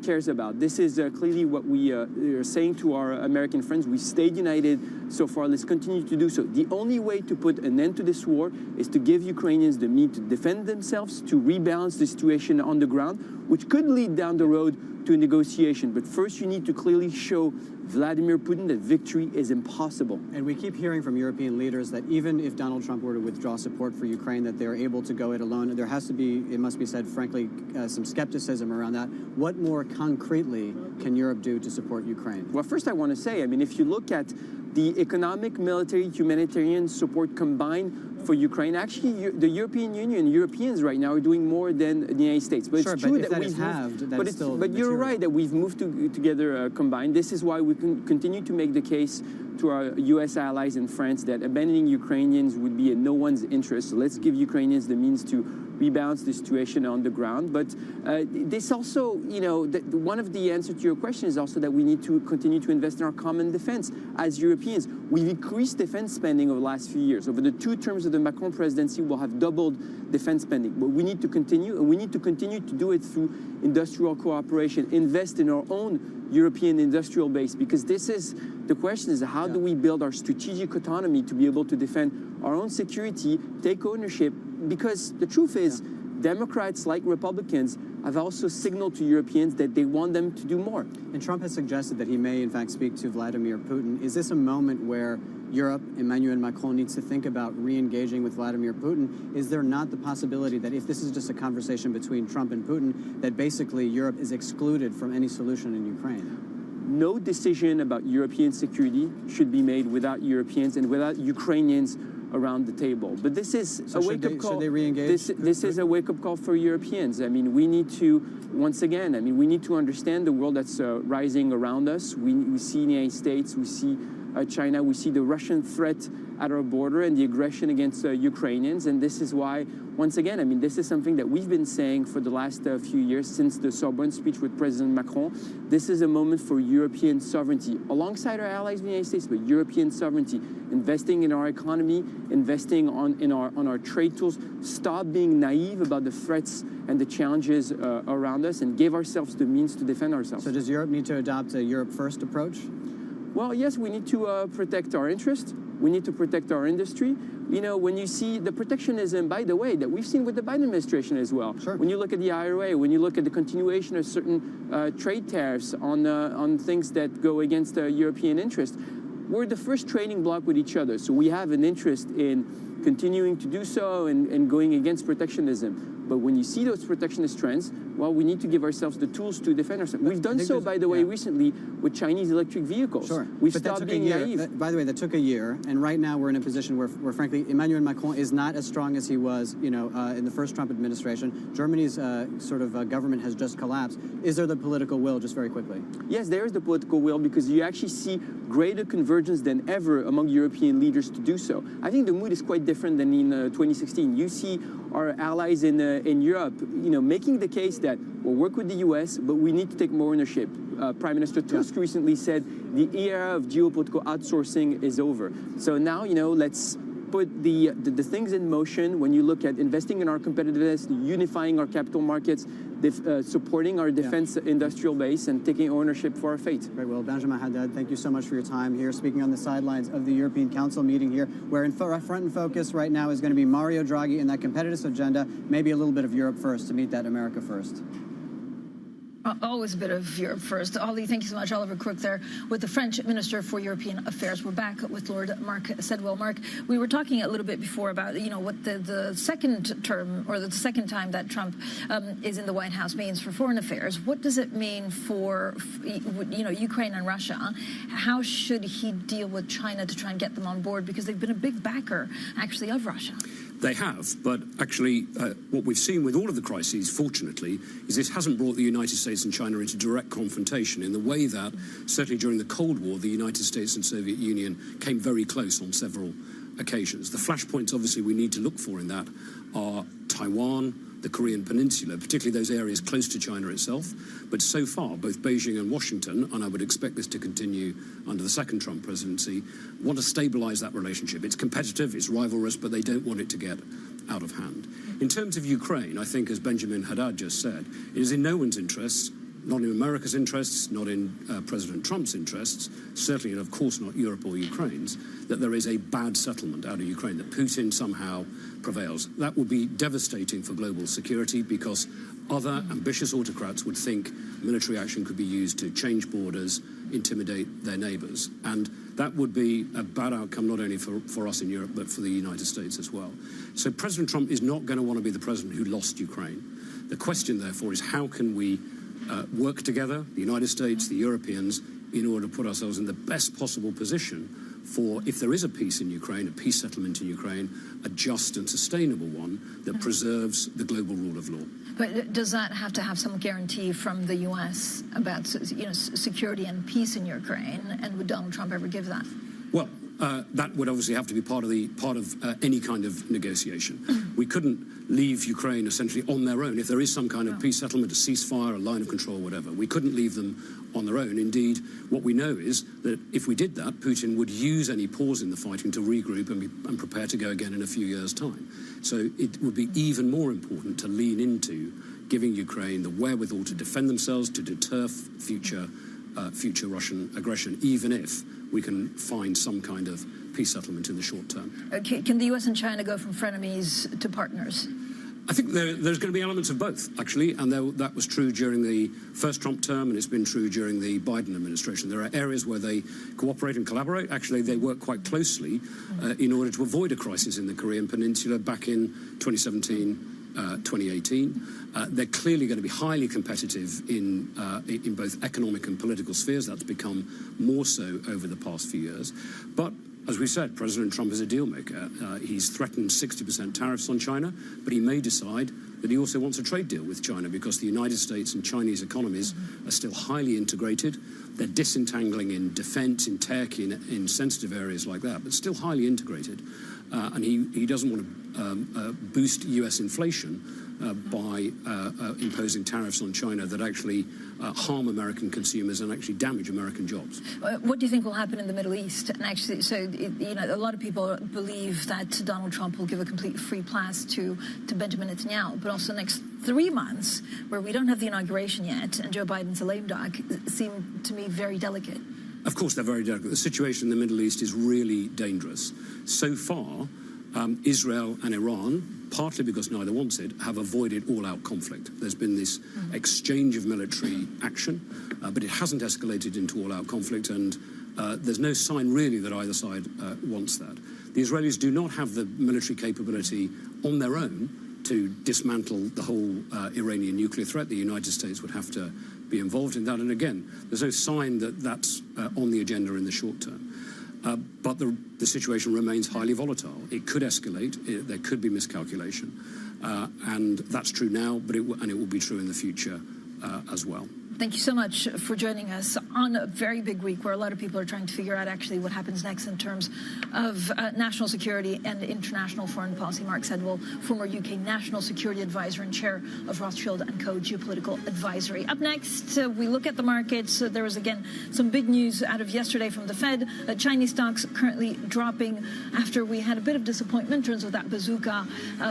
[SPEAKER 12] cares about. This is clearly what we are saying to our American friends. We stayed united so far. Let's continue to do so. The only way to put an end to this war is to give Ukrainians the means to defend themselves, to rebalance the situation on the ground, which could lead down the road to a negotiation. But first, you need to clearly show Vladimir Putin that victory is impossible.
[SPEAKER 3] And we keep hearing from European leaders that even if Donald Trump were to withdraw support for Ukraine, that they're able to go it alone. There has to be, it must be said, frankly, some skepticism around that. What more concretely can Europe do to support Ukraine?
[SPEAKER 12] Well, first I want to say, I mean, if you look at the economic, military, humanitarian support combined for Ukraine, actually, the European Union, Europeans right now are doing more than the United States. But
[SPEAKER 3] sure,
[SPEAKER 12] it's true
[SPEAKER 3] but
[SPEAKER 12] that we've moved. But you're right that we've moved together combined. This is why we can continue to make the case to our U.S. allies in France that abandoning Ukrainians would be in no one's interest. So let's give Ukrainians the means to rebalance the situation on the ground. But this also, you know, one of the answers to your question is also that we need to continue to invest in our common defense as Europeans. We've increased defense spending over the last few years. Over the 2 terms of the Macron presidency, we'll have doubled defense spending. But we need to continue, and we need to continue to do it through industrial cooperation, invest in our own European industrial base, because this is the question: is how do we build our strategic autonomy to be able to defend our own security, take ownership? Because the truth is, Democrats, like Republicans, have also signaled to Europeans that they want them to do more.
[SPEAKER 3] And Trump has suggested that he may, in fact, speak to Vladimir Putin. Is this a moment where Europe, Emmanuel Macron, needs to think about re-engaging with Vladimir Putin? Is there not the possibility that if this is just a conversation between Trump and Putin, that basically Europe is excluded from any solution in Ukraine?
[SPEAKER 12] No decision about European security should be made without Europeans and without Ukrainians around the table. But this is a wake-up call.
[SPEAKER 3] Should they re-engage?
[SPEAKER 12] This is a wake-up call for Europeans. I mean, we need to, once again, we need to understand the world that's rising around us. We see the United States, we see China, we see the Russian threat at our border and the aggression against Ukrainians. And this is why, once again, this is something that we've been saying for the last few years since the Sorbonne speech with President Macron. This is a moment for European sovereignty, alongside our allies in the United States, but European sovereignty, investing in our economy, investing on our trade tools, stop being naive about the threats and the challenges around us, and give ourselves the means to defend ourselves.
[SPEAKER 3] So does Europe need to adopt a Europe-first approach?
[SPEAKER 12] Well, yes, we need to protect our interests. We need to protect our industry. You know, when you see the protectionism, by the way, that we've seen with the Biden administration as well.
[SPEAKER 3] Sure.
[SPEAKER 12] When you look at the IRA, when you look at the continuation of certain trade tariffs on things that go against European interests, we're the first trading bloc with each other. So we have an interest in continuing to do so and going against protectionism. But when you see those protectionist trends, well, we need to give ourselves the tools to defend ourselves. We've done so, by the way, recently with Chinese electric vehicles.
[SPEAKER 3] Sure.
[SPEAKER 12] We've
[SPEAKER 3] But
[SPEAKER 12] stopped being naive.
[SPEAKER 3] By the way, that took a year, and right now we're in a position where frankly, Emmanuel Macron is not as strong as he was, in the first Trump administration. Germany's government has just collapsed. Is there the political will, just very quickly?
[SPEAKER 12] Yes, there is the political will, because you actually see greater convergence than ever among European leaders to do so. I think the mood is quite different than in 2016. You see our allies in Europe, making the case that we'll work with the U.S., but we need to take more ownership. Prime Minister Tusk recently said the era of geopolitical outsourcing is over. So now, let's put the things in motion. When you look at investing in our competitiveness, unifying our capital markets, supporting our defense industrial base, and taking ownership for our fate.
[SPEAKER 3] Very well. Benjamin Haddad, thank you so much for your time here, speaking on the sidelines of the European Council meeting here, where in front and focus right now is going to be Mario Draghi and that competitive agenda, maybe a little bit of Europe first to meet that America first.
[SPEAKER 6] Always a bit of Europe first. Ollie, thank you so much. Oliver Crook there with the French Minister for European Affairs. We're back with Lord Mark Sedwell. Mark, we were talking a little bit before about, what the second term or the second time that Trump is in the White House means for foreign affairs. What does it mean for, Ukraine and Russia? How should he deal with China to try and get them on board? Because they've been a big backer, actually, of Russia.
[SPEAKER 10] They have, but actually what we've seen with all of the crises, fortunately, is this hasn't brought the United States and China into direct confrontation in the way that, certainly during the Cold War, the United States and Soviet Union came very close on several occasions. The flashpoints, obviously, we need to look for in that are Taiwan, the Korean Peninsula, particularly those areas close to China itself. But so far, both Beijing and Washington, and I would expect this to continue under the second Trump presidency, want to stabilize that relationship. It's competitive, it's rivalrous, but they don't want it to get out of hand. In terms of Ukraine, I think, as Benjamin Haddad just said, it is in no one's interests, not in America's interests, not in President Trump's interests, certainly, and of course not Europe or Ukraine's, that there is a bad settlement out of Ukraine, that Putin somehow prevails. That would be devastating for global security because other ambitious autocrats would think military action could be used to change borders, intimidate their neighbors. And that would be a bad outcome not only for us in Europe, but for the United States as well. So President Trump is not going to want to be the president who lost Ukraine. The question, therefore, is how can we work together, the United States, the Europeans, in order to put ourselves in the best possible position for, if there is a peace in Ukraine, a peace settlement in Ukraine, a just and sustainable one that preserves the global rule of law.
[SPEAKER 6] But does that have to have some guarantee from the U.S. about security and peace in Ukraine? And would Donald Trump ever give that?
[SPEAKER 10] Well, that would obviously have to be part of any kind of negotiation. We couldn't leave Ukraine essentially on their own. If there is some kind of peace settlement, a ceasefire, a line of control, whatever, we couldn't leave them on their own. Indeed, what we know is that if we did that, Putin would use any pause in the fighting to regroup and prepare to go again in a few years' time. So it would be even more important to lean into giving Ukraine the wherewithal to defend themselves, to deter future Russian aggression, even if we can find some kind of peace settlement in the short term.
[SPEAKER 6] Can the U.S. and China go from frenemies to partners?
[SPEAKER 10] I think there's going to be elements of both, actually, and that was true during the first Trump term, and it's been true during the Biden administration. There are areas where they cooperate and collaborate. Actually, they work quite closely in order to avoid a crisis in the Korean Peninsula back in 2017. 2018. They're clearly going to be highly competitive in both economic and political spheres. That's become more so over the past few years. But as we said, President Trump is a deal maker. He's threatened 60% tariffs on China, but he may decide that he also wants a trade deal with China because the United States and Chinese economies are still highly integrated. They're disentangling in defense, in tech, in sensitive areas like that, but still highly integrated. And he doesn't want to boost U.S. inflation by imposing tariffs on China that actually harm American consumers and actually damage American jobs.
[SPEAKER 6] What do you think will happen in the Middle East? And actually, a lot of people believe that Donald Trump will give a complete free pass to Benjamin Netanyahu, but also the next 3 months, where we don't have the inauguration yet, and Joe Biden's a lame duck, seem to me very delicate.
[SPEAKER 10] Of course, they're very delicate. The situation in the Middle East is really dangerous. So far, Israel and Iran, partly because neither wants it, have avoided all-out conflict. There's been this exchange of military action, but it hasn't escalated into all-out conflict, and there's no sign really that either side wants that. The Israelis do not have the military capability on their own to dismantle the whole Iranian nuclear threat. The United States would have to be involved in that. And again, there's no sign that that's on the agenda in the short term. But the situation remains highly volatile. It could escalate. There could be miscalculation. And that's true now, but it will be true in the future as well.
[SPEAKER 6] Thank you so much for joining us on a very big week where a lot of people are trying to figure out actually what happens next in terms of national security and international foreign policy. Mark Sedwill, former UK National Security Advisor and chair of Rothschild & Co. Geopolitical Advisory. Up next, we look at the markets. There was, again, some big news out of yesterday from the Fed. Chinese stocks currently dropping after we had a bit of disappointment in terms of that bazooka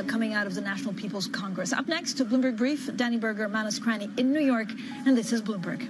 [SPEAKER 6] coming out of the National People's Congress. Up next, Bloomberg Brief, Danny Berger, Manus Cranny in New York, and this is Bloomberg.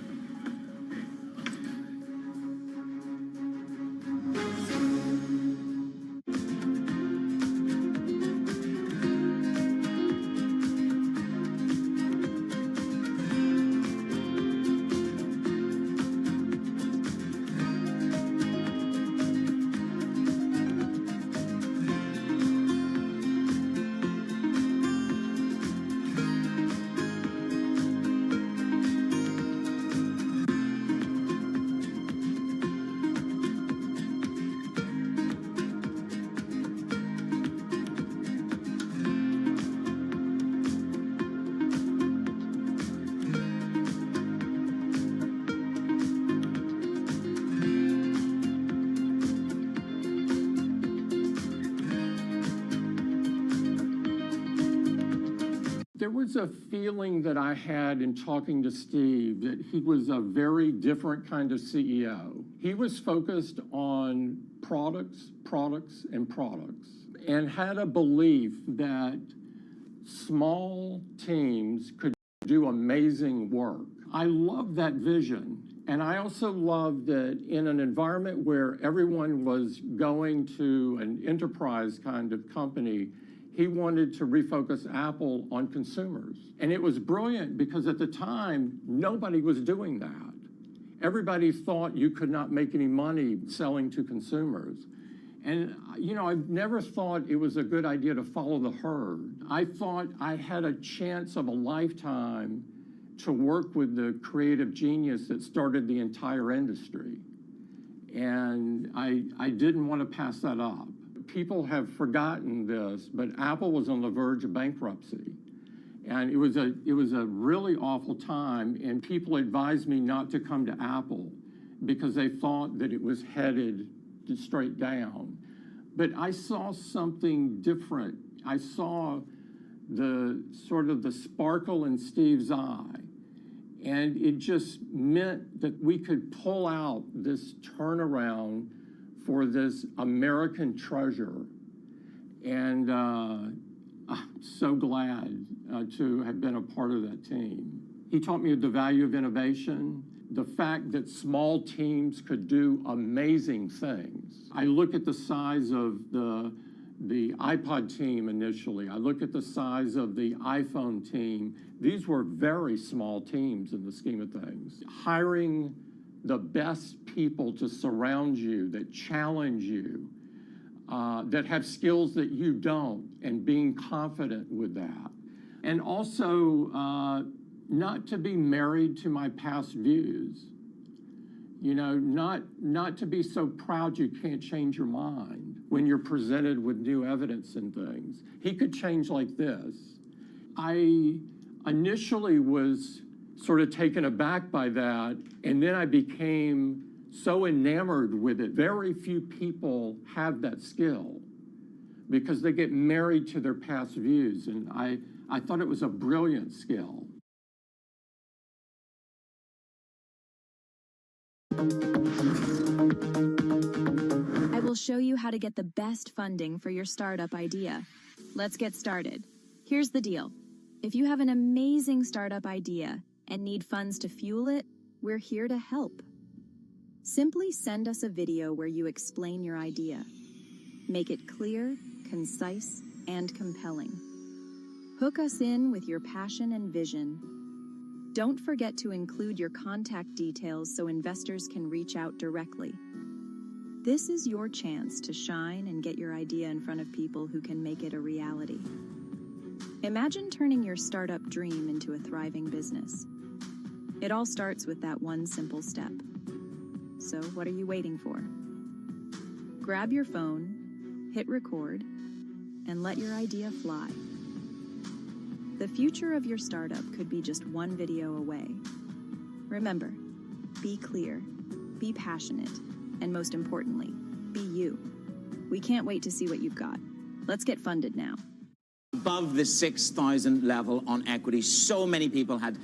[SPEAKER 7] There was a feeling that I had in talking to Steve that he was a very different kind of CEO. He was focused on products, and products, and had a belief that small teams could do amazing work. I love that vision. And I also love that in an environment where everyone was going to an enterprise kind of company, he wanted to refocus Apple on consumers. And it was brilliant because at the time, nobody was doing that. Everybody thought you could not make any money selling to consumers. And, you know, I've never thought it was a good idea to follow the herd. I thought I had a chance of a lifetime to work with the creative genius that started the entire industry. And I didn't want to pass that up. People have forgotten this, but Apple was on the verge of bankruptcy. And it was a really awful time, and people advised me not to come to Apple because they thought that it was headed straight down. But I saw something different. I saw the sort of the sparkle in Steve's eye. And it just meant that we could pull out this turnaround for this American treasure. And I'm so glad to have been a part of that team. He taught me the value of innovation, the fact that small teams could do amazing things. I look at the size of the iPod team initially. I look at the size of the iPhone team. These were very small teams in the scheme of things. Hiring the best people to surround you, that challenge you, that have skills that you don't, and being confident with that. And also, not to be married to my past views. You know, not to be so proud you can't change your mind when you're presented with new evidence and things. He could change like this. I initially was sort of taken aback by that, and then I became so enamored with it. Very few people have that skill because they get married to their past views, and I thought it was a brilliant skill.
[SPEAKER 17] I will show you how to get the best funding for your startup idea. Let's get started. Here's the deal. If you have an amazing startup idea and need funds to fuel it, we're here to help. Simply send us a video where you explain your idea. Make it clear, concise, and compelling. Hook us in with your passion and vision. Don't forget to include your contact details so investors can reach out directly. This is your chance to shine and get your idea in front of people who can make it a reality. Imagine turning your startup dream into a thriving business. It all starts with that one simple step. So what are you waiting for? Grab your phone, hit record, and let your idea fly. The future of your startup could be just one video away. Remember, be clear, be passionate, and most importantly, be you. We can't wait to see what you've got. Let's get funded now.
[SPEAKER 19] Above the 6,000 level on equity. So many people had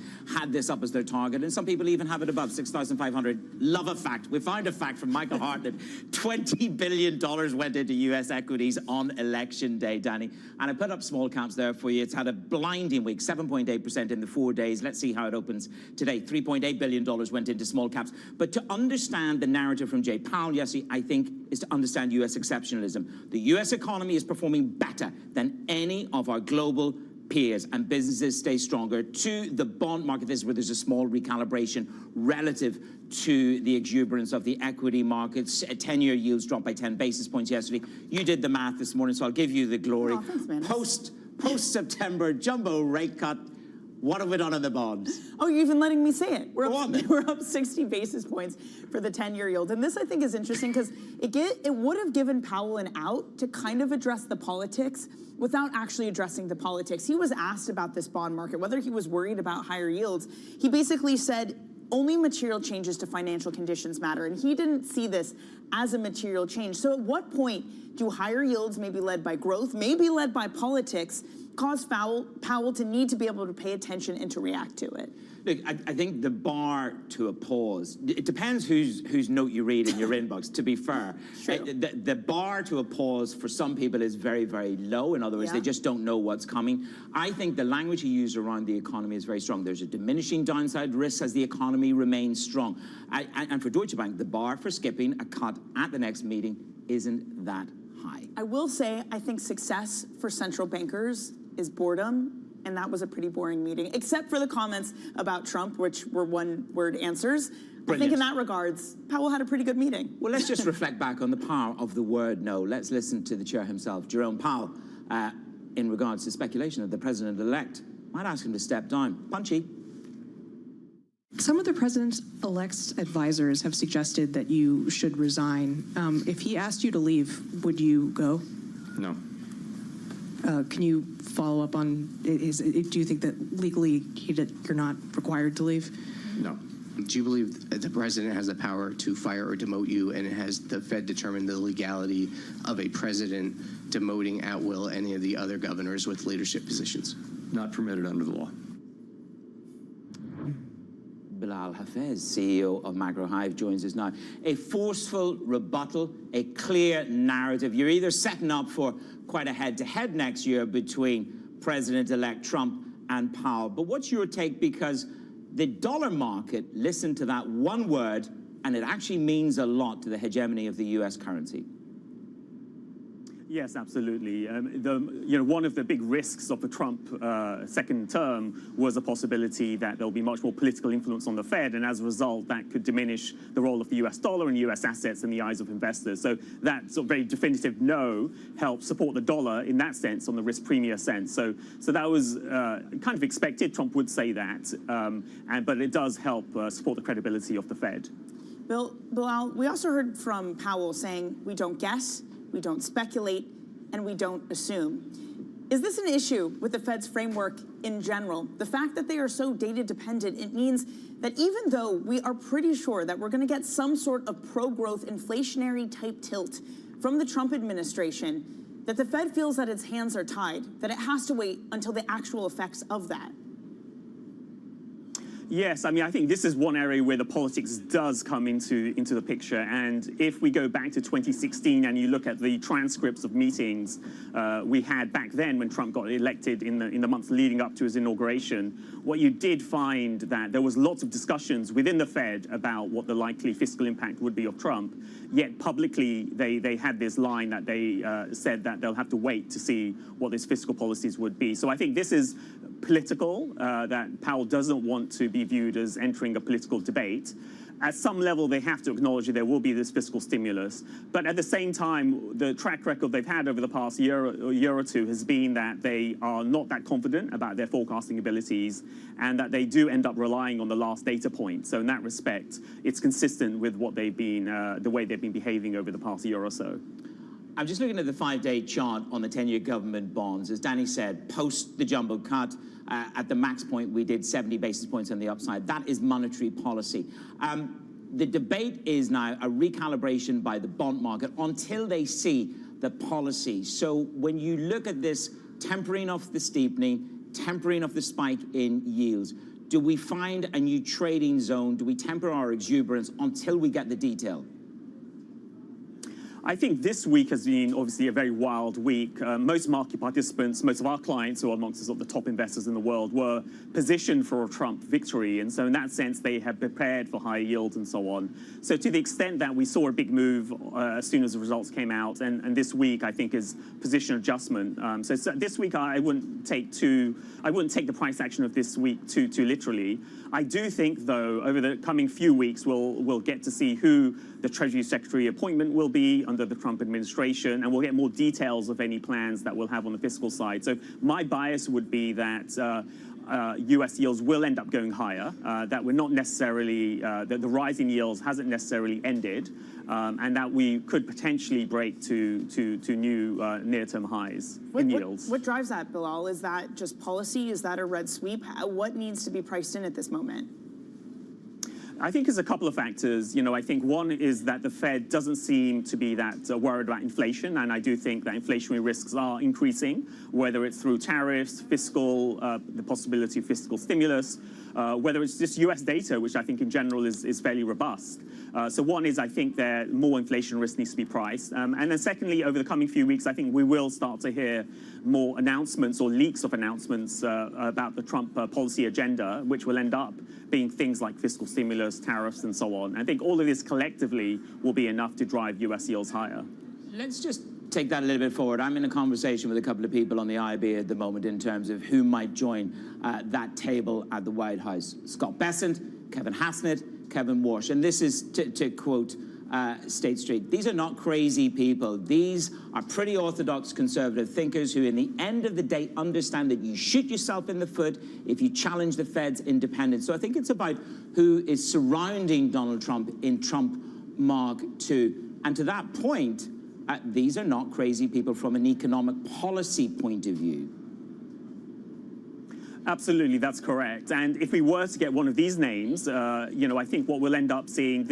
[SPEAKER 19] this up as their target, and some people even have it above 6,500. Love a fact. We found a fact from Michael Hart that $20 billion went into U.S. equities on election day, Danny. And I put up small caps there for you. It's had a blinding week, 7.8% in the 4 days. Let's see how it opens today. $3.8 billion went into small caps. But to understand the narrative from Jay Powell yesterday, I think, is to understand U.S. exceptionalism. The U.S. economy is performing better than any of our global peers, and businesses stay stronger. To the bond market, this is where there's a small recalibration relative to the exuberance of the equity markets. 10-year yields dropped by 10 basis points yesterday. You did the math this morning, so I'll give you the glory.
[SPEAKER 2] Oh, thanks, man.
[SPEAKER 19] Post-September jumbo rate cut. What have we done on the bonds?
[SPEAKER 21] Oh, you're even letting me say it. We're up 60 basis points for the 10-year yield. And this, I think, is interesting because it would have given Powell an out to kind of address the politics without actually addressing the politics. He was asked about this bond market, whether he was worried about higher yields. He basically said only material changes to financial conditions matter. And he didn't see this as a material change. So at what point do higher yields, maybe led by growth, maybe led by politics, caused Powell to need to be able to pay attention and to react to it?
[SPEAKER 19] Look, I think the bar to a pause, it depends whose note you read in your inbox, to be fair. The bar to a pause for some people is very, very low. In other words, they just don't know what's coming. I think the language you use around the economy is very strong. There's a diminishing downside risk as the economy remains strong. And for Deutsche Bank, the bar for skipping a cut at the next meeting isn't that high.
[SPEAKER 21] I will say, I think success for central bankers is boredom. And that was a pretty boring meeting, except for the comments about Trump, which were one-word answers. Brilliant. I think in that regards, Powell had a pretty good meeting.
[SPEAKER 19] Well, let's just reflect back on the power of the word no. Let's listen to the chair himself, Jerome Powell, in regards to speculation that the president-elect might ask him to step down. Punchy.
[SPEAKER 8] Some of the president-elect's advisors have suggested that you should resign. If he asked you to leave, would you go?
[SPEAKER 18] No.
[SPEAKER 8] Can you follow up on, do you think that legally you're not required to leave?
[SPEAKER 18] No. Do you believe that the president has the power to fire or demote you, and has the Fed determined the legality of a president demoting at will any of the other governors with leadership positions?
[SPEAKER 16] Not permitted under the law.
[SPEAKER 19] Bilal Hafez, CEO of Macro Hive, joins us now. A forceful rebuttal, a clear narrative. You're either setting up for quite a head-to-head next year between President-elect Trump and Powell. But what's your take? Because the dollar market listened to that one word, and it actually means a lot to the hegemony of the U.S. currency.
[SPEAKER 12] Yes, absolutely. One of the big risks of the Trump second term was the possibility that there'll be much more political influence on the Fed, and as a result, that could diminish the role of the U.S. dollar and U.S. assets in the eyes of investors. So that sort of very definitive no helped support the dollar in that sense, on the risk premium sense. So that was kind of expected. Trump would say that, but it does help support the credibility of the Fed.
[SPEAKER 21] Bilal, we also heard from Powell saying, we don't guess, we don't speculate, and we don't assume. Is this an issue with the Fed's framework in general? The fact that they are so data dependent, it means that even though we are pretty sure that we're going to get some sort of pro-growth inflationary type tilt from the Trump administration, that the Fed feels that its hands are tied, that it has to wait until the actual effects of that.
[SPEAKER 12] Yes, I mean, I think this is one area where the politics does come into the picture. And if we go back to 2016 and you look at the transcripts of meetings we had back then when Trump got elected in the months leading up to his inauguration, what you did find that there was lots of discussions within the Fed about what the likely fiscal impact would be of Trump. Yet publicly, they had this line that they said that they'll have to wait to see what his fiscal policies would be. So I think this is political, that Powell doesn't want to be viewed as entering a political debate. At some level, they have to acknowledge that there will be this fiscal stimulus. But at the same time, the track record they've had over the past year or two has been that they are not that confident about their forecasting abilities, and that they do end up relying on the last data point. So in that respect, it's consistent with what they've been, the way they've been behaving over the past year or so.
[SPEAKER 19] I'm just looking at the 5-day chart on the 10-year government bonds. As Danny said, post the jumbo cut, at the max point, we did 70 basis points on the upside. That is monetary policy. The debate is now a recalibration by the bond market until they see the policy. So when you look at this tempering of the steepening, tempering of the spike in yields, do we find a new trading zone? Do we temper our exuberance until we get the detail?
[SPEAKER 12] I think this week has been obviously a very wild week. Most market participants, most of our clients who are amongst the top investors in the world, were positioned for a Trump victory. And so in that sense, they have prepared for higher yields and so on. So to the extent that we saw a big move as soon as the results came out, and this week, I think, is position adjustment. So this week, I wouldn't take the price action of this week too literally. I do think, though, over the coming few weeks, we'll get to see who the Treasury Secretary appointment will be under the Trump administration, and we'll get more details of any plans that we'll have on the fiscal side. So my bias would be that U.S. yields will end up going higher, that we're not necessarily, that the rise in yields hasn't necessarily ended, and that we could potentially break to new near-term highs in yields.
[SPEAKER 21] What drives that, Bilal? Is that just policy? Is that a red sweep? What needs to be priced in at this moment?
[SPEAKER 13] I think it's a couple of factors. I think one is that the Fed doesn't seem to be that worried about inflation, and I do think that inflationary risks are increasing, whether it's through tariffs, fiscal, the possibility of fiscal stimulus, whether it's just US data, which I think in general is fairly robust. So one is I think that more inflation risk needs to be priced. And then secondly, over the coming few weeks, I think we will start to hear more announcements or leaks of announcements about the Trump policy agenda, which will end up being things like fiscal stimulus, tariffs, and so on. I think all of this collectively will be enough to drive US yields higher.
[SPEAKER 19] Let's just take that a little bit forward. I'm in a conversation with a couple of people on the IB at the moment in terms of who might join that table at the White House. Scott Bessent, Kevin Hassett, Kevin Warsh. And this is to quote State Street. These are not crazy people. These are pretty orthodox conservative thinkers who, in the end of the day, understand that you shoot yourself in the foot if you challenge the Fed's independence. So I think it's about who is surrounding Donald Trump in Trump Mark II. And to that point, these are not crazy people from an economic policy point of view.
[SPEAKER 13] Absolutely, that's correct. And if we were to get one of these names, I think what we'll end up seeing,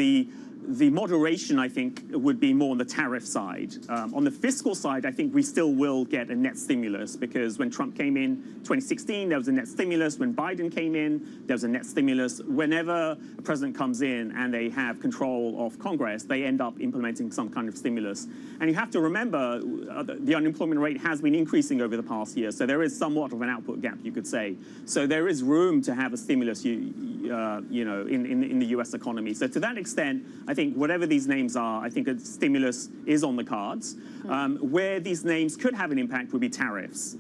[SPEAKER 13] the moderation, I think, would be more on the tariff side. On the fiscal side, I think we still will get a net stimulus, because when Trump came in 2016, there was a net stimulus. When Biden came in, there was a net stimulus. Whenever a president comes in and they have control of Congress, they end up implementing some kind of stimulus. And you have to remember, the unemployment rate has been increasing over the past year, so there is somewhat of an output gap, you could say. So there is room to have a stimulus, in the U.S. economy. So to that extent, I think whatever these names are, I think a stimulus is on the cards. Where these names could have an impact would be tariffs.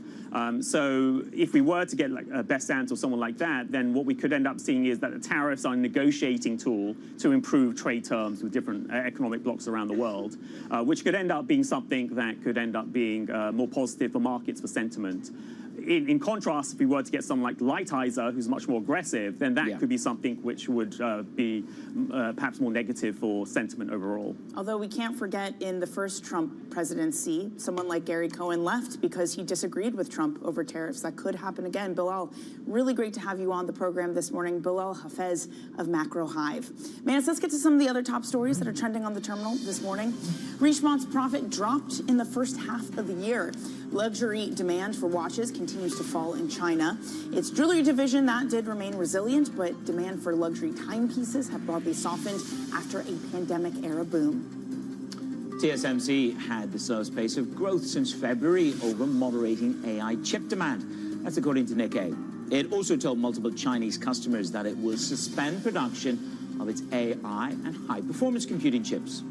[SPEAKER 13] So if we were to get like a Bessent or someone like that, then what we could end up seeing is that the tariffs are a negotiating tool to improve trade terms with different economic blocs around the world, which could end up being something that could end up being more positive for markets, for sentiment. In contrast, if we were to get someone like Lighthizer, who's much more aggressive, then that could be something which would be perhaps more negative for sentiment overall.
[SPEAKER 21] Although we can't forget, in the first Trump presidency, someone like Gary Cohn left because he disagreed with Trump over tariffs. That could happen again. Bilal, really great to have you on the program this morning. Bilal Hafez of Macro Hive. Manis, let's get to some of the other top stories that are trending on the terminal this morning. Richemont's profit dropped in the first half of the year. Luxury demand for watches continues to fall in China. Its jewelry division, that did remain resilient, but demand for luxury timepieces have broadly softened after a pandemic-era boom.
[SPEAKER 19] TSMC had the slowest pace of growth since February over moderating AI chip demand. That's according to Nikkei. It also told multiple Chinese customers that it will suspend production of its AI and high-performance computing chips.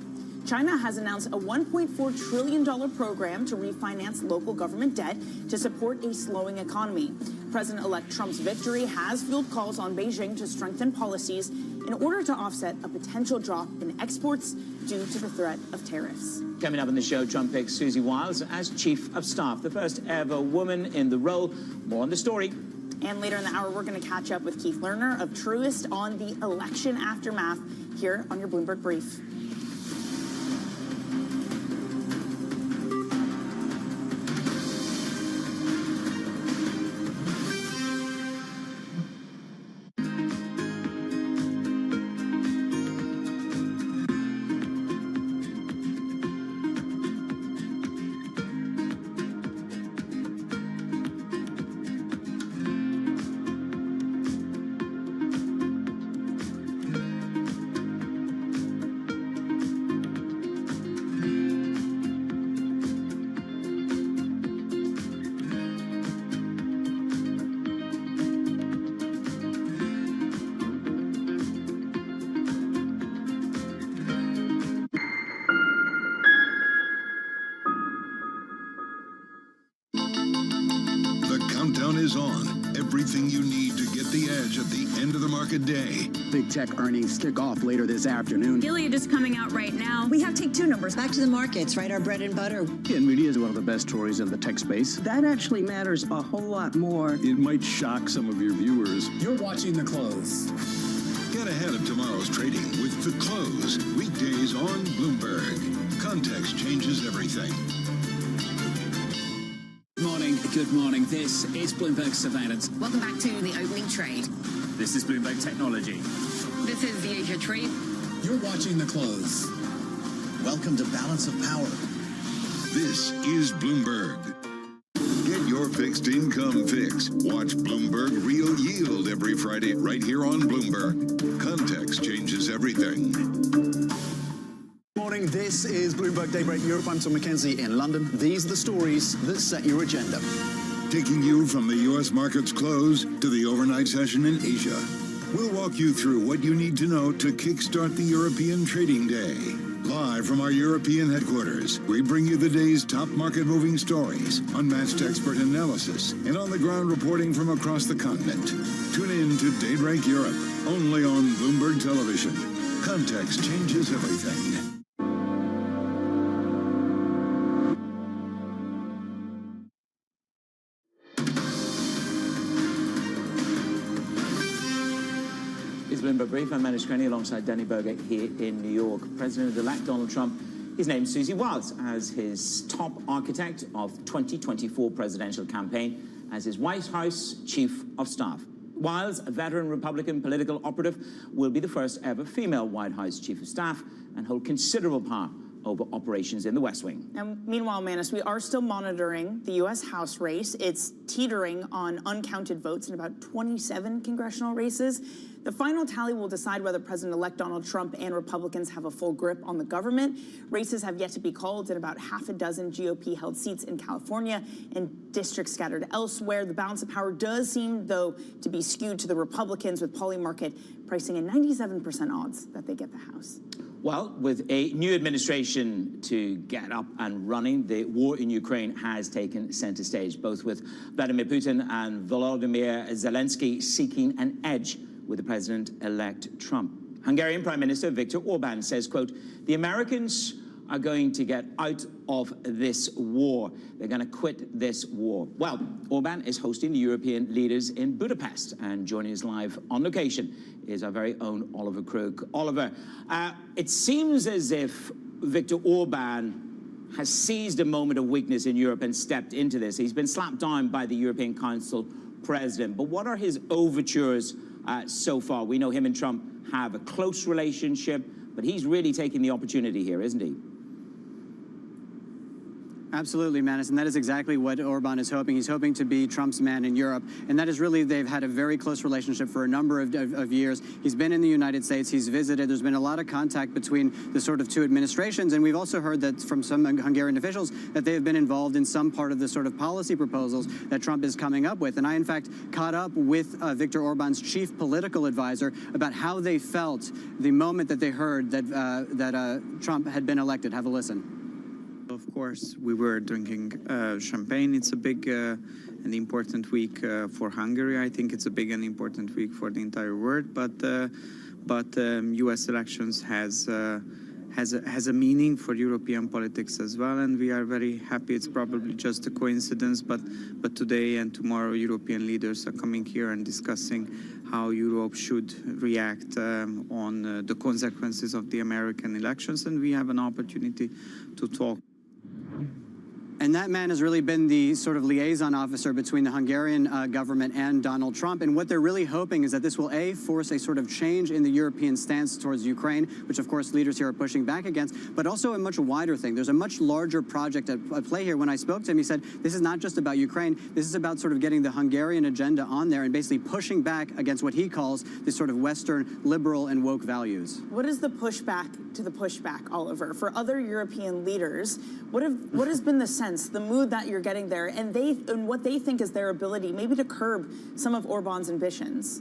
[SPEAKER 21] China has announced a $1.4 trillion program to refinance local government debt to support a slowing economy. President-elect Trump's victory has fueled calls on Beijing to strengthen policies in order to offset a potential drop in exports due to the threat of tariffs.
[SPEAKER 19] Coming up in the show, Trump picks Susie Wiles as chief of staff, the first ever woman in the role. More on the story.
[SPEAKER 21] And later in the hour, we're going to catch up with Keith Lerner of Truist on the election aftermath here on your Bloomberg Brief.
[SPEAKER 11] Is on. Everything you need to get the edge at the end of the market day.
[SPEAKER 16] Big tech earnings kick off later this afternoon.
[SPEAKER 22] Gilead is coming out right now. We have take two numbers. Back to the markets, right? Our bread and butter.
[SPEAKER 16] NVIDIA is one of the best stories in the tech space.
[SPEAKER 23] That actually matters a whole lot more.
[SPEAKER 16] It might shock some of your viewers.
[SPEAKER 20] You're watching The Close.
[SPEAKER 11] Get ahead of tomorrow's trading with The Close. Weekdays on Bloomberg. Context changes everything.
[SPEAKER 20] Good morning. This is Bloomberg Surveillance.
[SPEAKER 1] Welcome back to the opening trade.
[SPEAKER 20] This is Bloomberg Technology.
[SPEAKER 22] This is the Asia Trade.
[SPEAKER 20] You're watching The Close.
[SPEAKER 15] Welcome to Balance of Power.
[SPEAKER 11] This is Bloomberg. Get your fixed income fix. Watch Bloomberg Real Yield every Friday right here on Bloomberg. Context changes everything.
[SPEAKER 15] Morning, this is Bloomberg Daybreak Europe. I'm Tom Mackenzie in London. These are the stories that set your agenda.
[SPEAKER 11] Taking you from the U.S. market's close to the overnight session in Asia. We'll walk you through what you need to know to kickstart the European trading day. Live from our European headquarters, we bring you the day's top market-moving stories, unmatched expert analysis, and on-the-ground reporting from across the continent. Tune in to Daybreak Europe, only on Bloomberg Television. Context changes everything.
[SPEAKER 19] Bloomberg Brief. I'm Manish Krenny alongside Danny Berger here in New York. President-elect Donald Trump is named Susie Wiles as his top architect of 2024 presidential campaign as his White House Chief of Staff. Wiles, a veteran Republican political operative, will be the first ever female White House Chief of Staff and hold considerable power over operations in the West Wing.
[SPEAKER 21] And meanwhile, Manis, we are still monitoring the U.S. House race. It's teetering on uncounted votes in about 27 congressional races. The final tally will decide whether President-elect Donald Trump and Republicans have a full grip on the government. Races have yet to be called in about half a dozen GOP-held seats in California and districts scattered elsewhere. The balance of power does seem, though, to be skewed to the Republicans, with Polymarket pricing in 97% odds that they get the House.
[SPEAKER 19] Well, with a new administration to get up and running, the war in Ukraine has taken center stage, both with Vladimir Putin and Volodymyr Zelensky seeking an edge with the president-elect Trump. Hungarian Prime Minister Viktor Orban says, quote, "The Americans are going to get out of this war. They're going to quit this war." Well, Orban is hosting the European leaders in Budapest, and joining us live on location is our very own Oliver Crook. Oliver, it seems as if Viktor Orban has seized a moment of weakness in Europe and stepped into this. He's been slapped down by the European Council president. But what are his overtures so far? We know him and Trump have a close relationship, but he's really taking the opportunity here, isn't he?
[SPEAKER 3] Absolutely, Manis, and that is exactly what Orban is hoping. He's hoping to be Trump's man in Europe, and that is really, they've had a very close relationship for a number of years. He's been in the United States, he's visited, there's been a lot of contact between the sort of two administrations, and we've also heard that from some Hungarian officials that they have been involved in some part of the sort of policy proposals that Trump is coming up with. And I, in fact, caught up with Viktor Orban's chief political advisor about how they felt the moment that they heard that Trump had been elected. Have a listen.
[SPEAKER 5] Of course, we were drinking champagne. It's a big and important week for Hungary. I think it's a big and important week for the entire world. But U.S. elections has a meaning for European politics as well, and we are very happy. It's probably just a coincidence, but today and tomorrow, European leaders are coming here and discussing how Europe should react on the consequences of the American elections, and we have an opportunity to talk.
[SPEAKER 3] And that man has really been the sort of liaison officer between the Hungarian government and Donald Trump. And what they're really hoping is that this will, A, force a sort of change in the European stance towards Ukraine, which, of course, leaders here are pushing back against, but also a much wider thing. There's a much larger project at play here. When I spoke to him, he said, this is not just about Ukraine. This is about sort of getting the Hungarian agenda on there and basically pushing back against what he calls this sort of Western liberal and woke values.
[SPEAKER 21] What is the pushback to the pushback, Oliver? For other European leaders, what has been the sense, the mood that you're getting there, and what they think is their ability maybe to curb some of Orban's ambitions?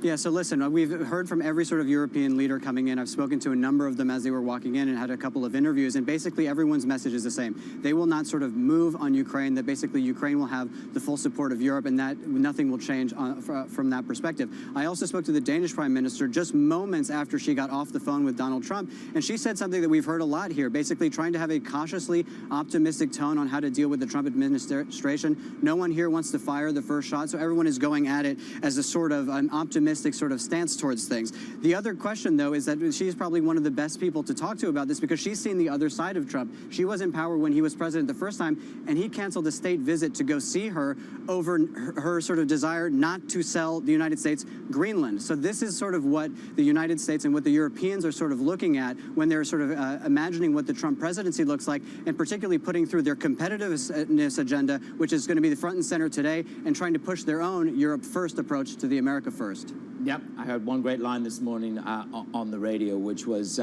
[SPEAKER 3] Yeah, so listen, we've heard from every sort of European leader coming in. I've spoken to a number of them as they were walking in and had a couple of interviews, and basically everyone's message is the same. They will not sort of move on Ukraine, that basically Ukraine will have the full support of Europe, and that nothing will change from that perspective. I also spoke to the Danish Prime Minister just moments after she got off the phone with Donald Trump, and she said something that we've heard a lot here, basically trying to have a cautiously optimistic tone on how to deal with the Trump administration. No one here wants to fire the first shot, so everyone is going at it as a sort of an optimistic antagonistic sort of stance towards things. The other question, though, is that she's probably one of the best people to talk to about this because she's seen the other side of Trump. She was in power when he was president the first time, and he canceled a state visit to go see her over her sort of desire not to sell the United States Greenland. So this is sort of what the United States and what the Europeans are sort of looking at when they're sort of imagining what the Trump presidency looks like, and particularly putting through their competitiveness agenda, which is going to be the front and center today, and trying to push their own Europe first approach to the America first.
[SPEAKER 19] Yep, I heard one great line this morning on the radio, which was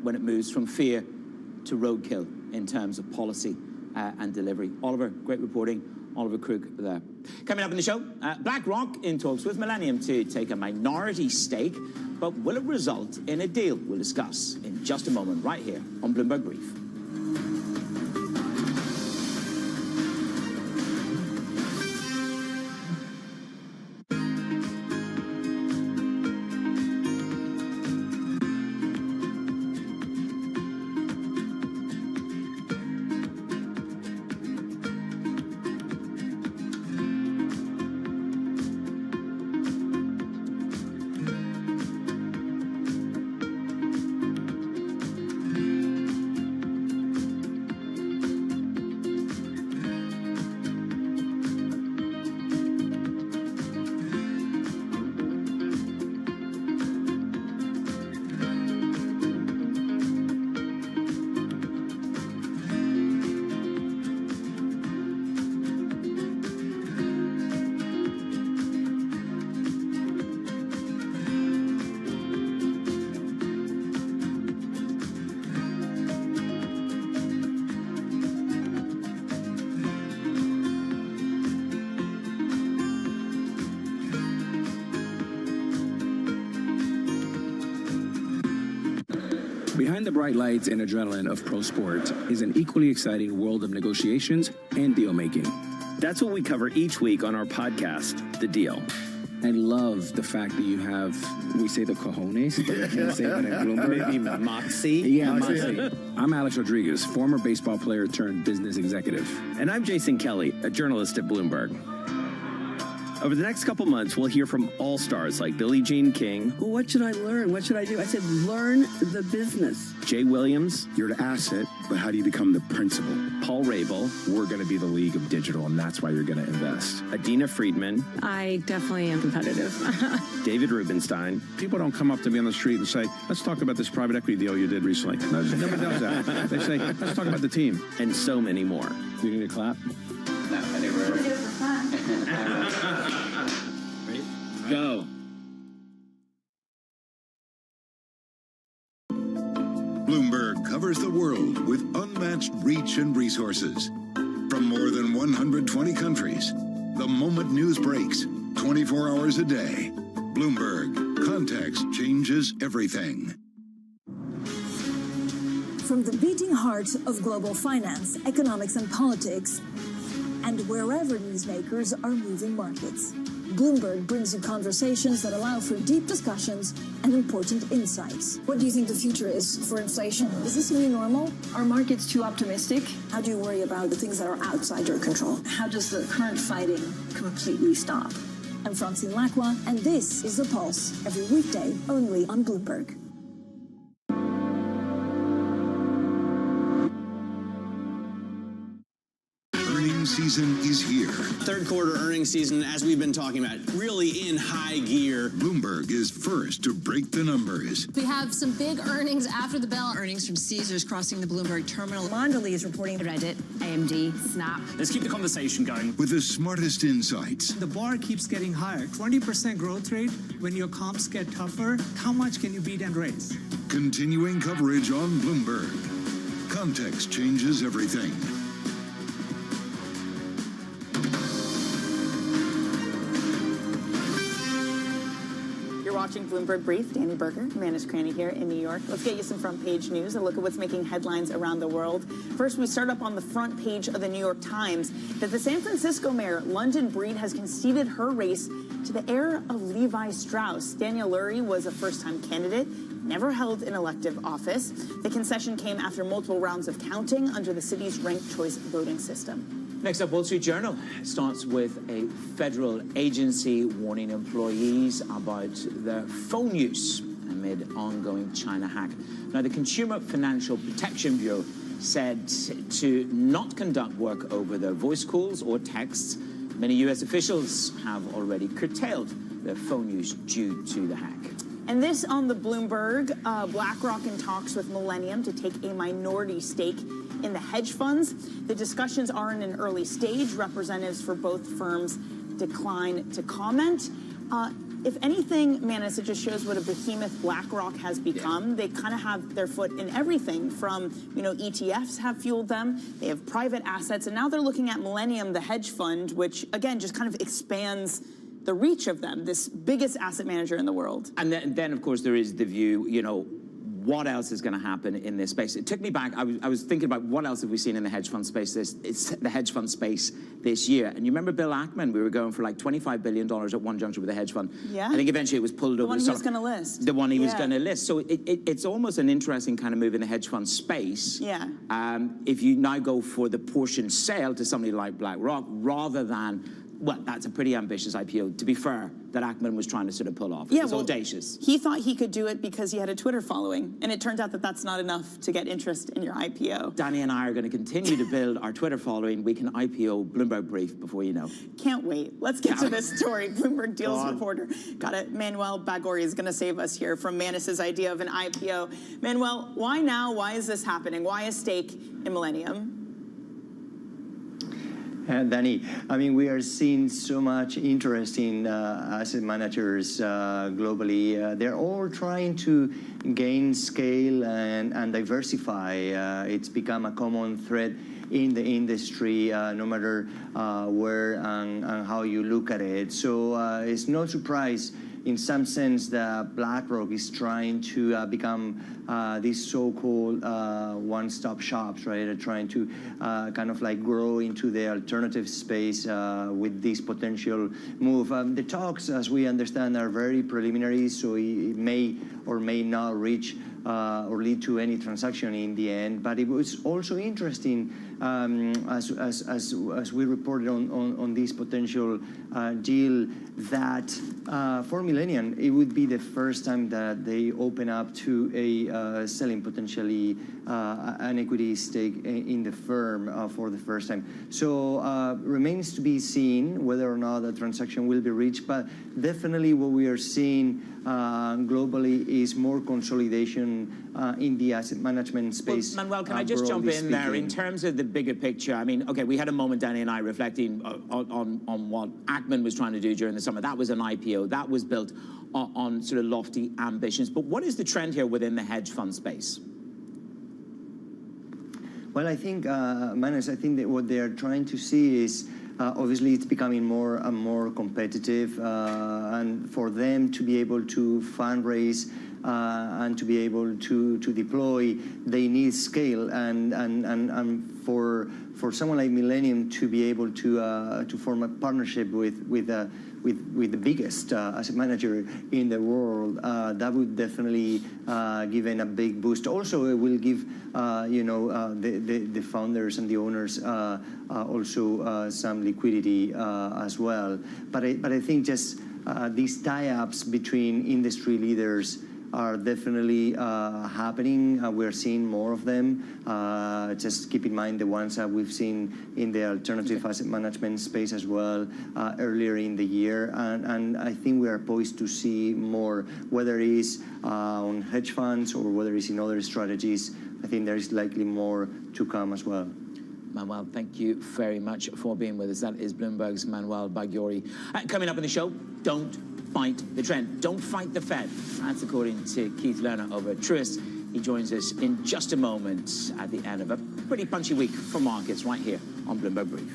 [SPEAKER 19] when it moves from fear to roadkill in terms of policy and delivery. Oliver, great reporting. Oliver Krug there. Coming up in the show, BlackRock in talks with Millennium to take a minority stake, but will it result in a deal? We'll discuss in just a moment right here on Bloomberg Brief.
[SPEAKER 4] Behind the bright lights and adrenaline of pro sport is an equally exciting world of negotiations and deal making.
[SPEAKER 9] That's what we cover each week on our podcast, The Deal.
[SPEAKER 4] I love the fact that you have, we say the cojones, but I can't say that in Bloomberg.
[SPEAKER 9] Maybe moxie.
[SPEAKER 4] Yeah, moxie. I'm Alex Rodriguez, former baseball player turned business executive.
[SPEAKER 9] And I'm Jason Kelly, a journalist at Bloomberg. Over the next couple months, we'll hear from all-stars like Billie Jean King.
[SPEAKER 23] Well, what should I learn? What should I do? I said, learn the business.
[SPEAKER 9] Jay Williams.
[SPEAKER 16] You're an asset, but how do you become the principal?
[SPEAKER 9] Paul Rabel.
[SPEAKER 16] We're going to be the league of digital, and that's why you're going to invest.
[SPEAKER 9] Adina Friedman.
[SPEAKER 8] I definitely am competitive.
[SPEAKER 9] David Rubenstein.
[SPEAKER 16] People don't come up to me on the street and say, let's talk about this private equity deal you did recently. Nobody does that. They say, let's talk about the team.
[SPEAKER 9] And so many more.
[SPEAKER 4] You need a clap?
[SPEAKER 9] No, I think we're ready.
[SPEAKER 4] Go.
[SPEAKER 11] Bloomberg covers the world with unmatched reach and resources. From more than 120 countries, the moment news breaks, 24 hours a day. Bloomberg, context changes everything.
[SPEAKER 14] From the beating heart of global finance, economics, and politics, and wherever newsmakers are moving markets, Bloomberg brings you conversations that allow for deep discussions and important insights. What do you think the future is for inflation? Is this a new normal? Are markets too optimistic? How do you worry about the things that are outside your control? How does the current fighting completely stop? I'm Francine Lacroix, and this is The Pulse, every weekday only on Bloomberg.
[SPEAKER 11] Season is here.
[SPEAKER 24] Third quarter earnings season, as we've been talking about, really in high gear.
[SPEAKER 11] Bloomberg is first to break the numbers.
[SPEAKER 25] We have some big earnings after the bell. Earnings from Caesars crossing the Bloomberg terminal.
[SPEAKER 14] Mondelez is reporting
[SPEAKER 25] Reddit, AMD, Snap.
[SPEAKER 20] Let's keep the conversation going.
[SPEAKER 11] With the smartest insights.
[SPEAKER 26] The bar keeps getting higher. 20% growth rate. When your comps get tougher, how much can you beat and raise?
[SPEAKER 11] Continuing coverage on Bloomberg. Context changes everything.
[SPEAKER 21] Watching Bloomberg Brief, Danny Berger, Managed Cranny here in New York. Let's get you some front page news, a look at what's making headlines around the world. First, we start up on the front page of the New York Times that the San Francisco mayor, London Breed, has conceded her race to the heir of Levi Strauss. Daniel Lurie was a first-time candidate, never held an elective office. The concession came after multiple rounds of counting under the city's ranked choice voting system.
[SPEAKER 19] Next up, Wall Street Journal starts with a federal agency warning employees about their phone use amid ongoing China hack. Now, the Consumer Financial Protection Bureau said to not conduct work over their voice calls or texts. Many U.S. officials have already curtailed their phone use due to the hack.
[SPEAKER 21] And this on the Bloomberg, BlackRock in talks with Millennium to take a minority stake in the hedge funds. The discussions are in an early stage. Representatives for both firms decline to comment. If anything, Manus, it just shows what a behemoth BlackRock has become. They kind of have their foot in everything from, ETFs have fueled them. They have private assets. And now they're looking at Millennium, the hedge fund, which, again, just kind of expands the reach of them, this biggest asset manager in the world.
[SPEAKER 19] And then of course, there is the view, what else is going to happen in this space? It took me back. I was thinking about what else have we seen in the hedge fund space this year. And you remember Bill Ackman? We were going for like $25 billion at one juncture with a hedge fund.
[SPEAKER 21] Yeah.
[SPEAKER 19] I think eventually it was pulled over.
[SPEAKER 21] The one he was going to list.
[SPEAKER 19] The one he was going to list. So it's almost an interesting kind of move in the hedge fund space.
[SPEAKER 21] Yeah.
[SPEAKER 19] If you now go for the portion sale to somebody like BlackRock rather than, well, that's a pretty ambitious IPO, to be fair, that Ackman was trying to sort of pull off. It was audacious.
[SPEAKER 21] He thought he could do it because he had a Twitter following, and it turns out that that's not enough to get interest in your IPO.
[SPEAKER 19] Danny and I are going to continue to build our Twitter following. We can IPO Bloomberg Brief before you know.
[SPEAKER 21] Can't wait. Let's get to this story. Bloomberg Deals reporter. Got it. Manuel Bagori is going to save us here from Manus's idea of an IPO. Manuel, why now? Why is this happening? Why a stake in Millennium?
[SPEAKER 2] Danny, I mean, we are seeing so much interest in asset managers globally. They're all trying to gain scale and diversify. It's become a common thread in the industry, no matter where and how you look at it. So it's no surprise in some sense that BlackRock is trying to become these so-called one-stop shops, right? They're trying to kind of like grow into the alternative space with this potential move. The talks, as we understand, are very preliminary, so it may or may not reach or lead to any transaction in the end. But it was also interesting, as we reported on this potential deal, that for Millennium, it would be the first time that they open up to a selling potentially an equity stake in the firm for the first time. So remains to be seen whether or not the transaction will be reached, but definitely what we are seeing globally is more consolidation in the asset management space.
[SPEAKER 19] Well, Manuel, can I just jump in there? In terms of the bigger picture, I mean, okay, we had a moment, Danny and I, reflecting on what Ackman was trying to do during the summer. That was an IPO. That was built on sort of lofty ambitions. But what is the trend here within the hedge fund space?
[SPEAKER 2] Well, I think, Manus, I think that what they are trying to see is obviously it's becoming more and more competitive, and for them to be able to fundraise and to be able to deploy, they need scale, and for someone like Millennium to be able to form a partnership with the biggest asset manager in the world, that would definitely give them a big boost. Also, it will give the founders and the owners also some liquidity as well. But I think just these tie-ups between industry leaders are definitely happening. We're seeing more of them. Just keep in mind the ones that we've seen in the alternative asset management space as well earlier in the year. And I think we are poised to see more, whether it is on hedge funds or whether it's in other strategies. I think there is likely more to come as well.
[SPEAKER 19] Manuel, thank you very much for being with us. That is Bloomberg's Manuel Bagori. Coming up in the show, don't fight the trend. Don't fight the Fed. That's according to Keith Lerner over at Truist. He joins us in just a moment at the end of a pretty punchy week for markets right here on Bloomberg Brief.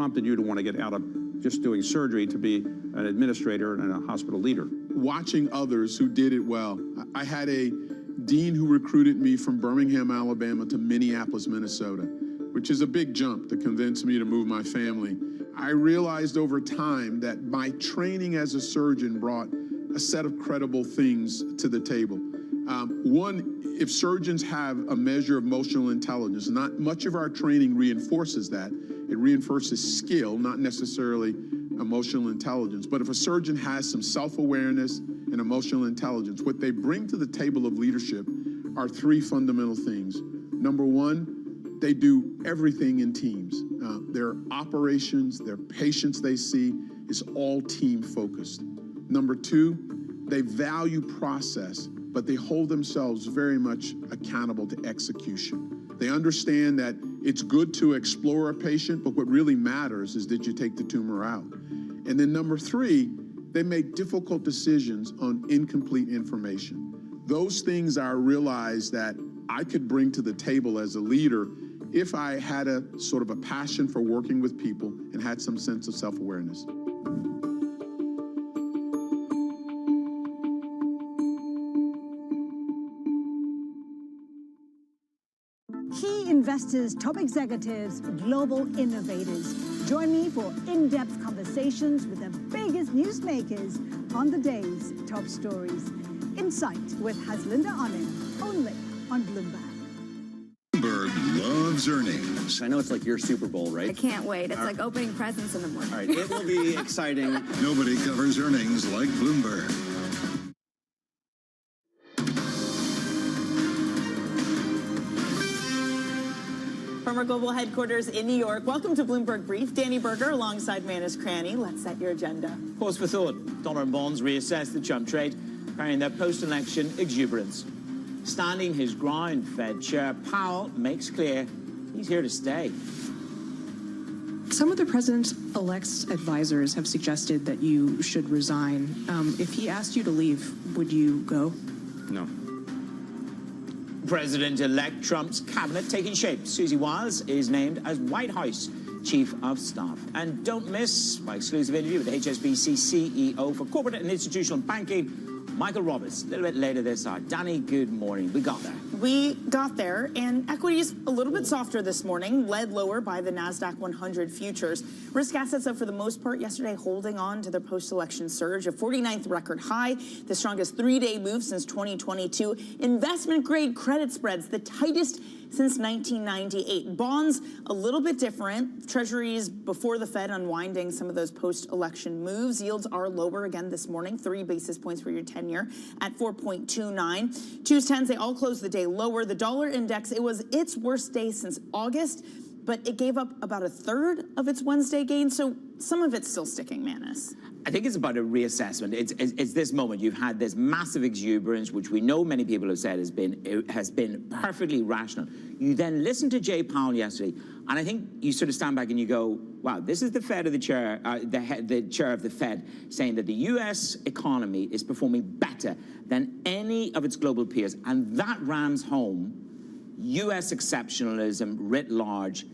[SPEAKER 16] prompted you to want to get out of just doing surgery to be an administrator and a hospital leader?
[SPEAKER 6] Watching others who did it well. I had a dean who recruited me from Birmingham, Alabama to Minneapolis, Minnesota, which is a big jump to convince me to move my family. I realized over time that my training as a surgeon brought a set of credible things to the table. One, if surgeons have a measure of emotional intelligence, not much of our training reinforces that. It reinforces skill, not necessarily emotional intelligence. But if a surgeon has some self-awareness and emotional intelligence, what they bring to the table of leadership are three fundamental things. Number one, they do everything in teams. Their operations, their patients they see is all team focused. Number two, they value process, but they hold themselves very much accountable to execution. They understand that it's good to explore a patient, but what really matters is that you take the tumor out. And then number three, they make difficult decisions on incomplete information. Those things I realized that I could bring to the table as a leader if I had a sort of a passion for working with people and had some sense of self-awareness.
[SPEAKER 14] Key investors, top executives, global innovators. Join me for in-depth conversations with the biggest newsmakers on the day's top stories. Insight with Haslinda Anand, only on Bloomberg.
[SPEAKER 11] Bloomberg loves earnings.
[SPEAKER 24] I know it's like your Super Bowl, right?
[SPEAKER 7] I can't wait. It's like opening presents in the morning.
[SPEAKER 24] All right, it will be exciting.
[SPEAKER 11] Nobody covers earnings like Bloomberg.
[SPEAKER 21] From our global headquarters in New York, welcome to Bloomberg Brief. Danny Berger alongside Manus Cranny. Let's set your agenda.
[SPEAKER 19] Pause for thought. Dollar and bonds reassess the chump trade, carrying their post-election exuberance. Standing his ground, Fed Chair Powell makes clear he's here to stay.
[SPEAKER 8] Some of the president-elect's advisors have suggested that you should resign. If he asked you to leave, would you go?
[SPEAKER 24] No.
[SPEAKER 19] President-elect Trump's cabinet taking shape. Susie Wiles is named as White House Chief of Staff. And don't miss my exclusive interview with HSBC CEO for Corporate and Institutional Banking, Michael Roberts, a little bit later this hour. Danny, good morning. We got there.
[SPEAKER 21] We got there, and equities a little bit softer this morning, led lower by the NASDAQ 100 futures. Risk assets up for the most part yesterday, holding on to their post-election surge, a 49th record high, the strongest three-day move since 2022. Investment-grade credit spreads, the tightest since 1998. Bonds, a little bit different. Treasuries before the Fed unwinding some of those post-election moves. Yields are lower again this morning, 3 basis points for your 10-year at 4.29. 2s, they all closed the day lower. The dollar index, it was its worst day since August, but it gave up about a third of its Wednesday gain, so some of it's still sticking, Manus.
[SPEAKER 19] I think it's about a reassessment. It's this moment. You've had this massive exuberance, which we know many people have said has been perfectly rational. You then listen to Jay Powell yesterday, and I think you sort of stand back and you go, wow, this is the Fed of the chair, the chair of the Fed, saying that the U.S. economy is performing better than any of its global peers, and that rams home U.S. exceptionalism writ large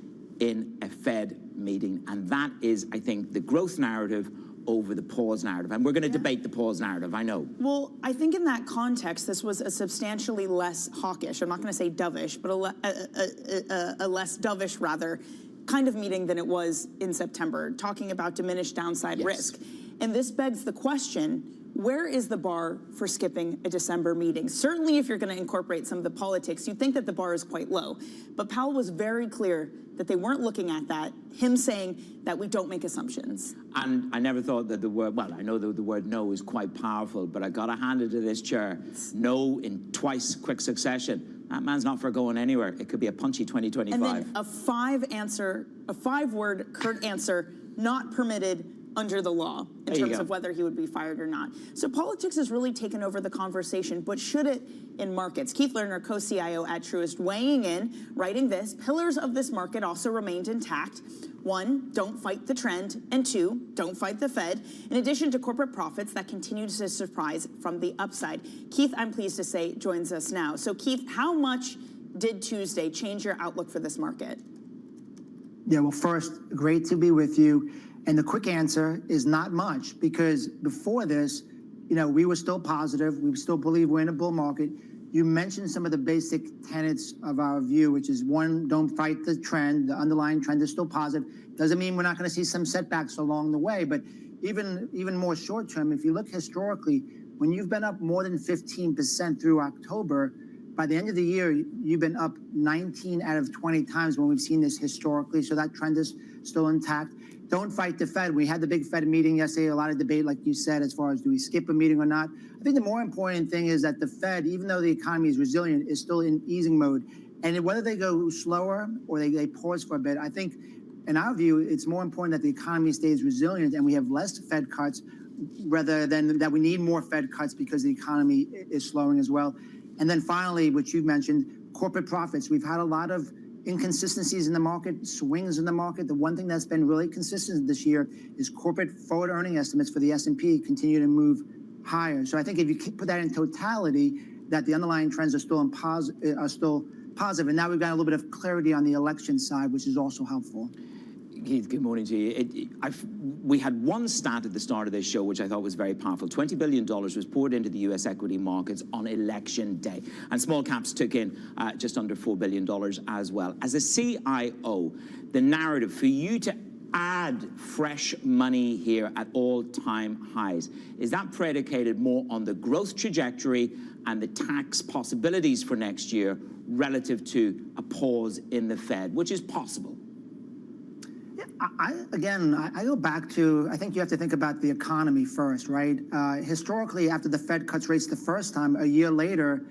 [SPEAKER 19] in a Fed meeting, and that is, I think, the growth narrative over the pause narrative. And we're going to debate the pause narrative, I know.
[SPEAKER 21] Well, I think in that context, this was a substantially less hawkish, I'm not going to say dovish, but a less dovish, rather, kind of meeting than it was in September, talking about diminished downside risk. And this begs the question, where is the bar for skipping a December meeting? Certainly, if you're going to incorporate some of the politics, you'd think that the bar is quite low. But Powell was very clear that they weren't looking at that, him saying that we don't make assumptions.
[SPEAKER 19] And I never thought that the word, well, I know that the word no is quite powerful, but I got to hand it to this chair. No in twice quick succession. That man's not for going anywhere. It could be a punchy 2025.
[SPEAKER 21] And then a five-word curt answer, not permitted under the law in terms of whether he would be fired or not. So politics has really taken over the conversation, but should it in markets? Keith Lerner, co-CIO at Truist, weighing in, writing this, pillars of this market also remained intact. 1, don't fight the trend, and 2, don't fight the Fed, in addition to corporate profits that continue to surprise from the upside. Keith, I'm pleased to say, joins us now. So Keith, how much did Tuesday change your outlook for this market?
[SPEAKER 1] Yeah, well, first, great to be with you. And the quick answer is not much, because before this, we were still positive. We still believe we're in a bull market. You mentioned some of the basic tenets of our view, which is one, don't fight the trend. The underlying trend is still positive. Doesn't mean we're not going to see some setbacks along the way, but even more short term, if you look historically, when you've been up more than 15% through October, by the end of the year, you've been up 19 out of 20 times when we've seen this historically, so that trend is still intact. Don't fight the Fed. We had the big Fed meeting yesterday, a lot of debate, like you said, as far as do we skip a meeting or not. I think the more important thing is that the Fed, even though the economy is resilient, is still in easing mode. And whether they go slower or they pause for a bit, I think, in our view, it's more important that the economy stays resilient and we have less Fed cuts rather than that we need more Fed cuts because the economy is slowing as well. And then finally, which you mentioned, corporate profits. We've had a lot of inconsistencies in the market, swings in the market. The one thing that's been really consistent this year is corporate forward earning estimates for the S&P continue to move higher. So I think if you put that in totality, that the underlying trends are still positive. And now we've got a little bit of clarity on the election side, which is also helpful.
[SPEAKER 19] Keith, good morning to you. We had one stat at the start of this show, which I thought was very powerful. $20 billion was poured into the U.S. equity markets on election day. And small caps took in just under $4 billion as well. As a CIO, the narrative for you to add fresh money here at all-time highs, is that predicated more on the growth trajectory and the tax possibilities for next year relative to a pause in the Fed, which is possible?
[SPEAKER 1] I go back to, I think you have to think about the economy first, right? Historically, after the Fed cuts rates the first time, a year later,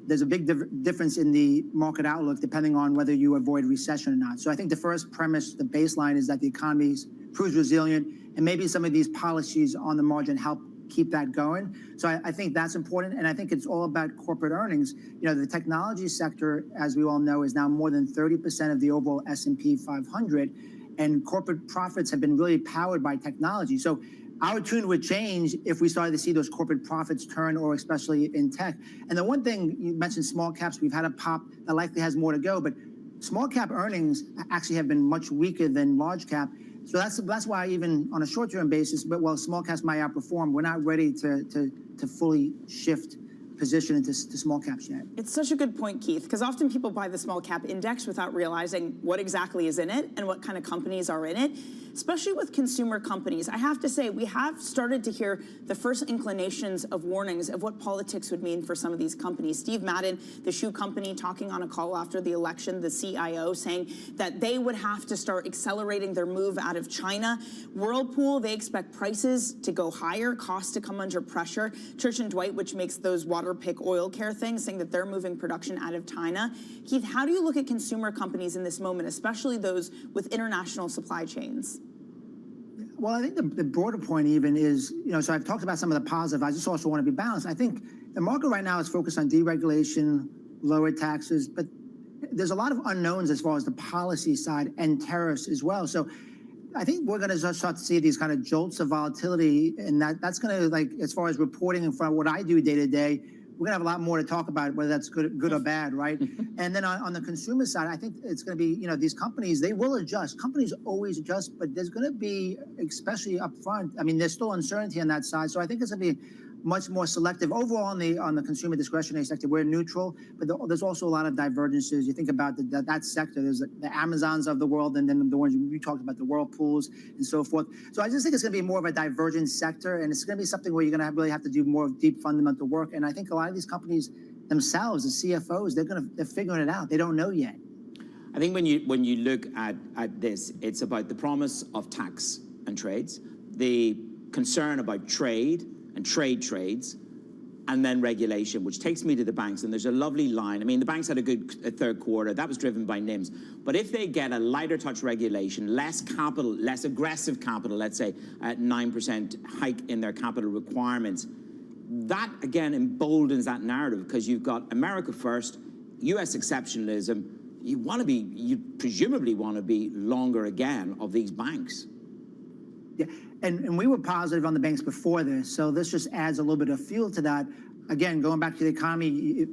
[SPEAKER 1] there's a big difference in the market outlook depending on whether you avoid recession or not. So I think the first premise, the baseline, is that the economy proves resilient, and maybe some of these policies on the margin help keep that going. So I think that's important, and I think it's all about corporate earnings. The technology sector, as we all know, is now more than 30% of the overall S&P 500. And corporate profits have been really powered by technology. So our tune would change if we started to see those corporate profits turn, or especially in tech. And the one thing, you mentioned small caps, we've had a pop that likely has more to go, but small cap earnings actually have been much weaker than large cap. So that's why even on a short-term basis, but while small caps might outperform, we're not ready to fully shift position into small caps yet.
[SPEAKER 21] It's such a good point, Keith, because often people buy the small cap index without realizing what exactly is in it and what kind of companies are in it, especially with consumer companies. I have to say, we have started to hear the first inclinations of warnings of what politics would mean for some of these companies. Steve Madden, the shoe company, talking on a call after the election, the CIO, saying that they would have to start accelerating their move out of China. Whirlpool, they expect prices to go higher, costs to come under pressure. Church & Dwight, which makes those water pick oil care things, saying that they're moving production out of China. Keith, how do you look at consumer companies in this moment, especially those with international supply chains?
[SPEAKER 1] Well, I think the broader point even is, so I've talked about some of the positive. I just also want to be balanced. I think the market right now is focused on deregulation, lower taxes, but there's a lot of unknowns as far as the policy side and tariffs as well. So I think we're going to start to see these kind of jolts of volatility, and that's going to, like, as far as reporting and from what I do day to day, we're going to have a lot more to talk about, whether that's good or bad, right? And then on the consumer side, I think it's going to be, these companies, they will adjust. Companies always adjust, but there's going to be, especially up front, I mean, there's still uncertainty on that side. So I think it's going to be much more selective. Overall, on the consumer discretionary sector, we're neutral, but there's also a lot of divergences. You think about that sector, there's the Amazons of the world, and then the ones you talked about, the Whirlpools and so forth. So I just think it's going to be more of a divergent sector, and it's going to be something where you're going to really have to do more deep fundamental work. And I think a lot of these companies themselves, the CFOs, they're figuring it out. They don't know yet.
[SPEAKER 19] I think when you look at this, it's about the promise of tax and trades, the concern about trade and trades, and then regulation, which takes me to the banks. And there's a lovely line. I mean, the banks had a good third quarter. That was driven by NIMs. But if they get a lighter touch regulation, less capital, less aggressive capital, let's say at 9% hike in their capital requirements, that again emboldens that narrative, because you've got America first, US exceptionalism. You presumably want to be longer again of these banks.
[SPEAKER 1] Yeah, and we were positive on the banks before this, so this just adds a little bit of fuel to that. Again, going back to the economy,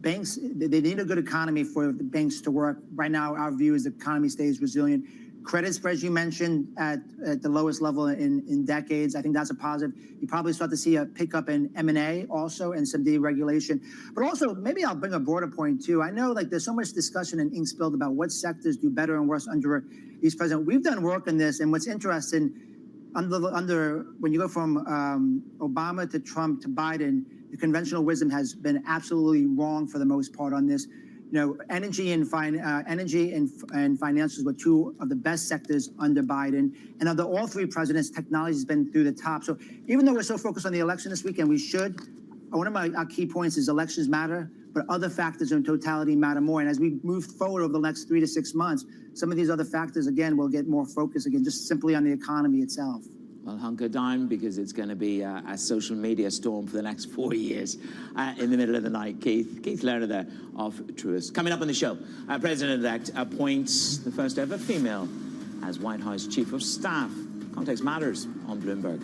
[SPEAKER 1] banks, they need a good economy for the banks to work. Right now, our view is the economy stays resilient. Credit spreads you mentioned at the lowest level in decades. I think that's a positive. You probably start to see a pickup in M&A also and some deregulation. But also, maybe I'll bring a broader point too. I know like there's so much discussion and ink spilled about what sectors do better and worse under each president. We've done work on this, and what's interesting, under when you go from Obama to Trump to Biden, the conventional wisdom has been absolutely wrong for the most part on this. You know, energy and financials were two of the best sectors under Biden. And under all three presidents, technology has been through the top. So even though we're so focused on the election this weekend, we should. One of our key points is elections matter, but other factors in totality matter more. And as we move forward over the next 3 to 6 months, some of these other factors, again, will get more focus again, just simply on the economy itself.
[SPEAKER 19] Well, hunker down, because it's going to be a social media storm for the next 4 years in the middle of the night. Keith Lerner there of Truist. Coming up on the show, President-elect appoints the first ever female as White House Chief of Staff. Context matters on Bloomberg.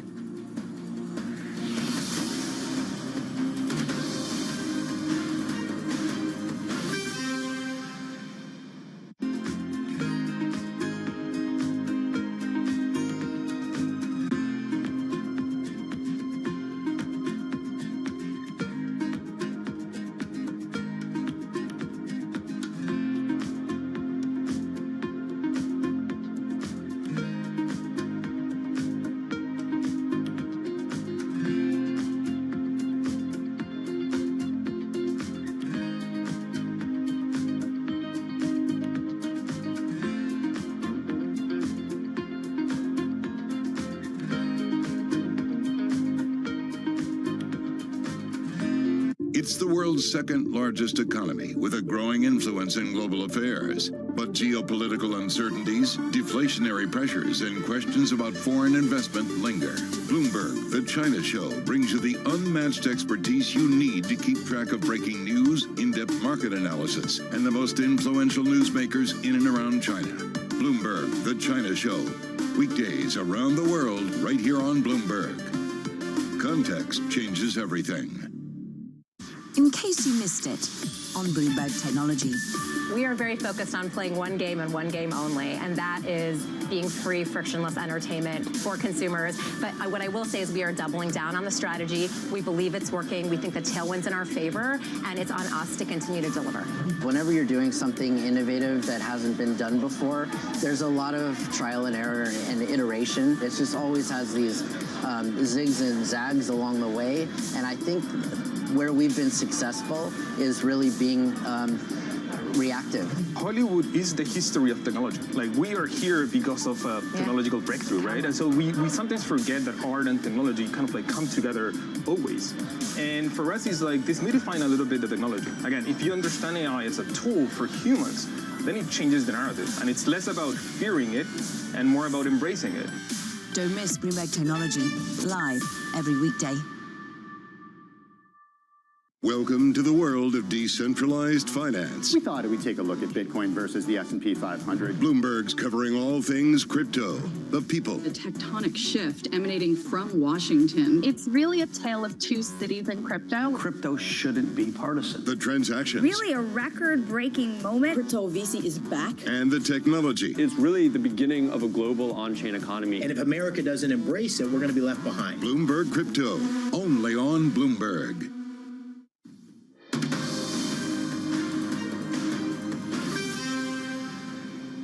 [SPEAKER 11] It's the world's second largest economy with a growing influence in global affairs. But geopolitical uncertainties, deflationary pressures, and questions about foreign investment linger. Bloomberg, the China Show, brings you the unmatched expertise you need to keep track of breaking news, in-depth market analysis, and the most influential newsmakers in and around China. Bloomberg, the China Show. Weekdays around the world, right here on Bloomberg. Context changes everything.
[SPEAKER 10] In case you missed it, on Bloomberg Technology.
[SPEAKER 12] We are very focused on playing one game and one game only, and that is being free, frictionless entertainment for consumers. But what I will say is we are doubling down on the strategy. We believe it's working. We think the tailwind's in our favor, and it's on us to continue to deliver.
[SPEAKER 13] Whenever you're doing something innovative that hasn't been done before, there's a lot of trial and error and iteration. It just always has these zigs and zags along the way, and I think where we've been successful is really being reactive.
[SPEAKER 17] Hollywood is the history of technology. Like, we are here because of a technological breakthrough, right? And so we sometimes forget that art and technology kind of like come together always. And for us, it's like demystifying a little bit the technology. Again, if you understand AI as a tool for humans, then it changes the narrative. And it's less about fearing it and more about embracing it.
[SPEAKER 10] Don't miss Bloomberg Technology, live every weekday.
[SPEAKER 11] Welcome to the world of decentralized finance.
[SPEAKER 15] We thought we'd take a look at Bitcoin versus the S&P 500.
[SPEAKER 11] Bloomberg's covering all things crypto, the people.
[SPEAKER 18] The tectonic shift emanating from Washington.
[SPEAKER 22] It's really a tale of two cities in crypto.
[SPEAKER 16] Crypto shouldn't be partisan.
[SPEAKER 11] The transactions.
[SPEAKER 7] Really a record-breaking moment.
[SPEAKER 14] Crypto VC is back.
[SPEAKER 11] And the technology.
[SPEAKER 27] It's really the beginning of a global on-chain economy.
[SPEAKER 28] And if America doesn't embrace it, we're going to be left behind.
[SPEAKER 11] Bloomberg Crypto, only on Bloomberg.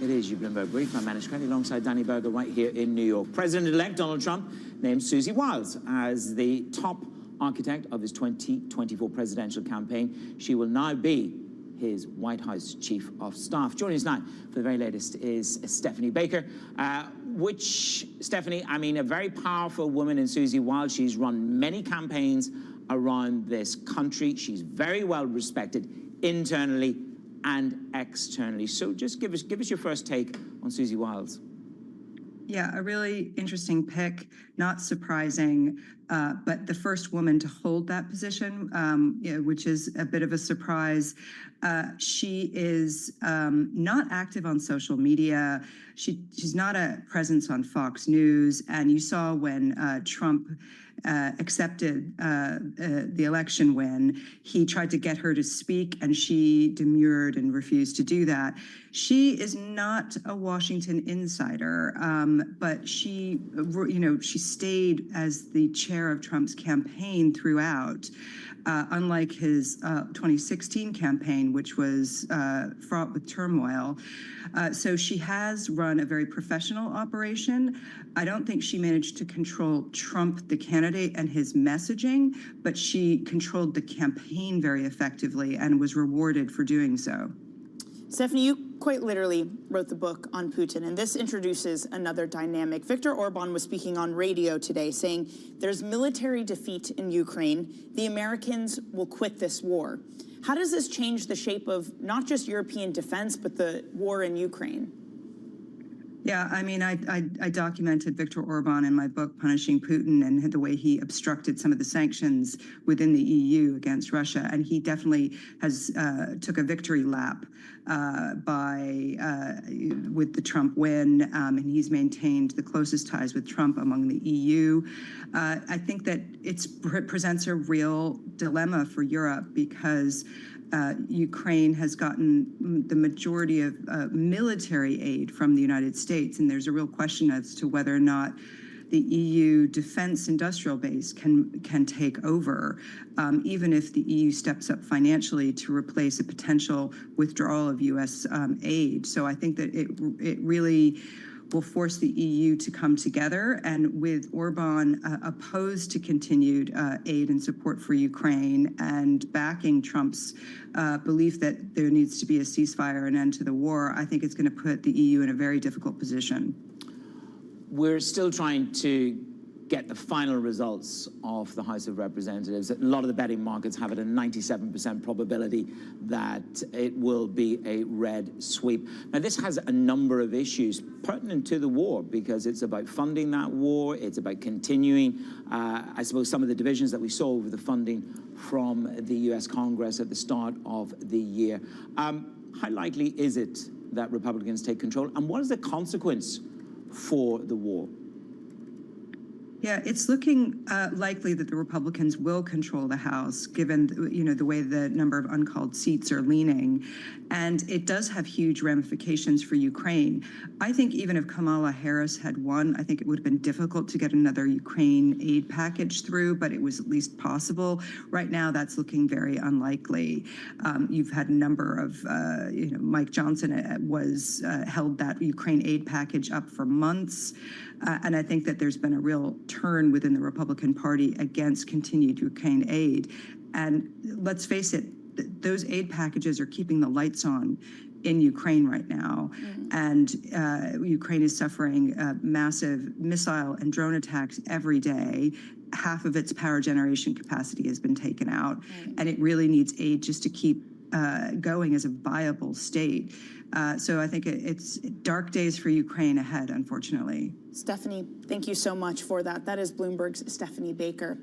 [SPEAKER 19] It is your Bloomberg Brief. I'm Manish Krenny alongside Danny Berger right here in New York. President-elect Donald Trump named Susie Wiles as the top architect of his 2024 presidential campaign. She will now be his White House Chief of Staff. Joining us now for the very latest is Stephanie Baker, Stephanie, I mean, a very powerful woman in Susie Wiles. She's run many campaigns around this country. She's very well respected internally and externally. So just give us your first take on Susie Wiles.
[SPEAKER 29] Yeah, a really interesting pick, not surprising.
[SPEAKER 3] but the first woman to hold that position, which is a bit of a surprise. She is not active on social media. She's not a presence on Fox News. And you saw when Trump accepted the election win, he tried to get her to speak, and she demurred and refused to do that. She is not a Washington insider, but she stayed as the chair of Trump's campaign throughout, unlike his 2016 campaign, which was fraught with turmoil. So she has run a very professional operation. I don't think she managed to control Trump, the candidate, and his messaging, but she controlled the campaign very effectively and was rewarded for doing so.
[SPEAKER 21] Stephanie, you quite literally wrote the book on Putin, and this introduces another dynamic. Viktor Orban was speaking on radio today saying there's military defeat in Ukraine. The Americans will quit this war. How does this change the shape of not just European defense, but the war in Ukraine?
[SPEAKER 3] Yeah, I mean, I documented Viktor Orban in my book, Punishing Putin, and the way he obstructed some of the sanctions within the EU against Russia. And he definitely has took a victory lap with the Trump win, and he's maintained the closest ties with Trump among the EU. I think that it presents a real dilemma for Europe because Ukraine has gotten the majority of military aid from the United States, and there's a real question as to whether or not the EU defense industrial base can take over, even if the EU steps up financially to replace a potential withdrawal of U.S. aid. So I think that it really will force the EU to come together, and with Orban opposed to continued aid and support for Ukraine and backing Trump's belief that there needs to be a ceasefire and end to the war, I think it's going to put the EU in a very difficult position.
[SPEAKER 19] We're still trying to get the final results of the House of Representatives. A lot of the betting markets have it a 97% probability that it will be a red sweep. Now, this has a number of issues pertinent to the war because it's about funding that war. It's about continuing, I suppose, some of the divisions that we saw over the funding from the U.S. Congress at the start of the year. How likely is it that Republicans take control? And what is the consequence for the war?
[SPEAKER 3] Yeah, it's looking likely that the Republicans will control the House, given the way the number of uncalled seats are leaning, and it does have huge ramifications for Ukraine. I think even if Kamala Harris had won, I think it would have been difficult to get another Ukraine aid package through, but it was at least possible. Right now, that's looking very unlikely. You've had a number of, Mike Johnson held that Ukraine aid package up for months. And I think that there's been a real turn within the Republican Party against continued Ukraine aid. And let's face it, those aid packages are keeping the lights on in Ukraine right now. And Ukraine is suffering massive missile and drone attacks every day. Half of its power generation capacity has been taken out. And it really needs aid just to keep going as a viable state. So I think it's dark days for Ukraine ahead, unfortunately.
[SPEAKER 21] Stephanie, thank you so much for that. That is Bloomberg's Stephanie Baker.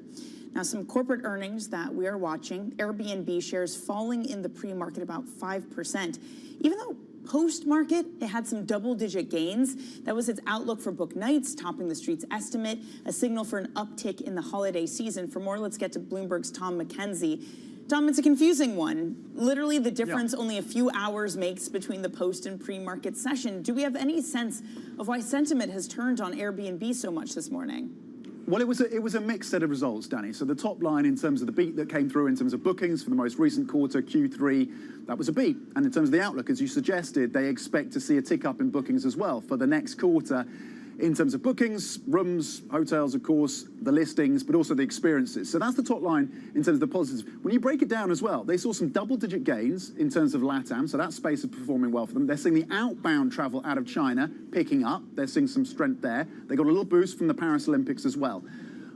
[SPEAKER 21] Now, some corporate earnings that we are watching. Airbnb shares falling in the pre-market about 5%. Even though post-market, it had some double-digit gains. That was its outlook for book nights, topping the street's estimate, a signal for an uptick in the holiday season. For more, let's get to Bloomberg's Tom McKenzie. Tom, it's a confusing one. Literally, the difference only a few hours makes between the post and pre-market session. Do we have any sense of why sentiment has turned on Airbnb so much this morning?
[SPEAKER 15] Well, it was a mixed set of results, Danny. So the top line in terms of the beat that came through in terms of bookings for the most recent quarter, Q3, that was a beat. And in terms of the outlook, as you suggested, they expect to see a tick up in bookings as well for the next quarter. In terms of bookings, rooms, hotels, of course, the listings, but also the experiences. So that's the top line in terms of the positives. When you break it down as well, they saw some double-digit gains in terms of LATAM, so that space is performing well for them. They're seeing the outbound travel out of China picking up. They're seeing some strength there. They got a little boost from the Paris Olympics as well.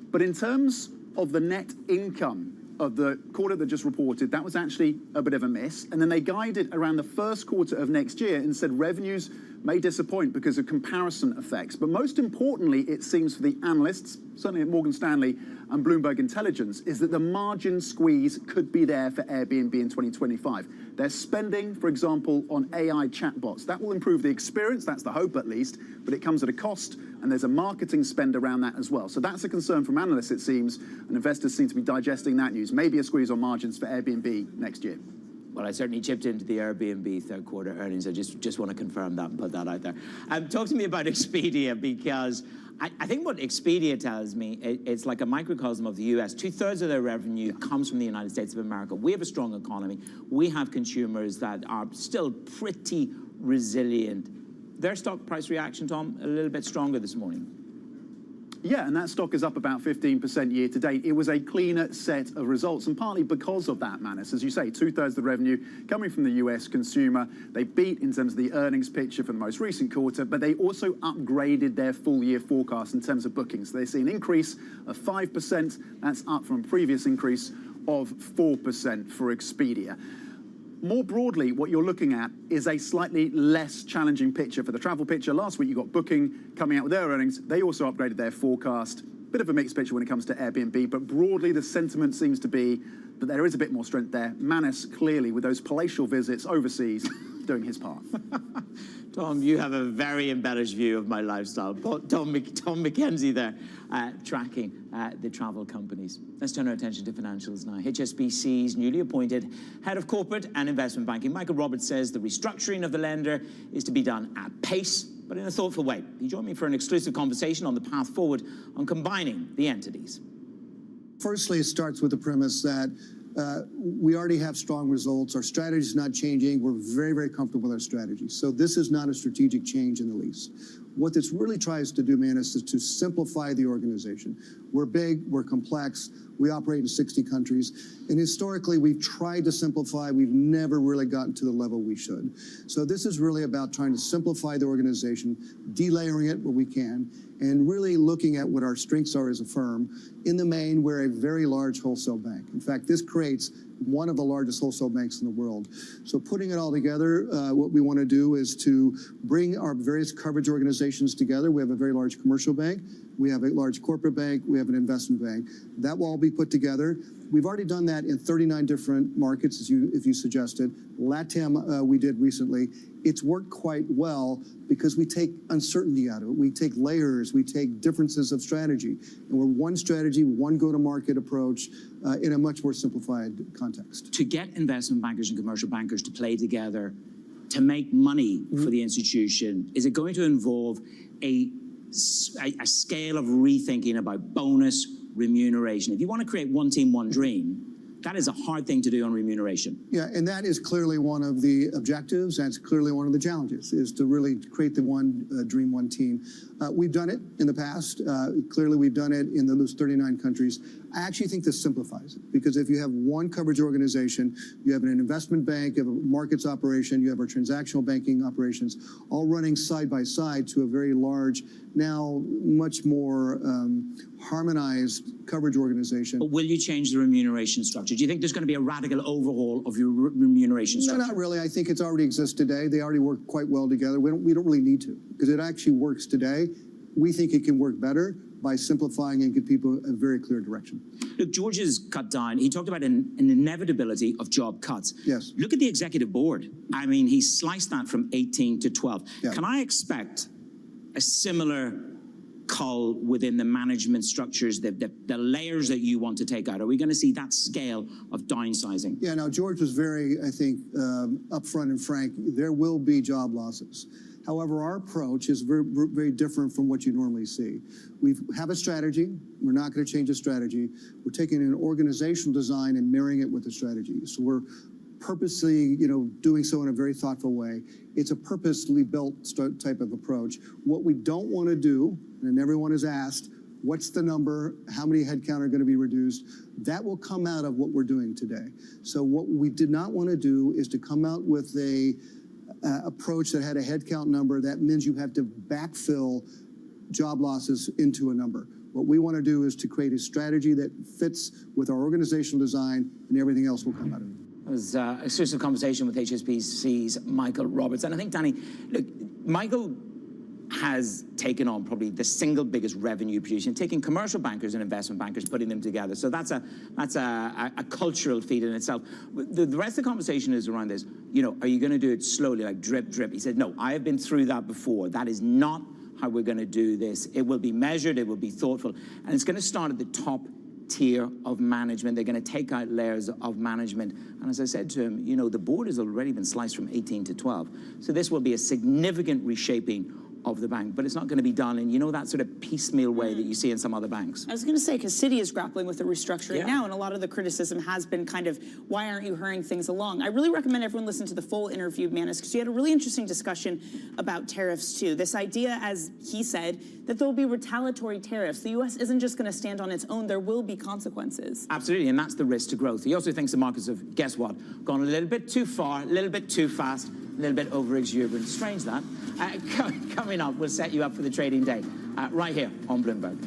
[SPEAKER 15] But in terms of the net income of the quarter that just reported, that was actually a bit of a miss. And then they guided around the first quarter of next year and said revenues may disappoint because of comparison effects. But most importantly, it seems for the analysts, certainly at Morgan Stanley and Bloomberg Intelligence, is that the margin squeeze could be there for Airbnb in 2025. They're spending, for example, on AI chatbots. That will improve the experience, that's the hope at least, but it comes at a cost, and there's a marketing spend around that as well. So that's a concern from analysts, it seems, and investors seem to be digesting that news. Maybe a squeeze on margins for Airbnb next year.
[SPEAKER 19] Well, I certainly chipped into the Airbnb third quarter earnings. I just want to confirm that and put that out there. Talk to me about Expedia, because I think what Expedia tells me, it's like a microcosm of the US. 2/3 of their revenue comes from the United States of America. We have a strong economy. We have consumers that are still pretty resilient. Their stock price reaction, Tom, a little bit stronger this morning.
[SPEAKER 15] Yeah, and that stock is up about 15% year to date. It was a cleaner set of results, and partly because of that, Manus. As you say, 2/3 of the revenue coming from the US consumer. They beat in terms of the earnings picture for the most recent quarter, but they also upgraded their full year forecast in terms of bookings. They see an increase of 5%. That's up from a previous increase of 4% for Expedia. More broadly, what you're looking at is a slightly less challenging picture for the travel picture. Last week, you got Booking coming out with their earnings. They also upgraded their forecast. Bit of a mixed picture when it comes to Airbnb, but broadly, the sentiment seems to be that there is a bit more strength there. Manus, clearly, with those palatial visits overseas, doing his part.
[SPEAKER 19] Tom, you have a very embellished view of my lifestyle. Tom McKenzie there, tracking the travel companies. Let's turn our attention to financials now. HSBC's newly appointed head of corporate and investment banking, Michael Roberts, says the restructuring of the lender is to be done at pace, but in a thoughtful way. He joined me for an exclusive conversation on the path forward on combining the entities.
[SPEAKER 2] Firstly, it starts with the premise that we already have strong results. Our strategy is not changing. We're very, very comfortable with our strategy. So this is not a strategic change in the least. What this really tries to do, Manus, is to simplify the organization. We're big, we're complex, we operate in 60 countries, and historically we've tried to simplify. We've never really gotten to the level we should. So this is really about trying to simplify the organization, delayering it where we can, and really looking at what our strengths are as a firm. In the main, we're a very large wholesale bank. In fact, this creates one of the largest wholesale banks in the world. So putting it all together, what we want to do is to bring our various coverage organizations together. We have a very large commercial bank. We have a large corporate bank. We have an investment bank. That will all be put together. We've already done that in 39 different markets, as if you suggested. LATAM, we did recently. It's worked quite well because we take uncertainty out of it. We take layers. We take differences of strategy. And we're one strategy, one go-to-market approach in a much more simplified context.
[SPEAKER 19] To get investment bankers and commercial bankers to play together to make money for the institution, is it going to involve a scale of rethinking about bonus remuneration? If you want to create one team, one dream, that is a hard thing to do on remuneration.
[SPEAKER 2] Yeah, and that is clearly one of the objectives. That's clearly one of the challenges, is to really create the one dream, one team. We've done it in the past. Clearly, we've done it in those 39 countries. I actually think this simplifies it, because if you have one coverage organization, you have an investment bank, you have a markets operation, you have our transactional banking operations, all running side by side to a very large, now much more harmonized coverage organization.
[SPEAKER 19] But will you change the remuneration structure? Do you think there's going to be a radical overhaul of your remuneration structure?
[SPEAKER 2] No, not really. I think it already exists today. They already work quite well together. We don't really need to, because it actually works today. We think it can work better by simplifying and give people a very clear direction.
[SPEAKER 19] Look, George has cut down. He talked about an inevitability of job cuts.
[SPEAKER 2] Yes.
[SPEAKER 19] Look at the executive board. I mean, he sliced that from 18 to 12.
[SPEAKER 2] Yeah.
[SPEAKER 19] Can I expect a similar cull within the management structures, the layers that you want to take out? Are we going to see that scale of downsizing?
[SPEAKER 2] Yeah, no, George was very, I think, upfront and frank. There will be job losses. However, our approach is very, very different from what you normally see. We have a strategy. We're not going to change the strategy. We're taking an organizational design and marrying it with the strategy. So we're purposely, doing so in a very thoughtful way. It's a purposely built type of approach. What we don't want to do, and everyone is asked, what's the number? How many headcount are going to be reduced? That will come out of what we're doing today. So what we did not want to do is to come out with a approach that had a headcount number that means you have to backfill job losses into a number. What we want to do is to create a strategy that fits with our organizational design, and everything else will come out of it.
[SPEAKER 19] It was an exclusive conversation with HSBC's Michael Roberts. And I think, Danny, look, Michael has taken on probably the single biggest revenue producing, taking commercial bankers and investment bankers, putting them together. So that's a cultural feat in itself. The rest of the conversation is around this. You know, are you going to do it slowly, like drip, drip? He said, no, I have been through that before. That is not how we're going to do this. It will be measured, it will be thoughtful, and it's going to start at the top tier of management. They're going to take out layers of management. And as I said to him, you know, the board has already been sliced from 18 to 12. So this will be a significant reshaping of the bank, but it's not going to be done in, you know, that sort of piecemeal way that you see in some other banks.
[SPEAKER 21] I was going to say, because Citi is grappling with the restructuring now, and a lot of the criticism has been kind of, why aren't you hurrying things along? I really recommend everyone listen to the full interview, Manus, because you had a really interesting discussion about tariffs, too. This idea, as he said, that there will be retaliatory tariffs. The U.S. isn't just going to stand on its own. There will be consequences.
[SPEAKER 19] Absolutely, and that's the risk to growth. He also thinks the markets have, guess what, gone a little bit too far, a little bit too fast, a little bit over-exuberant. Strange that. Coming up, we'll set you up for the trading day right here on Bloomberg.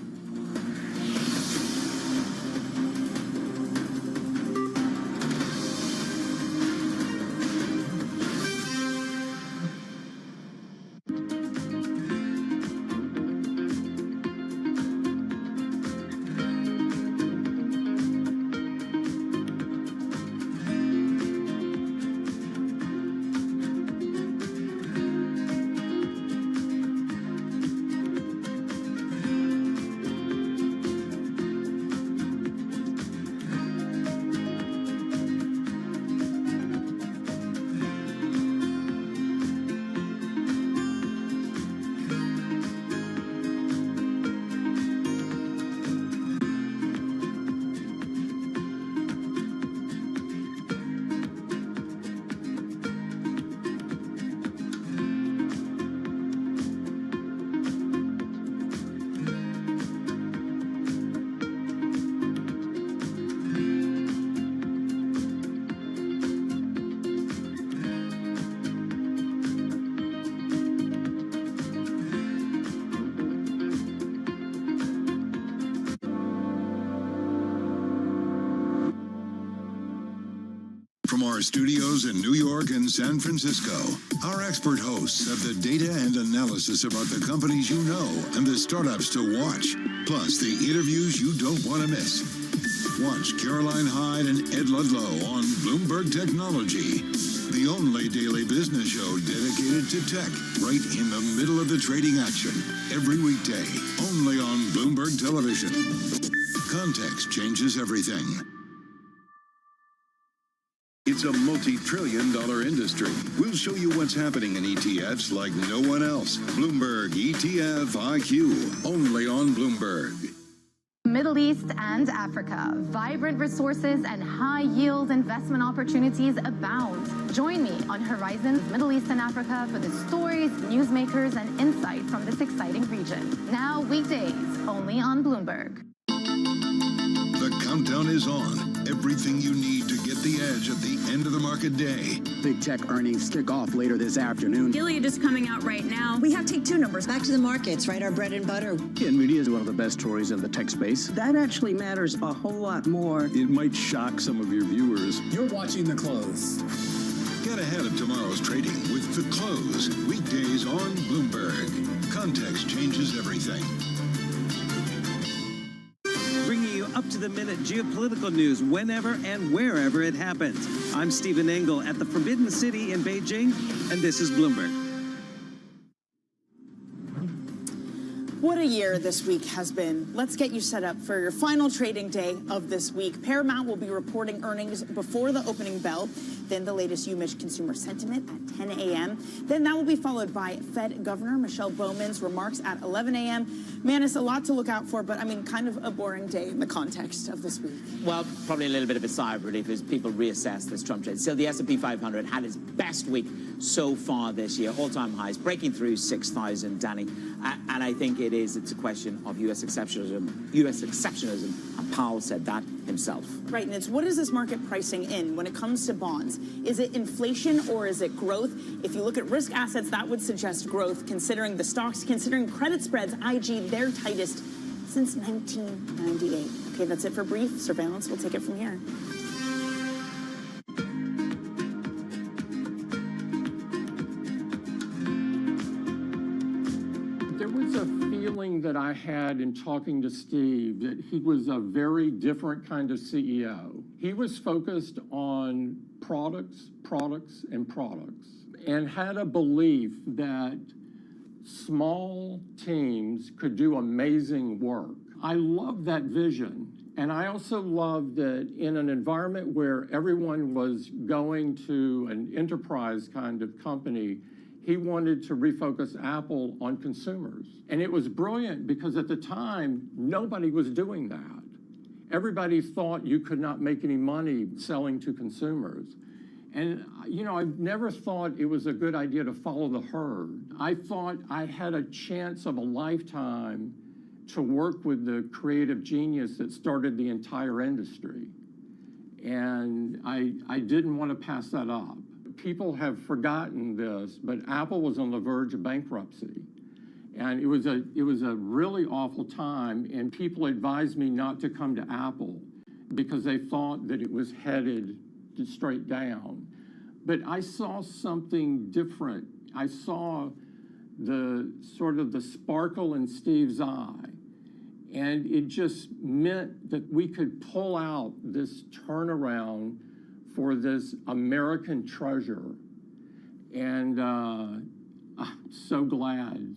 [SPEAKER 11] From our studios in New York and San Francisco, our expert hosts have the data and analysis about the companies you know and the startups to watch, plus the interviews you don't want to miss. Watch Caroline Hyde and Ed Ludlow on Bloomberg Technology, the only daily business show dedicated to tech, right in the middle of the trading action, every weekday, only on Bloomberg Television. Context changes everything. It's a multi-trillion-dollar industry. We'll show you what's happening in ETFs like no one else. Bloomberg ETF IQ, only on Bloomberg.
[SPEAKER 4] Middle East and Africa. Vibrant resources and high-yield investment opportunities abound. Join me on Horizons Middle East and Africa for the stories, newsmakers, and insight from this exciting region. Now weekdays, only on Bloomberg.
[SPEAKER 11] The countdown is on. Everything you need to get the edge at the end of the market day.
[SPEAKER 5] Big tech earnings kick off later this afternoon.
[SPEAKER 6] Gilead is coming out right now.
[SPEAKER 9] We have take two numbers. Back to the markets, right? Our bread and butter.
[SPEAKER 5] NVIDIA is one of the best stories in the tech space.
[SPEAKER 20] That actually matters a whole lot more.
[SPEAKER 5] It might shock some of your viewers.
[SPEAKER 23] You're watching The Close.
[SPEAKER 11] Get ahead of tomorrow's trading with The Close. Weekdays on Bloomberg. Context changes everything.
[SPEAKER 25] Bringing you up-to-the-minute geopolitical news whenever and wherever it happens. I'm Stephen Engel at the Forbidden City in Beijing, and this is Bloomberg.
[SPEAKER 21] What a year this week has been. Let's get you set up for your final trading day of this week. Paramount will be reporting earnings before the opening bell, then the latest UMich consumer sentiment at 10 a.m. Then that will be followed by Fed Governor Michelle Bowman's remarks at 11 a.m. Manus, a lot to look out for, but I mean, kind of a boring day in the context of this week.
[SPEAKER 19] Well, probably a little bit of a sigh of relief as people reassess this Trump trade. Still, the S&P 500 had its best week so far this year, all-time highs, breaking through 6,000, Danny. And I think it's a question of U.S. exceptionalism, and Powell said that himself.
[SPEAKER 21] Right, and it's what is this market pricing in when it comes to bonds? Is it inflation or is it growth? If you look at risk assets, that would suggest growth, considering the stocks, considering credit spreads, IG, their tightest
[SPEAKER 14] since 1998.
[SPEAKER 21] Okay, that's it for brief. Surveillance, we'll take it from here.
[SPEAKER 1] There was a feeling that I had in talking to Steve that he was a very different kind of CEO. He was focused on products, and had a belief that small teams could do amazing work. I love that vision. And I also love that in an environment where everyone was going to an enterprise kind of company, he wanted to refocus Apple on consumers. And it was brilliant because at the time, nobody was doing that. Everybody thought you could not make any money selling to consumers. And, you know, I've never thought it was a good idea to follow the herd. I thought I had a chance of a lifetime to work with the creative genius that started the entire industry. And I didn't want to pass that up. People have forgotten this, but Apple was on the verge of bankruptcy. And it was a really awful time, and people advised me not to come to Apple because they thought that it was headed straight down. But I saw something different. I saw the sort of the sparkle in Steve's eye. And it just meant that we could pull out this turnaround for this American treasure. And I'm so glad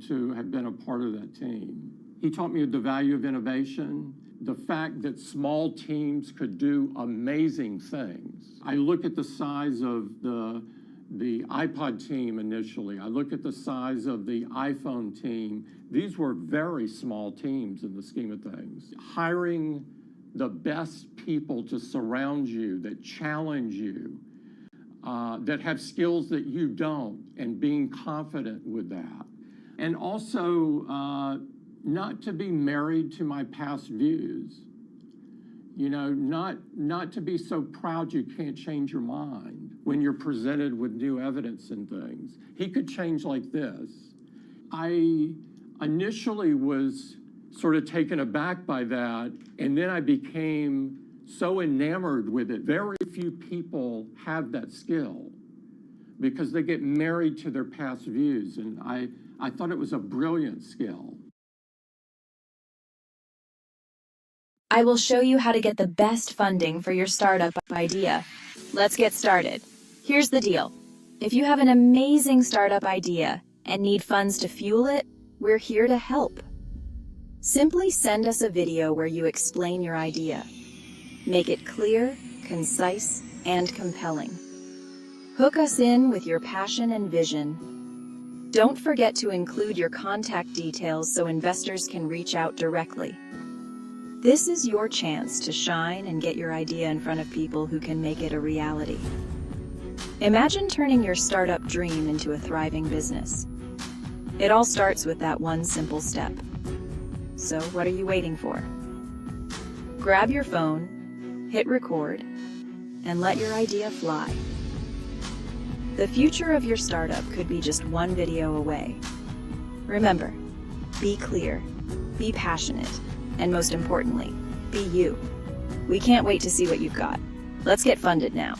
[SPEAKER 1] to have been a part of that team. He taught me the value of innovation, the fact that small teams could do amazing things. I look at the size of the iPod team initially. I look at the size of the iPhone team. These were very small teams in the scheme of things. Hiring the best people to surround you, that challenge you, that have skills that you don't, and being confident with that. And also, not to be married to my past views. You know, not to be so proud you can't change your mind when you're presented with new evidence and things. He could change like this. I initially was sort of taken aback by that, and then I became so enamored with it. Very few people have that skill because they get married to their past views, and I thought it was a brilliant skill.
[SPEAKER 8] I will show you how to get the best funding for your startup idea. Let's get started. Here's the deal. If you have an amazing startup idea and need funds to fuel it, we're here to help. Simply send us a video where you explain your idea. Make it clear, concise, and compelling. Hook us in with your passion and vision. Don't forget to include your contact details so investors can reach out directly. This is your chance to shine and get your idea in front of people who can make it a reality. Imagine turning your startup dream into a thriving business. It all starts with that one simple step. So what are you waiting for? Grab your phone, hit record, and let your idea fly. The future of your startup could be just one video away. Remember, be clear, be passionate, and most importantly, be you. We can't wait to see what you've got. Let's get funded now.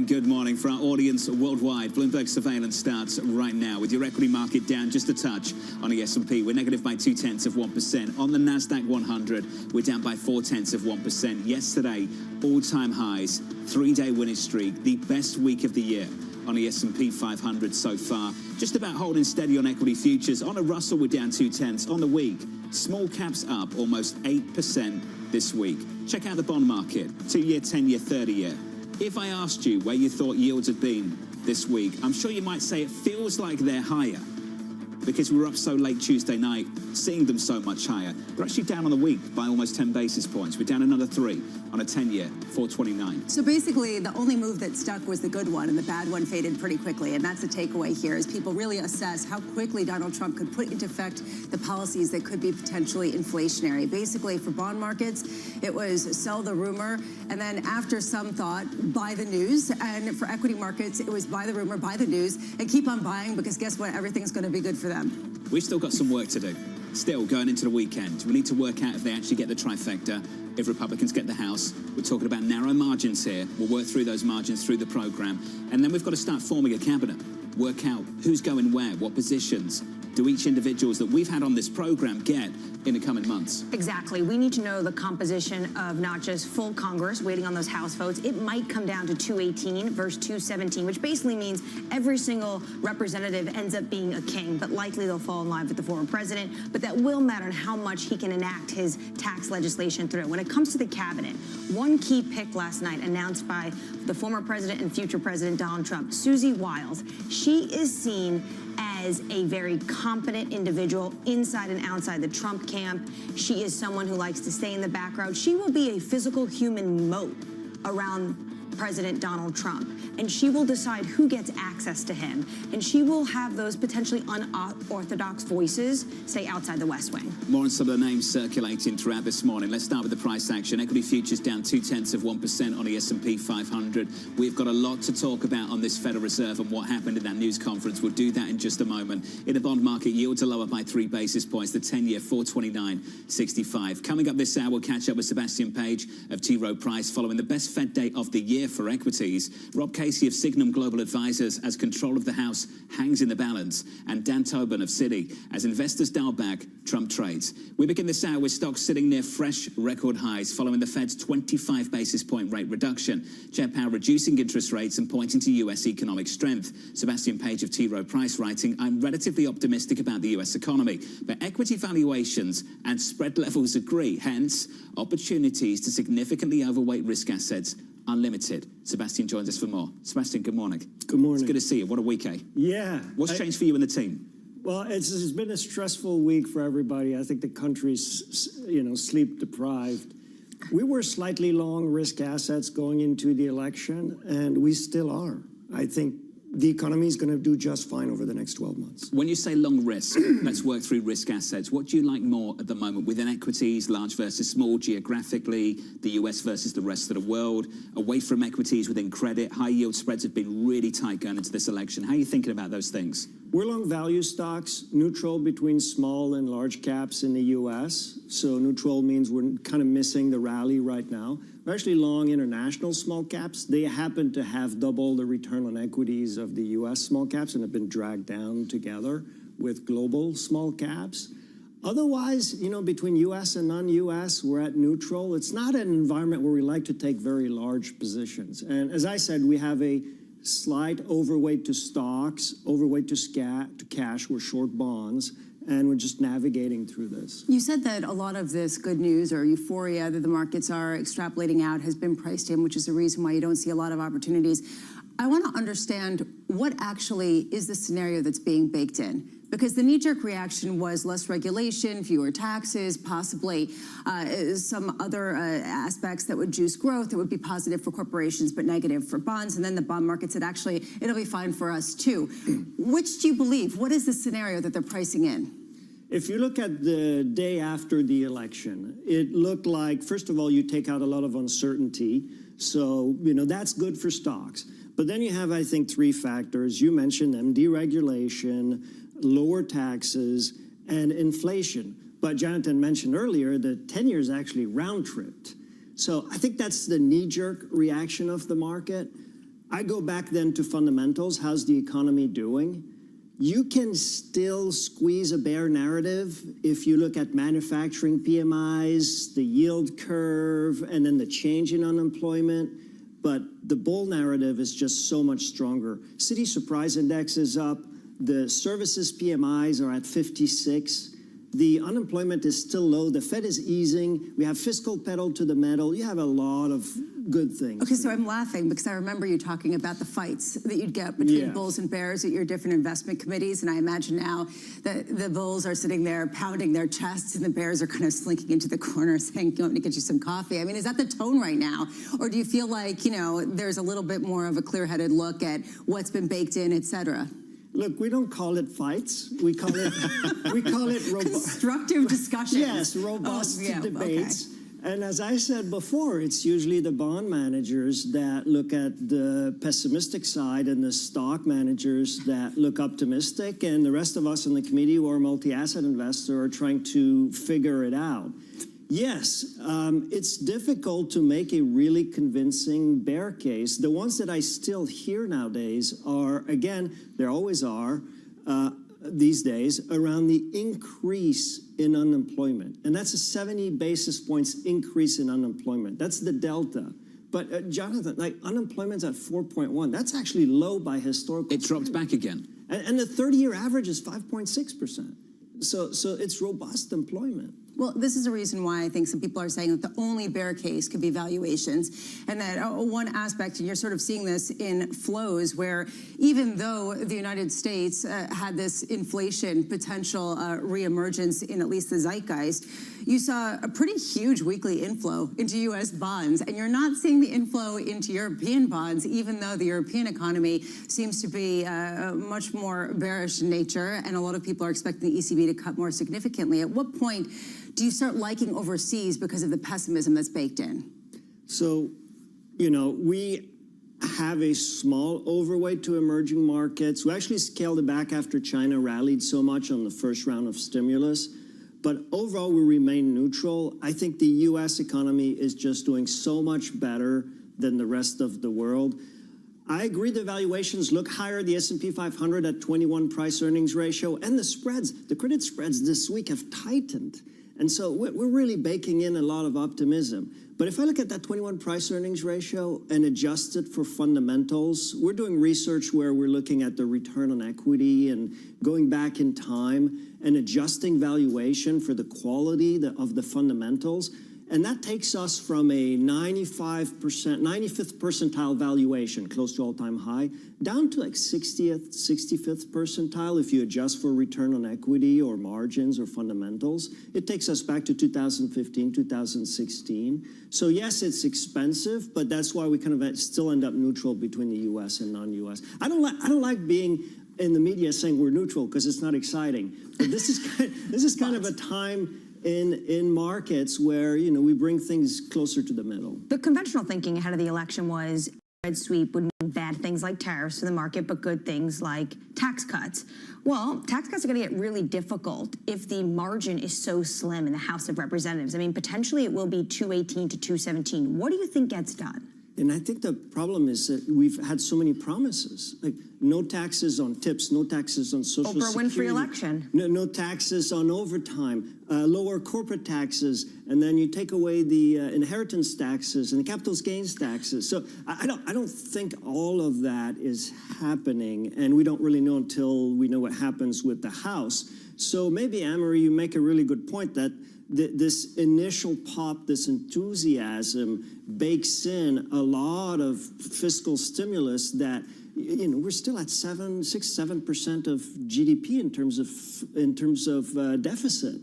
[SPEAKER 12] Good morning for our audience worldwide. Bloomberg surveillance starts right now with your equity market down just a touch on the S&P. We're negative by 0.2%. On the Nasdaq 100, we're down by 0.4%. Yesterday, all-time highs, 3-day winning streak, the best week of the year on the S&P 500 so far. Just about holding steady on equity futures. On a Russell, we're down 0.2 on the week. Small caps up almost 8% this week. Check out the bond market, 2-year, 10-year, 30-year. If I asked you where you thought yields had been this week, I'm sure you might say it feels like they're higher. because we were up so late Tuesday night, seeing them so much higher. They're actually down on the week by almost 10 basis points. We're down another 3 on a 10-year, 429.
[SPEAKER 9] So basically, the only move that stuck was the good one, and the bad one faded pretty quickly. And that's the takeaway here, as people really assess how quickly Donald Trump could put into effect the policies that could be potentially inflationary. Basically, for bond markets, it was sell the rumor, and then after some thought, buy the news. And for equity markets, it was buy the rumor, buy the news, and keep on buying, because guess what? Everything's going to be good for them.
[SPEAKER 12] We've still got some work to do. Still going into the weekend. We need to work out if they actually get the trifecta, if Republicans get the House. We're talking about narrow margins here. We'll work through those margins through the program. And then we've got to start forming a cabinet. Work out who's going where, what positions do each individuals that we've had on this program get in the coming months?
[SPEAKER 10] Exactly. We need to know the composition of not just full Congress waiting on those House votes. It might come down to 218 versus 217, which basically means every single representative ends up being a king, but likely they'll fall in line with the former president. But that will matter in how much he can enact his tax legislation through. When it comes to the cabinet, one key pick last night announced by the former president and future president Donald Trump, Susie Wiles. She is seen as a very competent individual inside and outside the Trump camp. She is someone who likes to stay in the background. She will be a physical human moat around President Donald Trump, and she will decide who gets access to him, and she will have those potentially unorthodox voices stay outside the West Wing.
[SPEAKER 12] More on some of the names circulating throughout this morning. Let's start with the price action. Equity futures down 0.2% on the S&P 500. We've got a lot to talk about on this Federal Reserve and what happened in that news conference. We'll do that in just a moment. In the bond market, yields are lower by 3 basis points. The 10-year 429.65. Coming up this hour, we'll catch up with Sebastian Page of T. Rowe Price following the best Fed day of the year for equities. Rob Casey of Signum Global Advisors as control of the House hangs in the balance, and Dan Tobin of Citi as investors dial back Trump trades. We begin this hour with stocks sitting near fresh record highs following the Fed's 25 basis point rate reduction. Chair Powell reducing interest rates and pointing to U.S. economic strength. Sebastian Page of T. Rowe Price writing, I'm relatively optimistic about the U.S. economy, but equity valuations and spread levels agree. Hence, opportunities to significantly overweight risk assets unlimited. Sebastian joins us for more. Sebastian, good morning.
[SPEAKER 13] Good morning.
[SPEAKER 12] It's good to see you. What a week, eh?
[SPEAKER 13] Yeah.
[SPEAKER 12] What's changed for you and the team?
[SPEAKER 13] Well, it's been a stressful week for everybody. I think the country's, sleep deprived. We were slightly long risk assets going into the election, and we still are. I think the economy is going to do just fine over the next 12 months.
[SPEAKER 12] When you say long risk, let's work through risk assets. What do you like more at the moment within equities, large versus small geographically, the US versus the rest of the world, away from equities within credit? High yield spreads have been really tight going into this election. How are you thinking about those things?
[SPEAKER 13] We're long value stocks, neutral between small and large caps in the US. So neutral means we're kind of missing the rally right now. We're actually long international small caps. They happen to have double the return on equities of the US small caps and have been dragged down together with global small caps. Otherwise, between US and non-US, we're at neutral. It's not an environment where we like to take very large positions. And as I said, we have a slight overweight to stocks, overweight to cash. We're short bonds. And we're just navigating through this.
[SPEAKER 9] You said that a lot of this good news or euphoria that the markets are extrapolating out has been priced in, which is the reason why you don't see a lot of opportunities. I want to understand what actually is the scenario that's being baked in. Because the knee-jerk reaction was less regulation, fewer taxes, possibly some other aspects that would juice growth, that would be positive for corporations but negative for bonds. And then the bond market said, actually, it'll be fine for us too. Which do you believe? What is the scenario that they're pricing in?
[SPEAKER 13] If you look at the day after the election, it looked like, first of all, you take out a lot of uncertainty. So, that's good for stocks. But then you have, I think, 3 factors. You mentioned them: deregulation, lower taxes, and inflation. But Jonathan mentioned earlier that 10 years actually round-tripped. So I think that's the knee-jerk reaction of the market. I go back then to fundamentals. How's the economy doing? You can still squeeze a bear narrative if you look at manufacturing PMIs, the yield curve, and then the change in unemployment. But the bull narrative is just so much stronger. Citi Surprise Index is up. The services PMIs are at 56. The unemployment is still low. The Fed is easing. We have fiscal pedal to the metal. You have a lot of good things.
[SPEAKER 9] Okay, so I'm laughing because I remember you talking about the fights that you'd get between bulls and bears at your different investment committees, and I imagine now that the bulls are sitting there pounding their chests and the bears are kind of slinking into the corner saying, "You want me to get you some coffee?" I mean, is that the tone right now? Or do you feel like, you know, there's a little bit more of a clear-headed look at what's been baked in, et cetera?
[SPEAKER 13] Look, we don't call it fights. We call it
[SPEAKER 9] constructive discussions.
[SPEAKER 13] Yes, robust debates. Okay. And as I said before, it's usually the bond managers that look at the pessimistic side and the stock managers that look optimistic, and the rest of us in the committee who are multi-asset investor are trying to figure it out. Yes, it's difficult to make a really convincing bear case. The ones that I still hear nowadays are, again, there always are, these days, around the increase in unemployment. And that's a 70 basis points increase in unemployment. That's the delta. But Jonathan, like unemployment's at 4.1. That's actually low by historical
[SPEAKER 12] It dropped back again.
[SPEAKER 13] And the 30-year average is 5.6%. So it's robust employment.
[SPEAKER 9] Well, this is a reason why I think some people are saying that the only bear case could be valuations, and that one aspect, and you're sort of seeing this in flows, where even though the United States had this inflation potential reemergence in at least the zeitgeist, you saw a pretty huge weekly inflow into U.S. bonds, and you're not seeing the inflow into European bonds, even though the European economy seems to be much more bearish in nature, and a lot of people are expecting the ECB to cut more significantly. At what point do you start liking overseas because of the pessimism that's baked in?
[SPEAKER 13] So, you know, we have a small overweight to emerging markets. We actually scaled it back after China rallied so much on the first round of stimulus. But overall, we remain neutral. I think the U.S. economy is just doing so much better than the rest of the world. I agree the valuations look higher, the S&P 500 at 21 price-earnings ratio, and the spreads, the credit spreads this week have tightened. And so we're really baking in a lot of optimism. But if I look at that 21 price-earnings ratio and adjust it for fundamentals, we're doing research where we're looking at the return on equity and going back in time and adjusting valuation for the quality of the fundamentals. And that takes us from a 95%, 95th percentile valuation, close to all-time high, down to like 60th, 65th percentile if you adjust for return on equity or margins or fundamentals. It takes us back to 2015, 2016. So yes, it's expensive, but that's why we kind of still end up neutral between the U.S. and non-U.S. I don't like being in the media saying we're neutral because it's not exciting. But this is kind of a time in markets where, you know, we bring things closer to the middle.
[SPEAKER 10] The conventional thinking ahead of the election was red sweep would mean bad things like tariffs for the market, but good things like tax cuts. Well, tax cuts are going to get really difficult if the margin is so slim in the House of Representatives. I mean, potentially it will be 218 to 217. What do you think gets done?
[SPEAKER 13] And I think the problem is that we've had so many promises, like no taxes on tips, no taxes on social security.
[SPEAKER 10] Oprah Winfrey election.
[SPEAKER 13] No taxes on overtime, lower corporate taxes, and then you take away the inheritance taxes and the capital gains taxes. So I don't think all of that is happening, and we don't really know until we know what happens with the House. So maybe, Anne-Marie, you make a really good point that this initial pop, this enthusiasm bakes in a lot of fiscal stimulus that, you know, we're still at 6-7% of GDP in terms of deficit.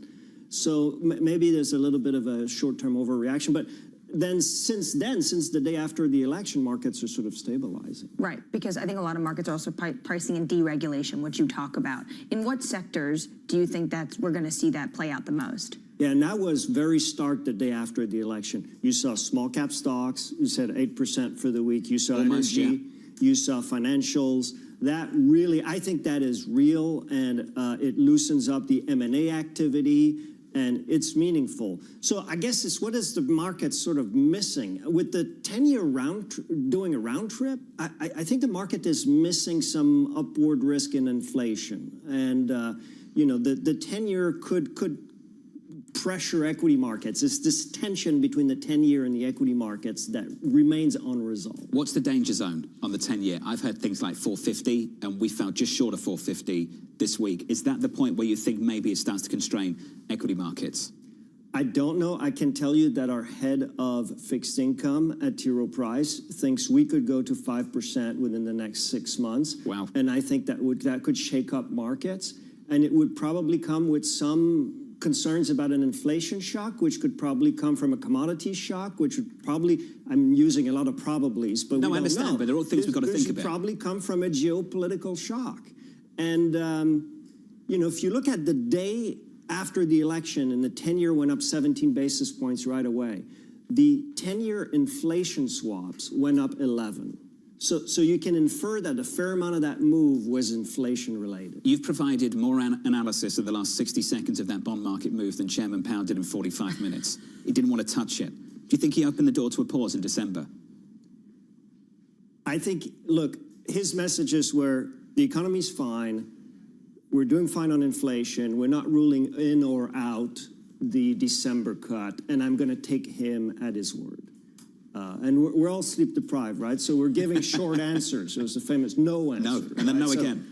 [SPEAKER 13] So maybe there's a little bit of a short-term overreaction, but then since the day after the election, markets are sort of stabilizing.
[SPEAKER 10] Right, because I think a lot of markets are also pricing in deregulation, which you talk about. In what sectors do you think that we're going to see that play out the most?
[SPEAKER 13] Yeah, and that was very stark the day after the election. You saw small cap stocks, you said 8% for the week. You saw energy, you saw financials. That really, I think that is real, and it loosens up the M&A activity, and it's meaningful. So I guess it's what is the market sort of missing? With the 10-year doing a round trip, I think the market is missing some upward risk in inflation. And, you know, the 10-year could pressure equity markets. It's this tension between the 10-year and the equity markets that remains unresolved.
[SPEAKER 12] What's the danger zone on the 10-year? I've heard things like 450, and we fell just short of 450 this week. Is that the point where you think maybe it starts to constrain equity markets?
[SPEAKER 13] I don't know. I can tell you that our head of fixed income at T. Rowe Price thinks we could go to 5% within the next 6 months.
[SPEAKER 12] Wow.
[SPEAKER 13] And I think that could shake up markets. And it would probably come with some concerns about an inflation shock, which could probably come from a commodity shock, which would probably, I'm using a lot of probablys, but
[SPEAKER 12] no,
[SPEAKER 13] we
[SPEAKER 12] I understand,
[SPEAKER 13] don't know.
[SPEAKER 12] but they're all things we've got to think about.
[SPEAKER 13] This would probably come from a geopolitical shock. And, you know, if you look at the day after the election and the 10-year went up 17 basis points right away, the 10-year inflation swaps went up 11. So you can infer that a fair amount of that move was inflation related.
[SPEAKER 12] You've provided more analysis of the last 60 seconds of that bond market move than Chairman Powell did in 45 minutes. He didn't want to touch it. Do you think he opened the door to a pause in December?
[SPEAKER 13] I think, look, his messages were the economy's fine, we're doing fine on inflation, we're not ruling in or out the December cut, and I'm going to take him at his word. And we're all sleep deprived, right? So we're giving short answers. It was the famous no answer.
[SPEAKER 12] No, and then
[SPEAKER 13] right?
[SPEAKER 12] no again.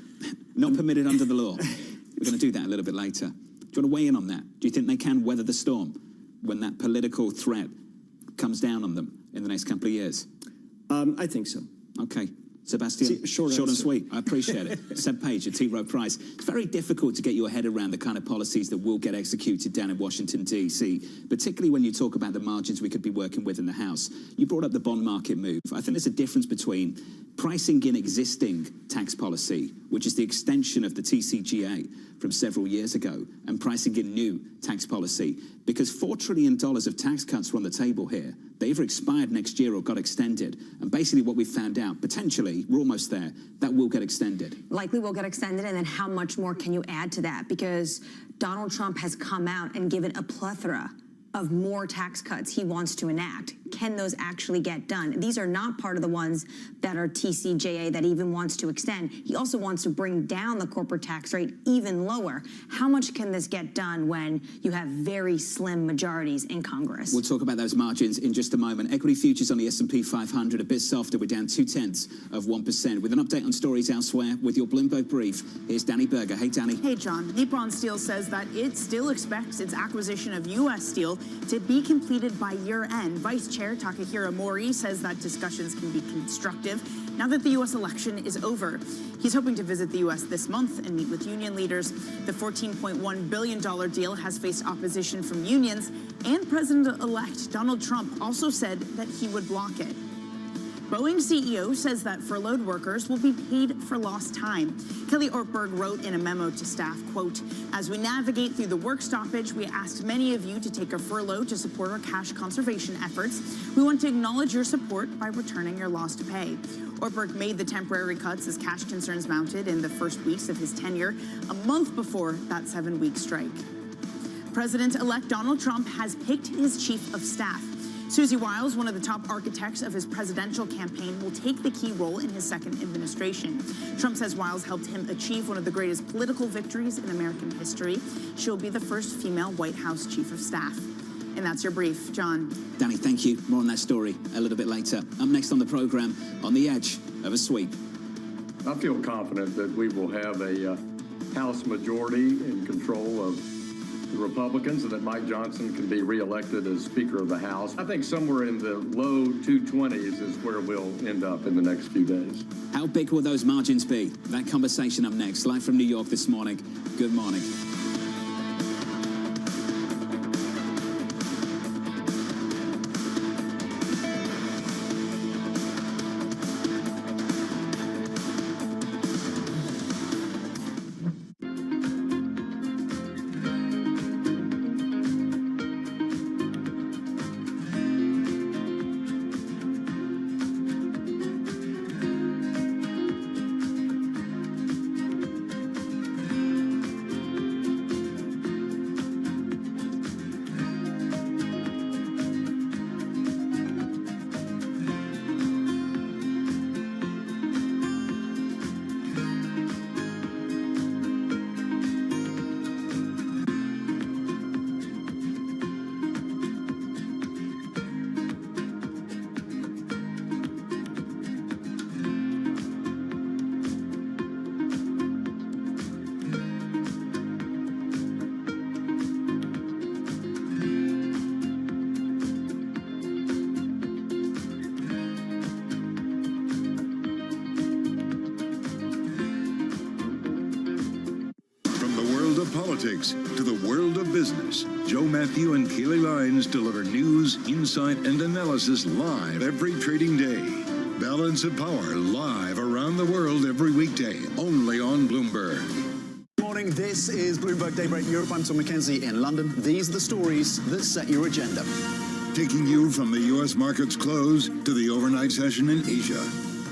[SPEAKER 12] Not permitted under the law. We're going to do that a little bit later. Do you want to weigh in on that? Do you think they can weather the storm when that political threat comes down on them in the next couple of years?
[SPEAKER 13] I think so.
[SPEAKER 12] Okay. Sebastian, short and sweet. I appreciate it. Seb Page at T. Rowe Price. It's very difficult to get your head around the kind of policies that will get executed down in Washington, D.C., particularly when you talk about the margins we could be working with in the House. You brought up the bond market move. I think there's a difference between pricing in existing tax policy, which is the extension of the TCJA from several years ago, and pricing in new tax policy, because $4 trillion of tax cuts were on the table here. They either expired next year or got extended. And basically what we've found out, potentially, we're almost there, that will get extended.
[SPEAKER 10] Likely will get extended, and then how much more can you add to that? Because Donald Trump has come out and given a plethora of more tax cuts he wants to enact. Can those actually get done? These are not part of the ones that are TCJA that even wants to extend. He also wants to bring down the corporate tax rate even lower. How much can this get done when you have very slim majorities in Congress?
[SPEAKER 12] We'll talk about those margins in just a moment. Equity futures on the S&P 500 a bit softer. We're down 0.2%. With an update on stories elsewhere with your Bloomberg Brief, here's Danny Berger. Hey, Danny.
[SPEAKER 21] Hey, John. Nippon Steel says that it still expects its acquisition of U.S. Steel to be completed by year-end. Vice Chair Takahiro Mori says that discussions can be constructive now that the U.S. election is over. He's hoping to visit the U.S. this month and meet with union leaders. The $14.1 billion deal has faced opposition from unions, and President-elect Donald Trump also said that he would block it. Boeing CEO says that furloughed workers will be paid for lost time. Kelly Ortberg wrote in a memo to staff, quote, "As we navigate through the work stoppage, we asked many of you to take a furlough to support our cash conservation efforts. We want to acknowledge your support by returning your lost pay." Ortberg made the temporary cuts as cash concerns mounted in the first weeks of his tenure, a month before that 7-week strike. President-elect Donald Trump has picked his chief of staff. Susie Wiles, one of the top architects of his presidential campaign, will take the key role in his second administration. Trump says Wiles helped him achieve one of the greatest political victories in American history. She'll be the first female White House chief of staff. And that's your brief, John.
[SPEAKER 12] Danny, thank you. More on that story a little bit later. Up next on the program, on the edge of a sweep.
[SPEAKER 7] I feel confident that we will have a House majority in control of the Republicans and that Mike Johnson can be reelected as Speaker of the House. I think somewhere in the low 220s is where we'll end up in the next few days.
[SPEAKER 12] How big will those margins be? That conversation up next. Live from New York this morning. Good morning.
[SPEAKER 11] politics to the world of business. Joe Matthew and Keely Lines deliver news, insight, and analysis live every trading day. Balance of Power live around the world every weekday, only on Bloomberg.
[SPEAKER 15] Good morning. This is Bloomberg Daybreak Europe. I'm Tom McKenzie in London. These are the stories that set your agenda.
[SPEAKER 11] Taking you from the U.S. market's close to the overnight session in Asia.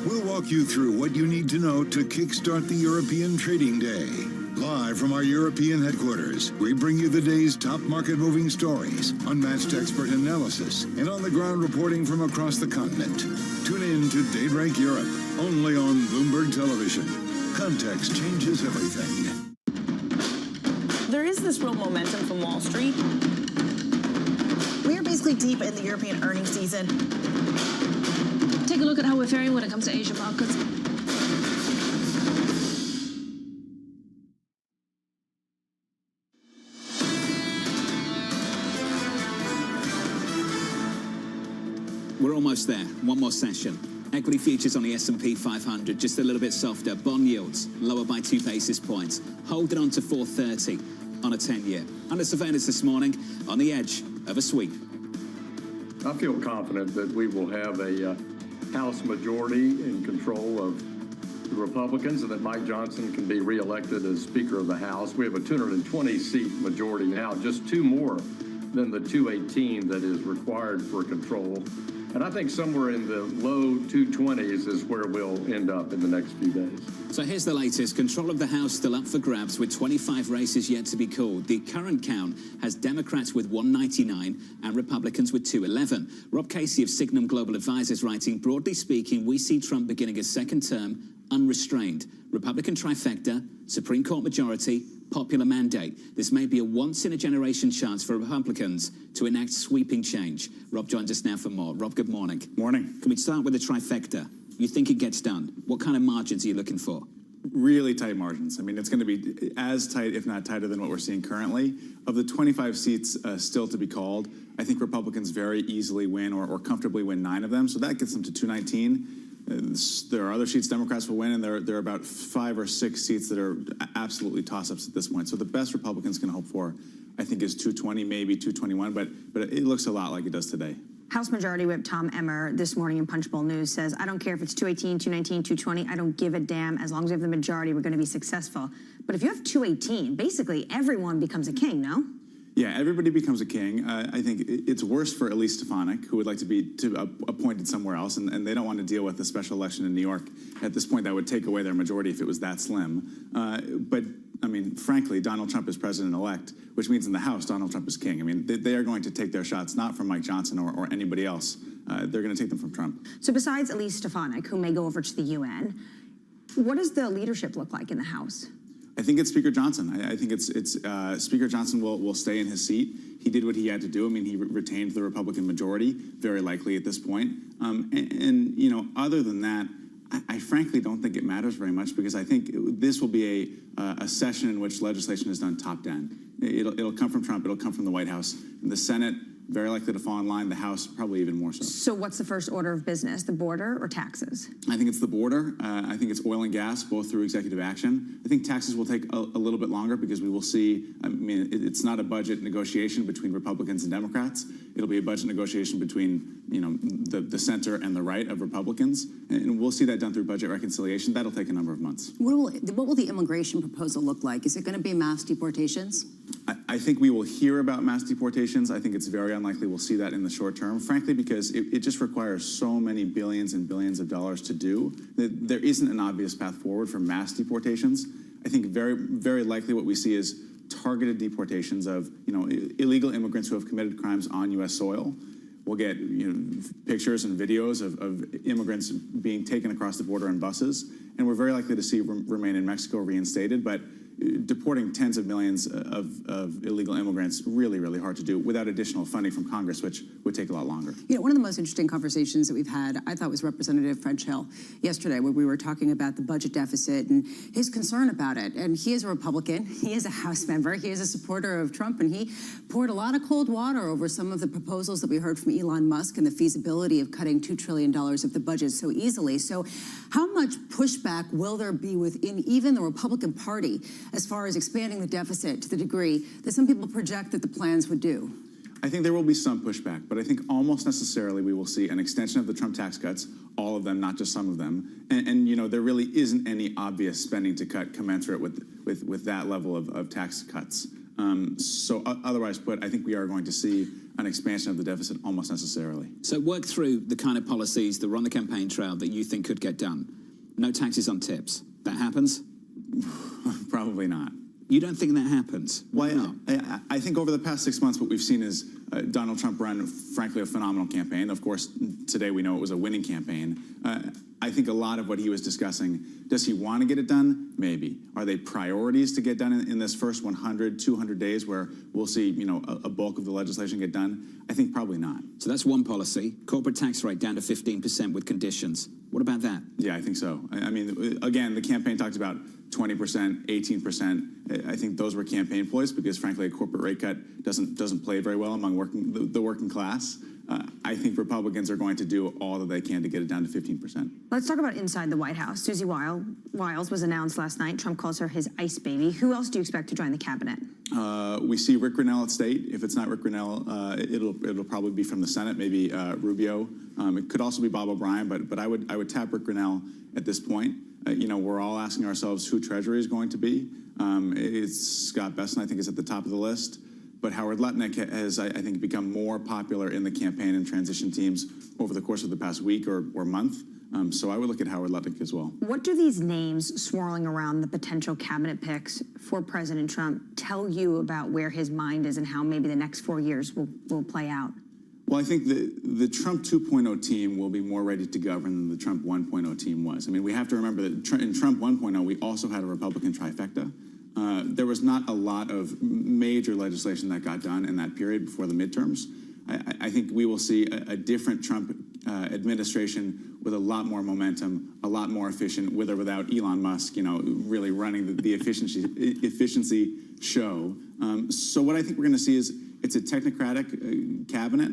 [SPEAKER 11] We'll walk you through what you need to know to kickstart the European trading day. Live from our European headquarters, we bring you the day's top market-moving stories, unmatched expert analysis, and on-the-ground reporting from across the continent. Tune in to Daybreak Europe, only on Bloomberg Television. Context changes everything.
[SPEAKER 21] There is this real momentum from Wall Street.
[SPEAKER 16] We are basically deep in the European earnings season.
[SPEAKER 14] Take a look at how we're faring when it comes to Asian markets.
[SPEAKER 12] We're almost there. One more session. Equity futures on the S&P 500 just a little bit softer. Bond yields lower by 2 basis points. Holding on to 430 on a 10-year. Under surveillance this morning on the edge of a sweep.
[SPEAKER 7] I feel confident that we will have a House majority in control of the Republicans and that Mike Johnson can be reelected as Speaker of the House. We have a 220-seat majority now, just 2 more than the 218 that is required for control. And I think somewhere in the low 220s is where we'll end up in the next few days.
[SPEAKER 12] So here's the latest. Control of the House still up for grabs with 25 races yet to be called. The current count has Democrats with 199 and Republicans with 211. Rob Casey of Signum Global Advisors writing, broadly speaking, we see Trump beginning his second term unrestrained. Republican trifecta, Supreme Court majority, popular mandate. This may be a once-in-a-generation chance for Republicans to enact sweeping change. Rob joins us now for more. Rob, good morning.
[SPEAKER 17] Morning.
[SPEAKER 12] Can we start with the trifecta? You think it gets done? What kind of margins are you looking for?
[SPEAKER 17] Really tight margins. I mean, it's going to be as tight, if not tighter, than what we're seeing currently. Of the 25 seats still to be called, I think Republicans very easily win or comfortably win 9 of them. So that gets them to 219. There are other seats Democrats will win, and there are about 5 or 6 seats that are absolutely toss-ups at this point. So the best Republicans can hope for, I think, is 220, maybe 221, but it looks a lot like it does today.
[SPEAKER 10] House Majority Whip Tom Emmer this morning in Punchbowl News says, I don't care if it's 218, 219, 220. I don't give a damn. As long as we have the majority, we're going to be successful. But if you have 218, basically everyone becomes a king, no?
[SPEAKER 17] Yeah, everybody becomes a king. I think it's worse for Elise Stefanik, who would like to be appointed somewhere else, and they don't want to deal with the special election in New York. At this point, that would take away their majority if it was that slim. But, I mean, frankly, Donald Trump is president-elect, which means in the House, Donald Trump is king. I mean, they are going to take their shots not from Mike Johnson or anybody else. They're going to take them from Trump.
[SPEAKER 10] So besides Elise Stefanik, who may go over to the UN, what does the leadership look like in the House?
[SPEAKER 17] I think it's Speaker Johnson. I think it's Speaker Johnson will stay in his seat. He did what he had to do. I mean, he retained the Republican majority, very likely at this point. And you know, other than that, I frankly don't think it matters very much because I think this will be a session in which legislation is done top down. It'll come from Trump. It'll come from the White House. And the Senate, very likely to fall in line. The House, probably even more so.
[SPEAKER 10] So what's the first order of business, the border or taxes?
[SPEAKER 17] I think it's the border. I think it's oil and gas, both through executive action. I think taxes will take a little bit longer because we will see, I mean, it's not a budget negotiation between Republicans and Democrats. It'll be a budget negotiation between, you know, the center and the right of Republicans. And we'll see that done through budget reconciliation. That'll take a number of months.
[SPEAKER 9] What will the immigration proposal look like? Is it going to be mass deportations?
[SPEAKER 17] I think we will hear about mass deportations. I think it's very unlikely we'll see that in the short term, frankly, because it just requires so many billions and billions of dollars to do that there isn't an obvious path forward for mass deportations. I think very, very likely what we see is targeted deportations of, you know, illegal immigrants who have committed crimes on U.S. soil. We'll get, you know, pictures and videos of immigrants being taken across the border on buses, and we're very likely to see remain in Mexico reinstated, but deporting tens of millions of illegal immigrants, really, really hard to do without additional funding from Congress, which would take a lot longer.
[SPEAKER 9] You know, one of the most interesting conversations that we've had, I thought, was Representative French Hill yesterday, where we were talking about the budget deficit and his concern about it. And he is a Republican. He is a House member. He is a supporter of Trump. And he poured a lot of cold water over some of the proposals that we heard from Elon Musk and the feasibility of cutting $2 trillion of the budget so easily. So how much pushback will there be within even the Republican Party as far as expanding the deficit to the degree that some people project that the plans would do?
[SPEAKER 17] I think there will be some pushback, but I think almost necessarily we will see an extension of the Trump tax cuts, all of them, not just some of them. And you know, there really isn't any obvious spending to cut commensurate with that level of tax cuts. So otherwise put, I think we are going to see an expansion of the deficit almost necessarily.
[SPEAKER 12] So work through the kind of policies that were on the campaign trail that you think could get done. No taxes on tips. That happens?
[SPEAKER 17] Probably not.
[SPEAKER 12] You don't think that happens? Why not?
[SPEAKER 17] I think over the past 6 months, what we've seen is Donald Trump run, frankly, a phenomenal campaign. Of course, today we know it was a winning campaign. I think a lot of what he was discussing, does he want to get it done? Maybe. Are they priorities to get done in this first 100, 200 days where we'll see, you know, a bulk of the legislation get done? I think probably not.
[SPEAKER 12] So that's one policy. Corporate tax rate down to 15% with conditions. What about that?
[SPEAKER 17] Yeah, I think so. I mean, again, the campaign talked about 20%, 18%. I think those were campaign ploys because, frankly, a corporate rate cut doesn't play very well among the working class. I think Republicans are going to do all that they can to get it down to 15%.
[SPEAKER 10] Let's talk about inside the White House. Susie Wiles was announced last night. Trump calls her his ice baby. Who else do you expect to join the cabinet?
[SPEAKER 17] We see Rick Grinnell at State. If it's not Rick Grinnell, it'll probably be from the Senate, maybe Rubio. It could also be Bob O'Brien, but I would tap Rick Grinnell at this point. You know, we're all asking ourselves who Treasury is going to be. It's Scott Bessent, I think, is at the top of the list. But Howard Lutnick has, I think, become more popular in the campaign and transition teams over the course of the past week or month. So I would look at Howard Lutnick as well.
[SPEAKER 10] What do these names swirling around the potential cabinet picks for President Trump tell you about where his mind is and how maybe the next 4 years will play out?
[SPEAKER 17] Well, I think the Trump 2.0 team will be more ready to govern than the Trump 1.0 team was. I mean, we have to remember that in Trump 1.0, we also had a Republican trifecta. There was not a lot of major legislation that got done in that period before the midterms. I think we will see a different Trump administration with a lot more momentum, a lot more efficient, with or without Elon Musk, you know, really running the efficiency show. So what I think we're going to see is it's a technocratic cabinet.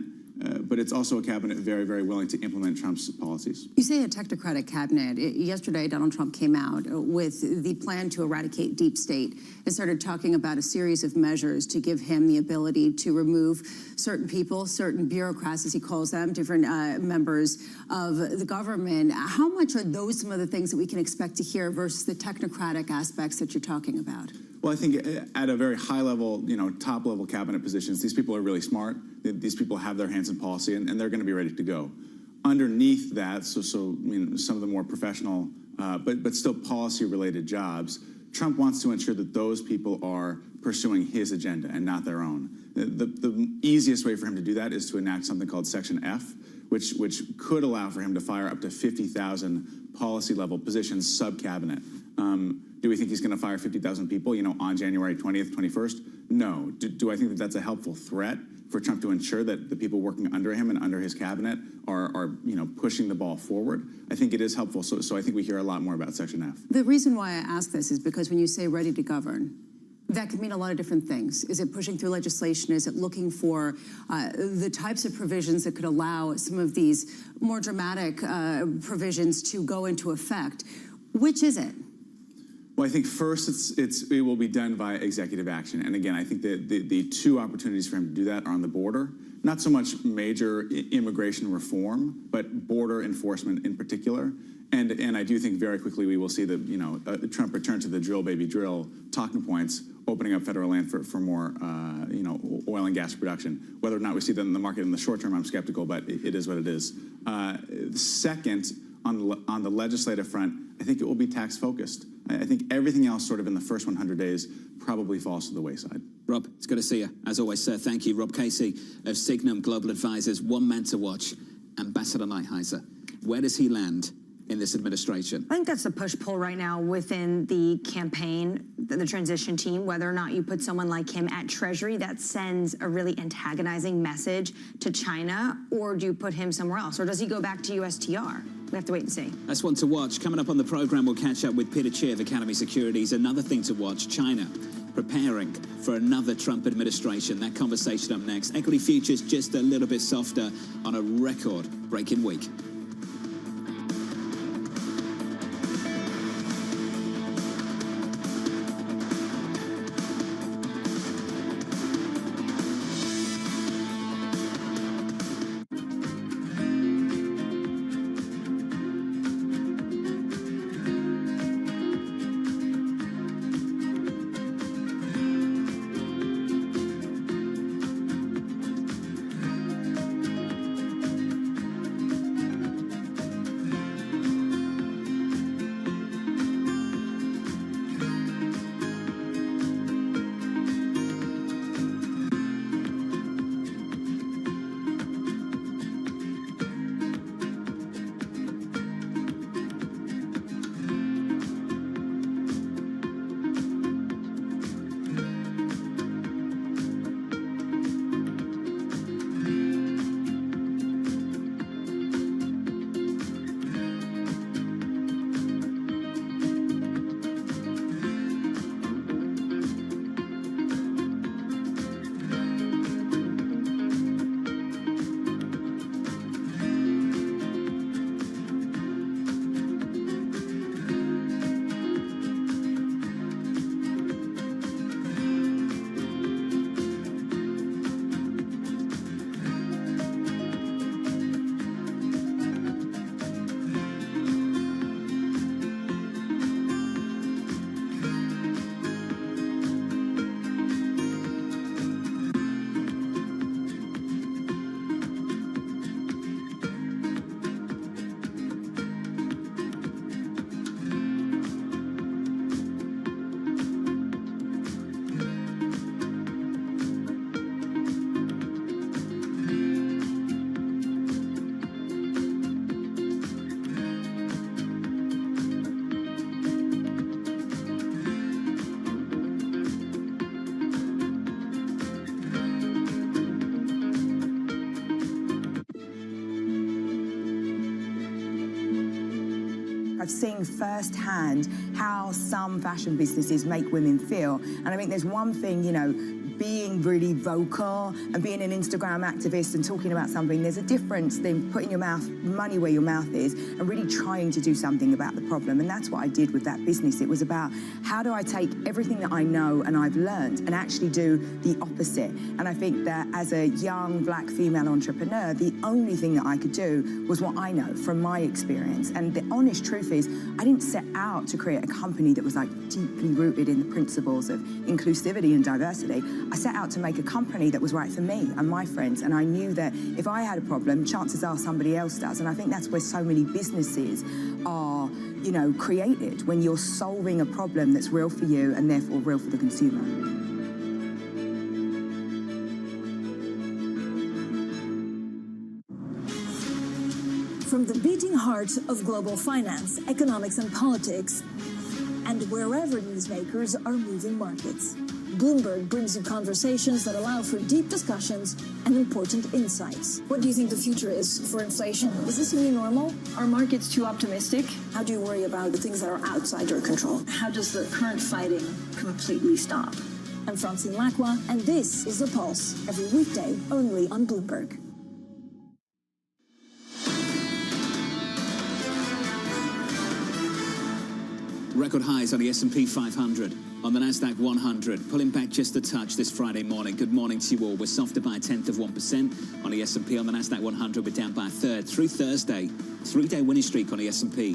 [SPEAKER 17] But it's also a cabinet very, very willing to implement Trump's policies.
[SPEAKER 9] You say a technocratic cabinet. Yesterday, Donald Trump came out with the plan to eradicate deep state and started talking about a series of measures to give him the ability to remove certain people, certain bureaucrats, as he calls them, different members of the government. How much are those some of the things that we can expect to hear versus the technocratic aspects that you're talking about?
[SPEAKER 17] Well, I think at a very high level, you know, top level cabinet positions, these people are really smart. These people have their hands in policy, and they're going to be ready to go. Underneath that, so I mean, some of the more professional, but still policy-related jobs, Trump wants to ensure that those people are pursuing his agenda and not their own. The easiest way for him to do that is to enact something called Section F, which could allow for him to fire up to 50,000 policy-level positions sub-cabinet. Do we think he's going to fire 50,000 people, you know, on January 20th, 21st? No. Do I think that that's a helpful threat for Trump to ensure that the people working under him and under his cabinet are you know, pushing the ball forward? I think it is helpful. So I think we hear a lot more about Section F.
[SPEAKER 9] The reason why I ask this is because when you say ready to govern, that could mean a lot of different things. Is it pushing through legislation? Is it looking for the types of provisions that could allow some of these more dramatic provisions to go into effect? Which is it?
[SPEAKER 17] Well, I think first it will be done via executive action. And again, I think that the two opportunities for him to do that are on the border. Not so much major immigration reform, but border enforcement in particular. And I do think very quickly we will see the, you know, Trump return to the drill, baby, drill talking points, opening up federal land for more, you know, oil and gas production. Whether or not we see that in the market in the short term, I'm skeptical, but it is what it is. Second, on the legislative front, I think it will be tax focused. I think everything else sort of in the first 100 days probably falls to the wayside.
[SPEAKER 12] Rob, it's good to see you. As always, sir, thank you. Rob Casey of Signum Global Advisors, one man to watch, Ambassador Lighthizer. Where does he land in this administration?
[SPEAKER 10] I think that's the push-pull right now within the campaign, the transition team, whether or not you put someone like him at Treasury, that sends a really antagonizing message to China, or do you put him somewhere else? Or does he go back to USTR? We have to wait and see.
[SPEAKER 12] That's one to watch. Coming up on the program, we'll catch up with Peter Chia of Academy Securities. Another thing to watch, China preparing for another Trump administration. That conversation up next. Equity futures just a little bit softer on a record-breaking week.
[SPEAKER 3] I've seen firsthand how some fashion businesses make women feel. And I think there's one thing, you know, being really vocal and being an Instagram activist and talking about something, there's a difference than putting your money where your mouth is and really trying to do something about the problem. And that's what I did with that business. It was about how do I take everything that I know and I've learned and actually do the opposite. And I think that as a young black female entrepreneur, the only thing that I could do was what I know from my experience. And the honest truth is, I didn't set out to create a company that was like deeply rooted in the principles of inclusivity and diversity. I set out to make a company that was right for me and my friends, and I knew that if I had a problem, chances are somebody else does. And I think that's where so many businesses are, you know, created, when you're solving a problem that's real for you and therefore real for the consumer.
[SPEAKER 14] From the beating heart of global finance, economics and politics, and wherever newsmakers are moving markets, Bloomberg brings you conversations that allow for deep discussions and important insights. What do you think the future is for inflation? Is this a new normal? Are markets too optimistic? How do you worry about the things that are outside your control? How does the current fighting completely stop? I'm Francine Lacroix, and this is The Pulse, every weekday only on Bloomberg.
[SPEAKER 12] Record highs on the S&P 500, on the Nasdaq 100, pulling back just a touch this Friday morning. Good morning to you all. We're softer by 0.1% on the S&P. On the Nasdaq 100, we're down by a third. Through Thursday, three-day winning streak on the S&P,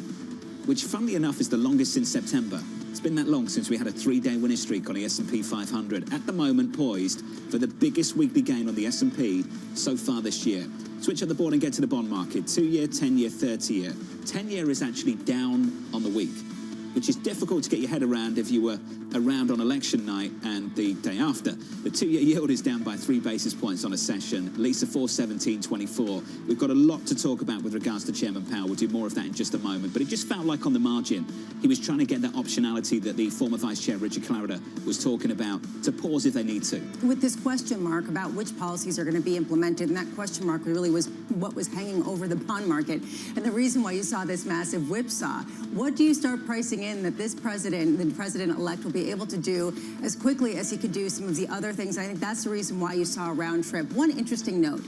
[SPEAKER 12] which, funnily enough, is the longest since September. It's been that long since we had a three-day winning streak on the S&P 500. At the moment, poised for the biggest weekly gain on the S&P so far this year. Switch on the board and get to the bond market. 2-year, 10-year, 30-year. 10-year is actually down on the week, which is difficult to get your head around if you were around on election night and the day after. The 2-year yield is down by 3 basis points on a session. Lisa 417.24. We've got a lot to talk about with regards to Chairman Powell. We'll do more of that in just a moment. But it just felt like on the margin, he was trying to get that optionality that the former Vice Chair Richard Clarida was talking about, to pause if they need to.
[SPEAKER 9] With this question mark about which policies are going to be implemented, and that question mark really was what was hanging over the bond market, and the reason why you saw this massive whipsaw. What do you start pricing in that this president, the president-elect, will be able to do as quickly as he could do some of the other things? I think that's the reason why you saw a round trip. One interesting note,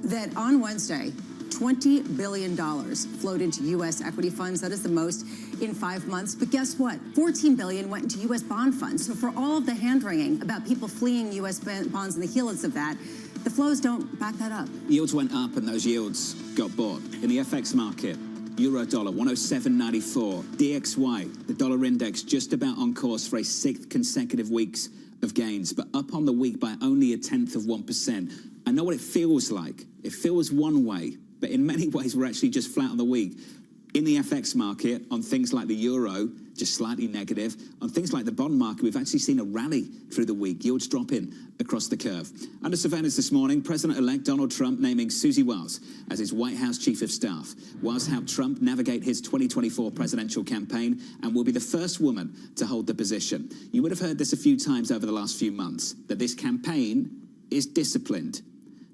[SPEAKER 9] that on Wednesday, $20 billion flowed into U.S. equity funds. That is the most in 5 months. But guess what? $14 billion went into U.S. bond funds. So for all of the hand-wringing about people fleeing U.S. bonds and the heels of that, the flows don't back that up.
[SPEAKER 12] Yields went up and those yields got bought. In the FX market, Euro dollar 107.94, DXY, the dollar index, just about on course for a 6th consecutive weeks of gains, but up on the week by only 0.1%. I know what it feels like. It feels one way, but in many ways we're actually just flat on the week. In the FX market, on things like the euro, just slightly negative. On things like the bond market, we've actually seen a rally through the week, yields dropping across the curve. Under surveillance this morning, President-elect Donald Trump naming Susie Wiles as his White House Chief of Staff. Wiles helped Trump navigate his 2024 presidential campaign and will be the first woman to hold the position. You would have heard this a few times over the last few months, that this campaign is disciplined.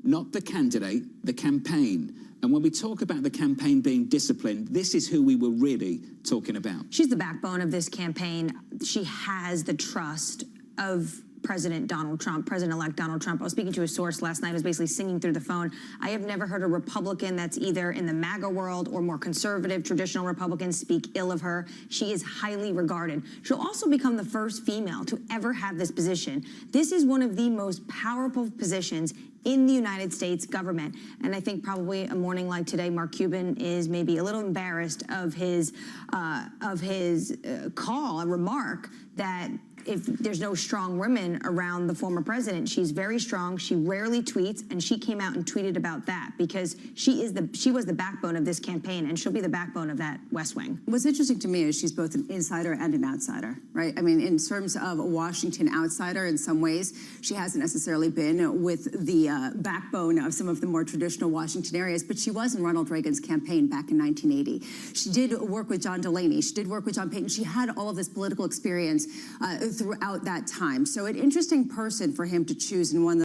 [SPEAKER 12] Not the candidate, the campaign. And when we talk about the campaign being disciplined, this is who we were really talking about.
[SPEAKER 10] She's the backbone of this campaign. She has the trust of President Donald Trump, President-elect Donald Trump. I was speaking to a source last night who was basically singing through the phone. I have never heard a Republican that's either in the MAGA world or more conservative, traditional Republicans speak ill of her. She is highly regarded. She'll also become the first female to ever have this position. This is one of the most powerful positions in the United States government. And I think probably a morning like today, Mark Cuban is maybe a little embarrassed of his call, a remark that if there's no strong women around the former president. She's very strong. She rarely tweets, and she came out and tweeted about that because she was the backbone of this campaign, and she'll be the backbone of that West Wing.
[SPEAKER 9] What's interesting to me is she's both an insider and an outsider, right? I mean, in terms of a Washington outsider, in some ways, she hasn't necessarily been with the backbone of some of the more traditional Washington areas, but she was in Ronald Reagan's campaign back in 1980. She did work with John Delaney. She did work with John Payton. She had all of this political experience throughout that time. So an interesting person for him to choose, and one that